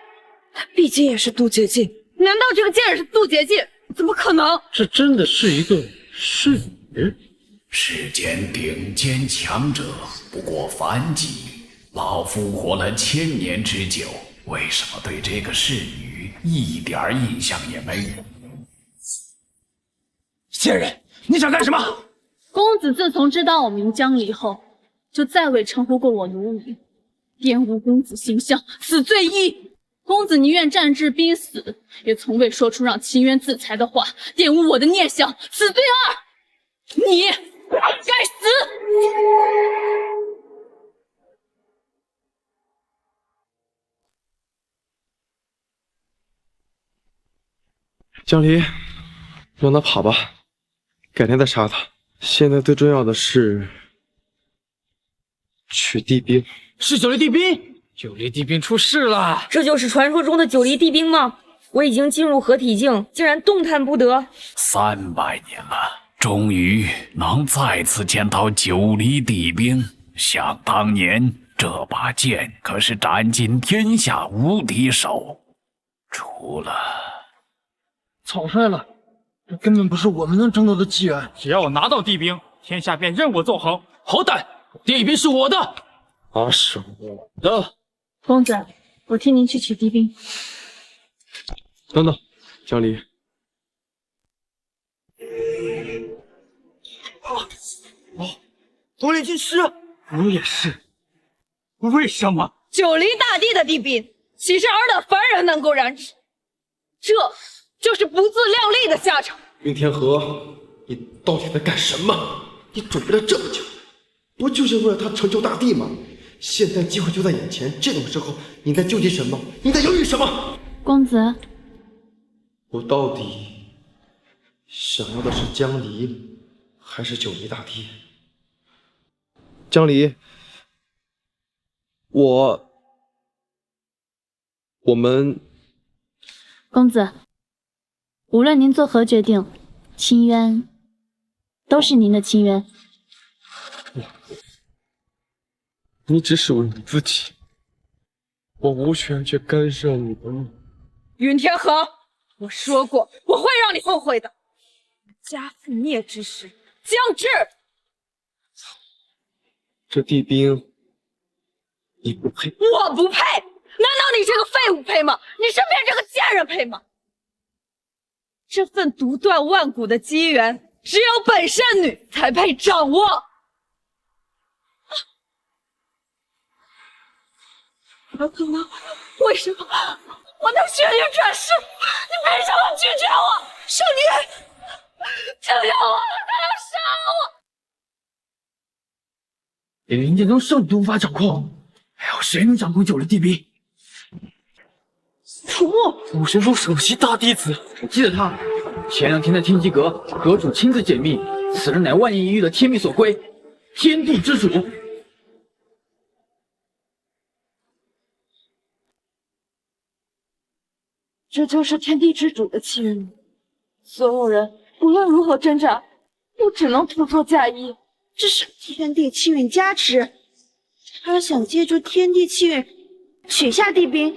他毕竟也是渡劫境。难道这个贱人是渡劫境？怎么可能？这真的是一个侍女？世间顶尖强者不过凡几，老夫活了1000年之久，为什么对这个侍女一点印象也没有？贱人，你想干什么？公子自从知道我名江离后，就再未称呼过我奴名，玷污公子形象，死罪一。公子宁愿战至濒死，也从未说出让秦渊自裁的话，玷污我的念想，死罪二。你该死！江离，让他跑吧，改天再杀他。现在最重要的是取地兵。是九黎地兵，九黎地兵出事了。这就是传说中的九黎地兵吗？我已经进入合体境，竟然动弹不得。300年了，终于能再次见到九黎地兵。想当年，这把剑可是斩尽天下无敌手，除了草率了，这根本不是我们能争夺的机缘。只要我拿到地兵，天下便任我纵横。好歹地兵是我的，他是我的。公子，我替您去取地兵。等等，江离，独立军师，我也是。为什么？九黎大帝的地兵，岂是尔等凡人能够染指？这就是不自量力的下场。云天河，你到底在干什么？你准备了这么久，不就是为了他成就大地吗？现在机会就在眼前，这种时候你在纠结什么？你在犹豫什么？公子，我到底想要的是江离，还是九黎大帝？江离，我们，公子，无论您做何决定，秦渊都是您的秦渊。你只是为了你自己，我无权去干涉你的路。云天河，我说过，我会让你后悔的。家父孽之时将至。这地兵，你不配。我不配？难道你这个废物配吗？你身边这个贱人配吗？这份独断万古的机缘，只有本圣女才配掌握。怎么可能？为什么我能血灵转世？你凭什么拒绝我？圣女，只有我才要杀我！连林剑宗圣女都无法掌控，还有谁能掌控九黎地兵？楚木，武神宗首席大弟子，我记得他。前2天在天机阁，阁主亲自解密，此人乃万年一遇的天命所归，天地之主。这就是天地之主的气运，所有人无论如何挣扎，都只能徒作嫁衣。这是天地气运加持，他想借助天地气运取下帝兵。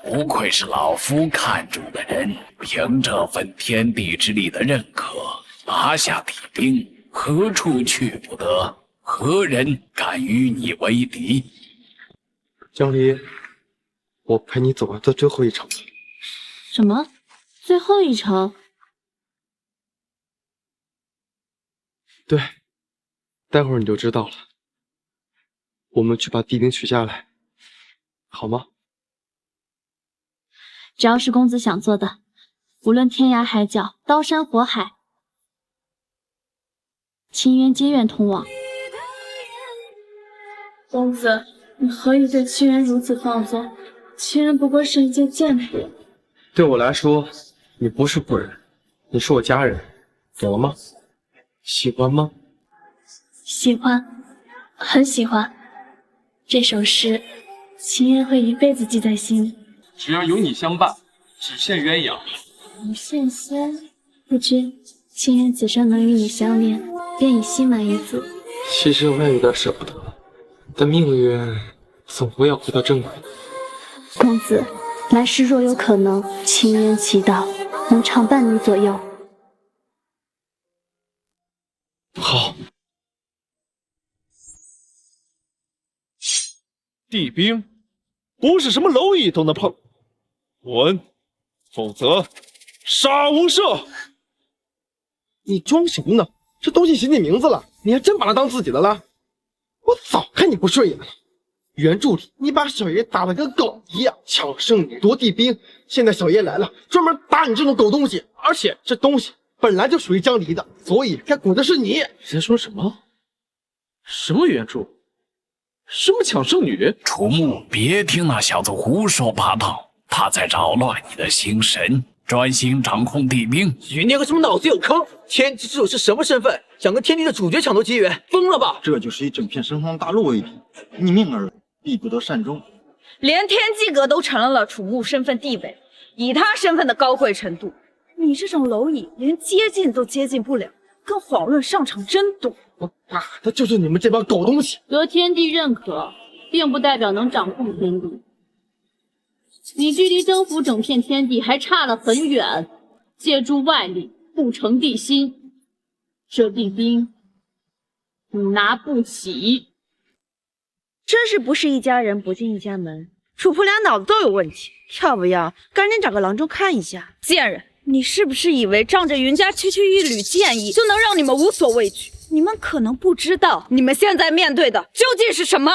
不愧是老夫看中的人，凭这份天地之力的认可，拿下帝兵，何处去不得？何人敢与你为敌？江离，我陪你走完这最后一场。什么？最后一场？对，待会儿你就知道了。我们去把帝兵取下来，好吗？只要是公子想做的，无论天涯海角、刀山火海，情缘皆愿同往。公子，你何以对清源如此放纵？清源不过是一介贱婢。对我来说，你不是贵人，你是我家人，懂了吗？喜欢吗？喜欢，很喜欢。这首诗，清源会一辈子记在心里。只要有你相伴，只羡鸳鸯。无羡仙，不知清源此生能与你相恋，便已心满意足。其实我也有点舍不得，但命运总会要回到正轨的。公子，来世若有可能，清源祈祷能常伴你左右。好。帝兵不是什么蝼蚁都能碰，滚，否则杀无赦！你装什么呢？这东西写你名字了，你还真把它当自己的了？我早看你不顺眼了。原著里你把小爷打得跟狗一样，抢圣女夺帝兵，现在小爷来了，专门打你这种狗东西，而且这东西本来就属于江离的，所以该滚的是你。你在说什么？什么原著？什么抢圣女？楚木，别听那小子胡说八道，他在扰乱你的心神，专心掌控帝兵。云天和什么脑子有坑？天地之主是什么身份？想跟天地的主角抢夺机缘，疯了吧？这就是以整片神荒大陆为敌，逆命而为，必不得善终。连天机阁都承认了楚木身份地位，以他身份的高贵程度，你这种蝼蚁连接近都接近不了，更遑论上场争夺。我打的就是你们这帮狗东西！得天地认可，并不代表能掌控天地。你距离征服整片天地还差了很远，借助外力不成地心，这帝兵你拿不起。真是不是一家人不进一家门，楚仆俩脑子都有问题，要不要赶紧找个郎中看一下？贱人，你是不是以为仗着云家区区一缕剑意就能让你们无所畏惧？你们可能不知道，你们现在面对的究竟是什么？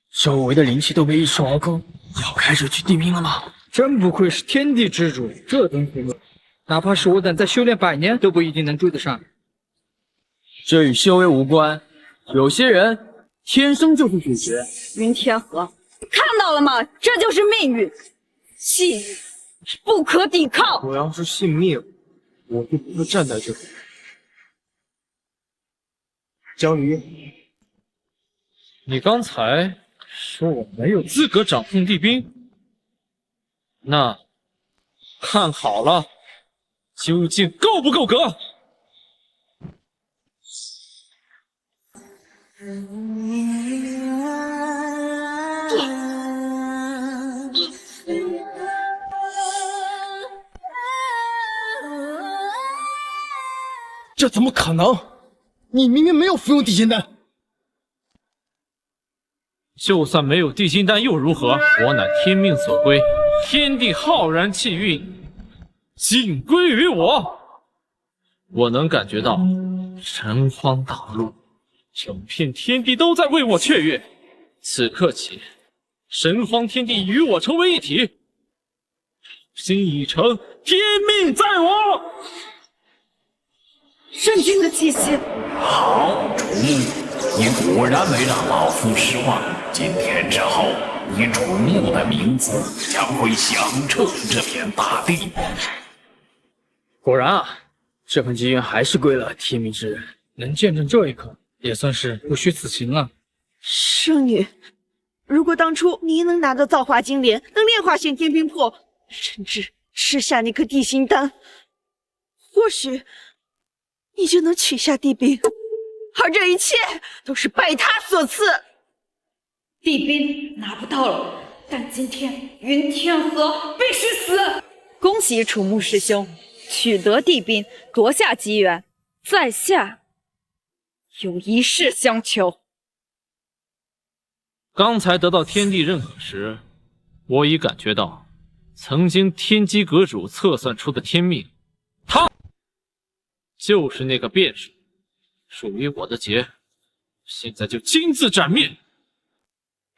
周围的灵气都被一扫而空，要开始取地兵了吗？真不愧是天地之主，这东西哪怕是我等再修炼100年，都不一定能追得上。这与修为无关，有些人天生就是主角。云天河，看到了吗？这就是命运，气运不可抵抗。我要是信命，我就不会站在这里。江离，你刚才说我没有资格掌控帝兵，那看好了，究竟够不够格？这怎么可能？你明明没有服用地心丹。就算没有地心丹又如何？我乃天命所归，天地浩然气运尽归于我。我能感觉到神荒大陆，整片天地都在为我雀跃。此刻起，神荒天地与我成为一体，心已成，天命在我。圣君的气息。好，楚木，你果然没让老夫失望。今天之后，你楚木的名字将会响彻这片大地。果然啊，这份机缘还是归了天命之人。能见证这一刻，也算是不虚此行了。圣女，如果当初你能拿到造化金莲，能炼化先天冰魄，甚至吃下那颗地心丹，或许你就能取下地冰。而这一切都是拜他所赐。地冰拿不到了，但今天云天河必须死！恭喜楚木师兄取得地冰，夺下机缘，在下有一事相求。刚才得到天地认可时，我已感觉到，曾经天机阁主测算出的天命，他就是那个变数，属于我的劫，现在就亲自斩灭。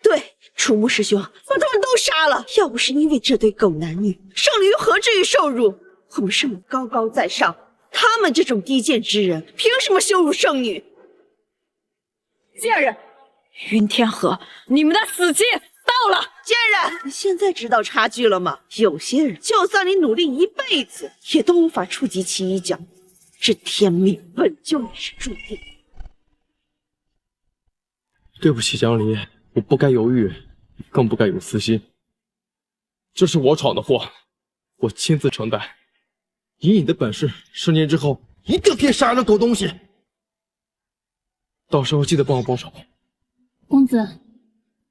对，楚木师兄，把他们都杀了！要不是因为这对狗男女，圣女又何至于受辱？我们圣母高高在上，他们这种低贱之人，凭什么羞辱圣女？贱人！云天河，你们的死期到了！贱人，你现在知道差距了吗？有些人，就算你努力一辈子，也都无法触及其一角。这天命本就已是注定。对不起，江离，我不该犹豫，更不该有私心。这是我闯的祸，我亲自承担。以你的本事，10年之后一定可以杀了狗东西。到时候记得帮我报仇。公子，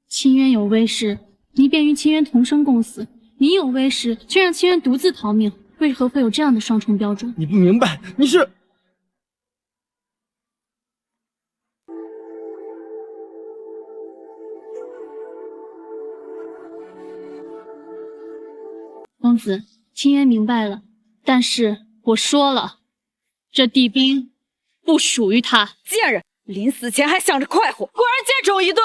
清渊有威势，你便与清渊同生共死；你有威势，却让清渊独自逃命，为何会有这样的双重标准？你不明白，你是……公子，清渊明白了，但是我说了，这地冰不属于他。贱人，临死前还想着快活，果然奸种一对。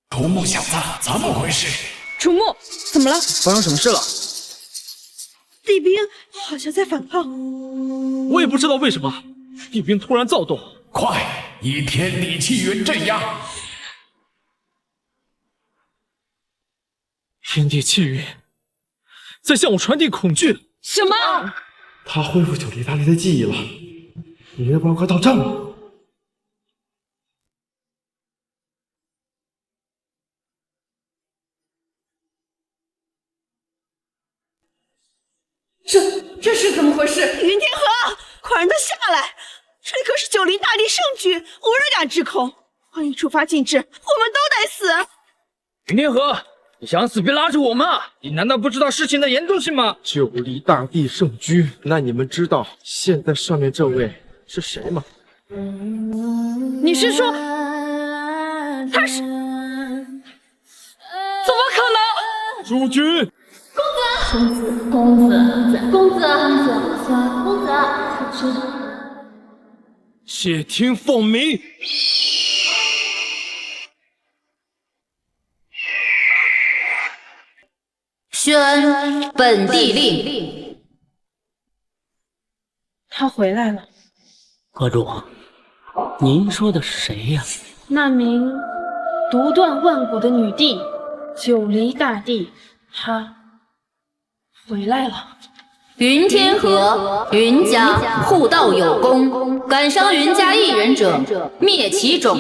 楚木小子，怎么回事？楚木，怎么了？发生什么事了？地冰好像在反抗。我也不知道为什么，地冰突然躁动。快，以天地气云镇压！天地气云在向我传递恐惧。什么？他恢复九黎大帝的记忆了，你要不要快到账了？这是怎么回事？云天河，快让他下来！这可是九黎大帝圣举，无人敢制空。万一触发禁制，我们都得死。云天河，你想死别拉着我们啊！你难道不知道事情的严重性吗？九黎大帝圣居，那你们知道现在上面这位是谁吗？你是说他是？怎么可能？诸君。公子，且听凤鸣。宣本地令。他回来了。阁主，您说的是谁呀？那名独断万古的女帝，九黎大帝，她回来了。云天河，云家护道有功，敢伤云家一人者，灭其种；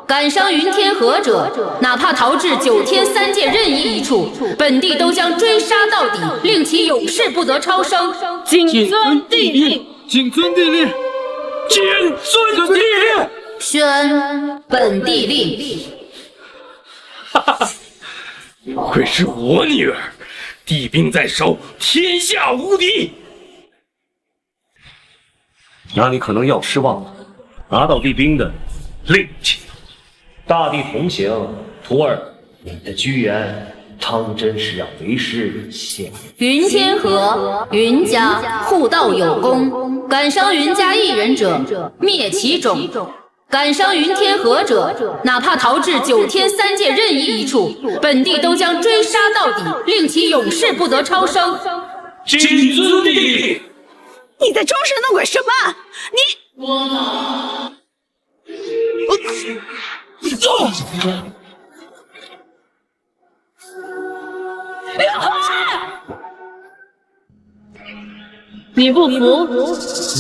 敢伤云天河者，哪怕逃至9天3界任意一处，本地都将追杀到底，令其永世不得超生。谨遵地令。谨遵地令。谨遵地令。宣本地令。哈哈，不愧是我女儿。地兵在手，天下无敌。那你可能要失望了，拿到地兵的另请。大地同行，徒儿，你的居延，当真是让为师羡慕。云天河，云家护道有功，敢伤云家一人者，灭其种；敢伤云天河者，哪怕逃至9天3界任意一处，本地都将追杀到底，令其永世不得超生。谨遵地令。你在装神弄鬼什么？你走！你不服？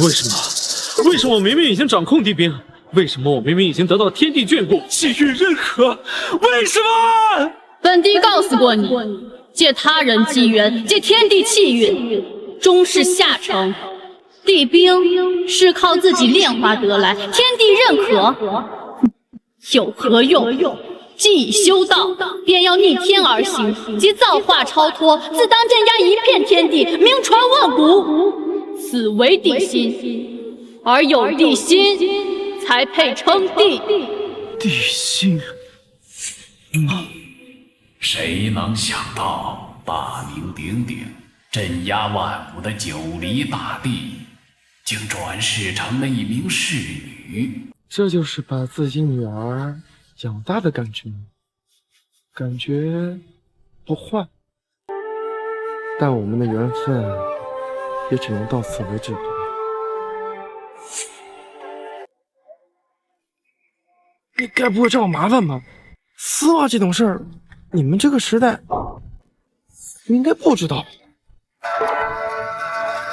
为什么？为什么我明明已经掌控地兵？为什么我明明已经得到天地眷顾，气运认可？为什么？本帝告诉过你，借他人机缘，借天地气运，终是下乘。地兵是靠自己炼化得来，天地认可，有何用？既已修道，便要逆天而行，即造化超脱，自当镇压一片天地，名传万古。此为地心，而有地心，才配称帝。地心。谁能想到大名鼎鼎、镇压万物的九黎大帝，竟转世成了一名侍女？这就是把自己女儿养大的感觉，感觉不坏。但我们的缘分也只能到此为止了。你该不会找我麻烦吧？丝袜这种事儿，你们这个时代应该不知道。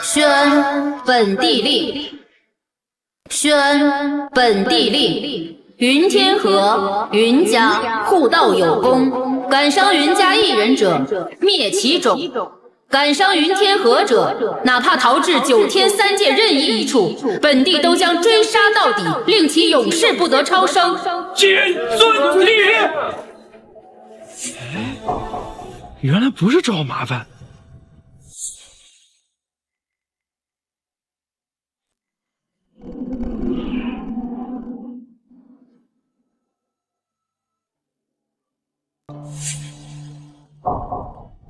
宣本地令，宣本地令。云天河、云家互道有功，敢伤云家一人者，灭其种；敢伤云天河者，哪怕逃至9天3界任意一处，本地都将追杀到底，令其永世不得超生。谨遵令。原来不是找我麻烦。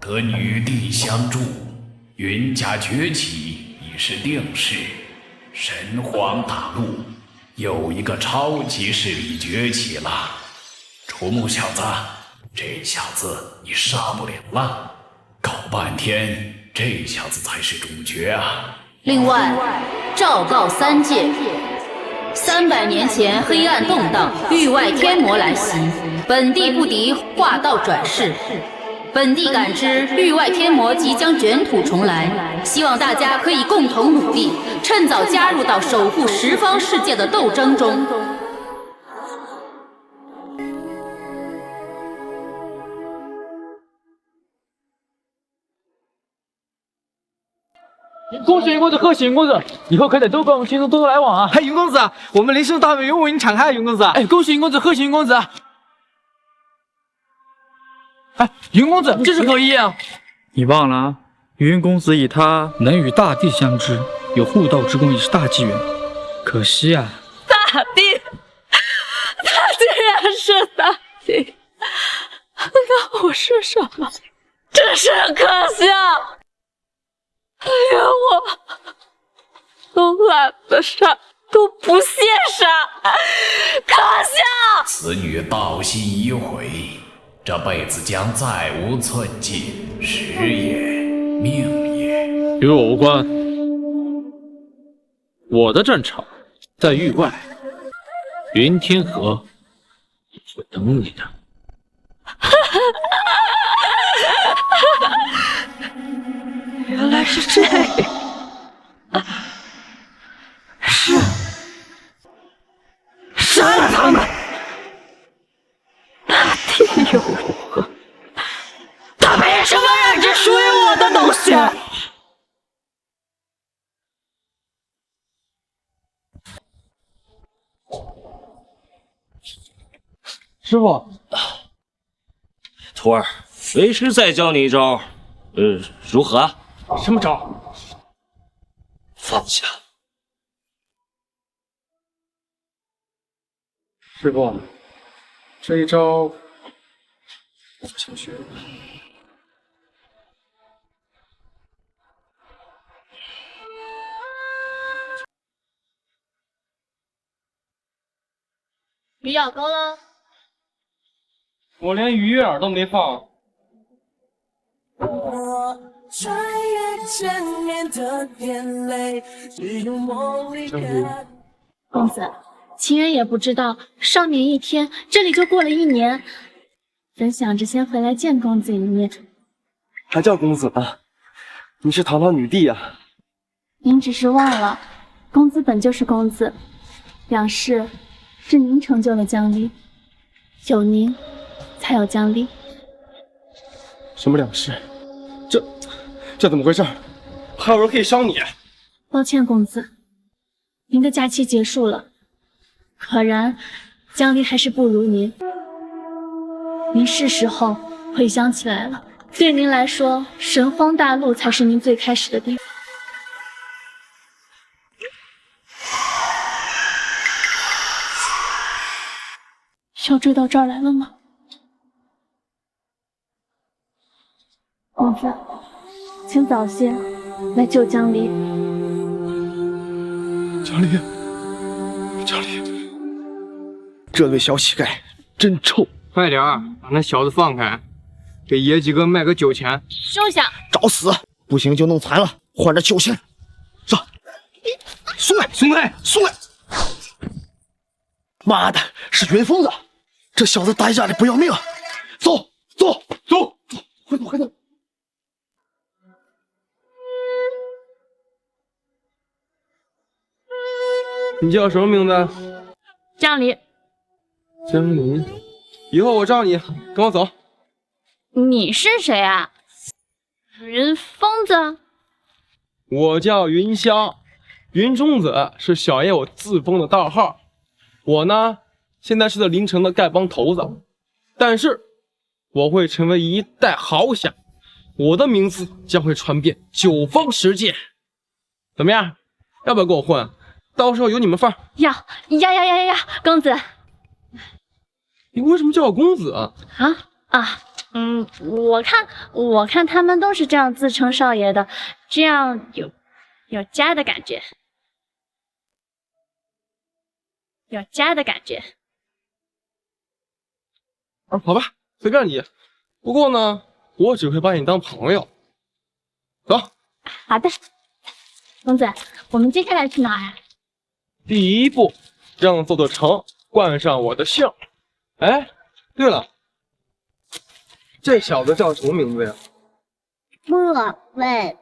得女帝相助，云家崛起已是定势。神皇大陆有一个超级势力崛起了。楚木小子，这小子你杀不了了，搞半天这小子才是主角啊！另外，昭告3界，300年前黑暗动荡，域外天魔来袭，本地不敌，化道转世。本地感知域外天魔即将卷土重来，希望大家可以共同努力，趁早加入到守护十方世界的斗争中。恭喜云公子，贺喜云公子，以后可得多跟我们青松多多来往啊！哎，云公子，我们林氏大门永为你敞开，云公子。哎，恭喜云公子，贺喜云公子。哎，云公子，这是何意啊？你忘了啊？云公子以他能与大帝相知，有护道之功，也是大机缘。可惜啊，大帝，他竟然是大帝，那我是什么？真是可笑！连我都懒得杀，都不屑杀，可笑！此女道心已毁，这辈子将再无寸进，时也，命也。与我无关，我的战场在域外，云天河会等你的。原来是这样，杀了他们！那地又如何？他凭什么认这属于我的东西？师傅，徒儿，为师再教你一招，如何？什么招？放下。师傅，这一招我不想学。鱼咬钩了，我连鱼饵都没放。穿越千年的眼泪，只有梦里公子，秦渊也不知道，少年一天，这里就过了1年。本想着先回来见公子一面，还叫公子啊？你是堂堂女帝啊！您只是忘了，公子本就是公子，两世是您成就了江离，有您才有江离。什么两世？这怎么回事？还有人可以伤你？抱歉，公子，您的假期结束了，可然江离还是不如您。您是时候回想起来了，对您来说，神荒大陆才是您最开始的地方。要追到这儿来了吗？公子，请早些来救江离。江离，这对小乞丐真臭！快点儿把那小子放开，给爷几个卖个酒钱。收下！找死！不行就弄残了，换点酒钱。上！松开！松开！松开！妈的，是云疯子！这小子打架的不要命！走！快走！你叫什么名字？江离。江离，以后我罩你，跟我走。你是谁啊？云疯子？我叫云霄，云中子是小爷我自封的道号。我呢，现在是这凌城的丐帮头子，但是我会成为一代豪侠，我的名字将会传遍9方10界。怎么样？要不要跟我混？到时候有你们份儿。要，公子。你为什么叫我公子啊？我看他们都是这样自称少爷的，这样有家的感觉，好吧，随便你。不过呢，我只会把你当朋友。走。好的，公子，我们接下来去哪呀？第一步，让这座城冠上我的姓。哎，对了，这小子叫什么名字呀？莫问。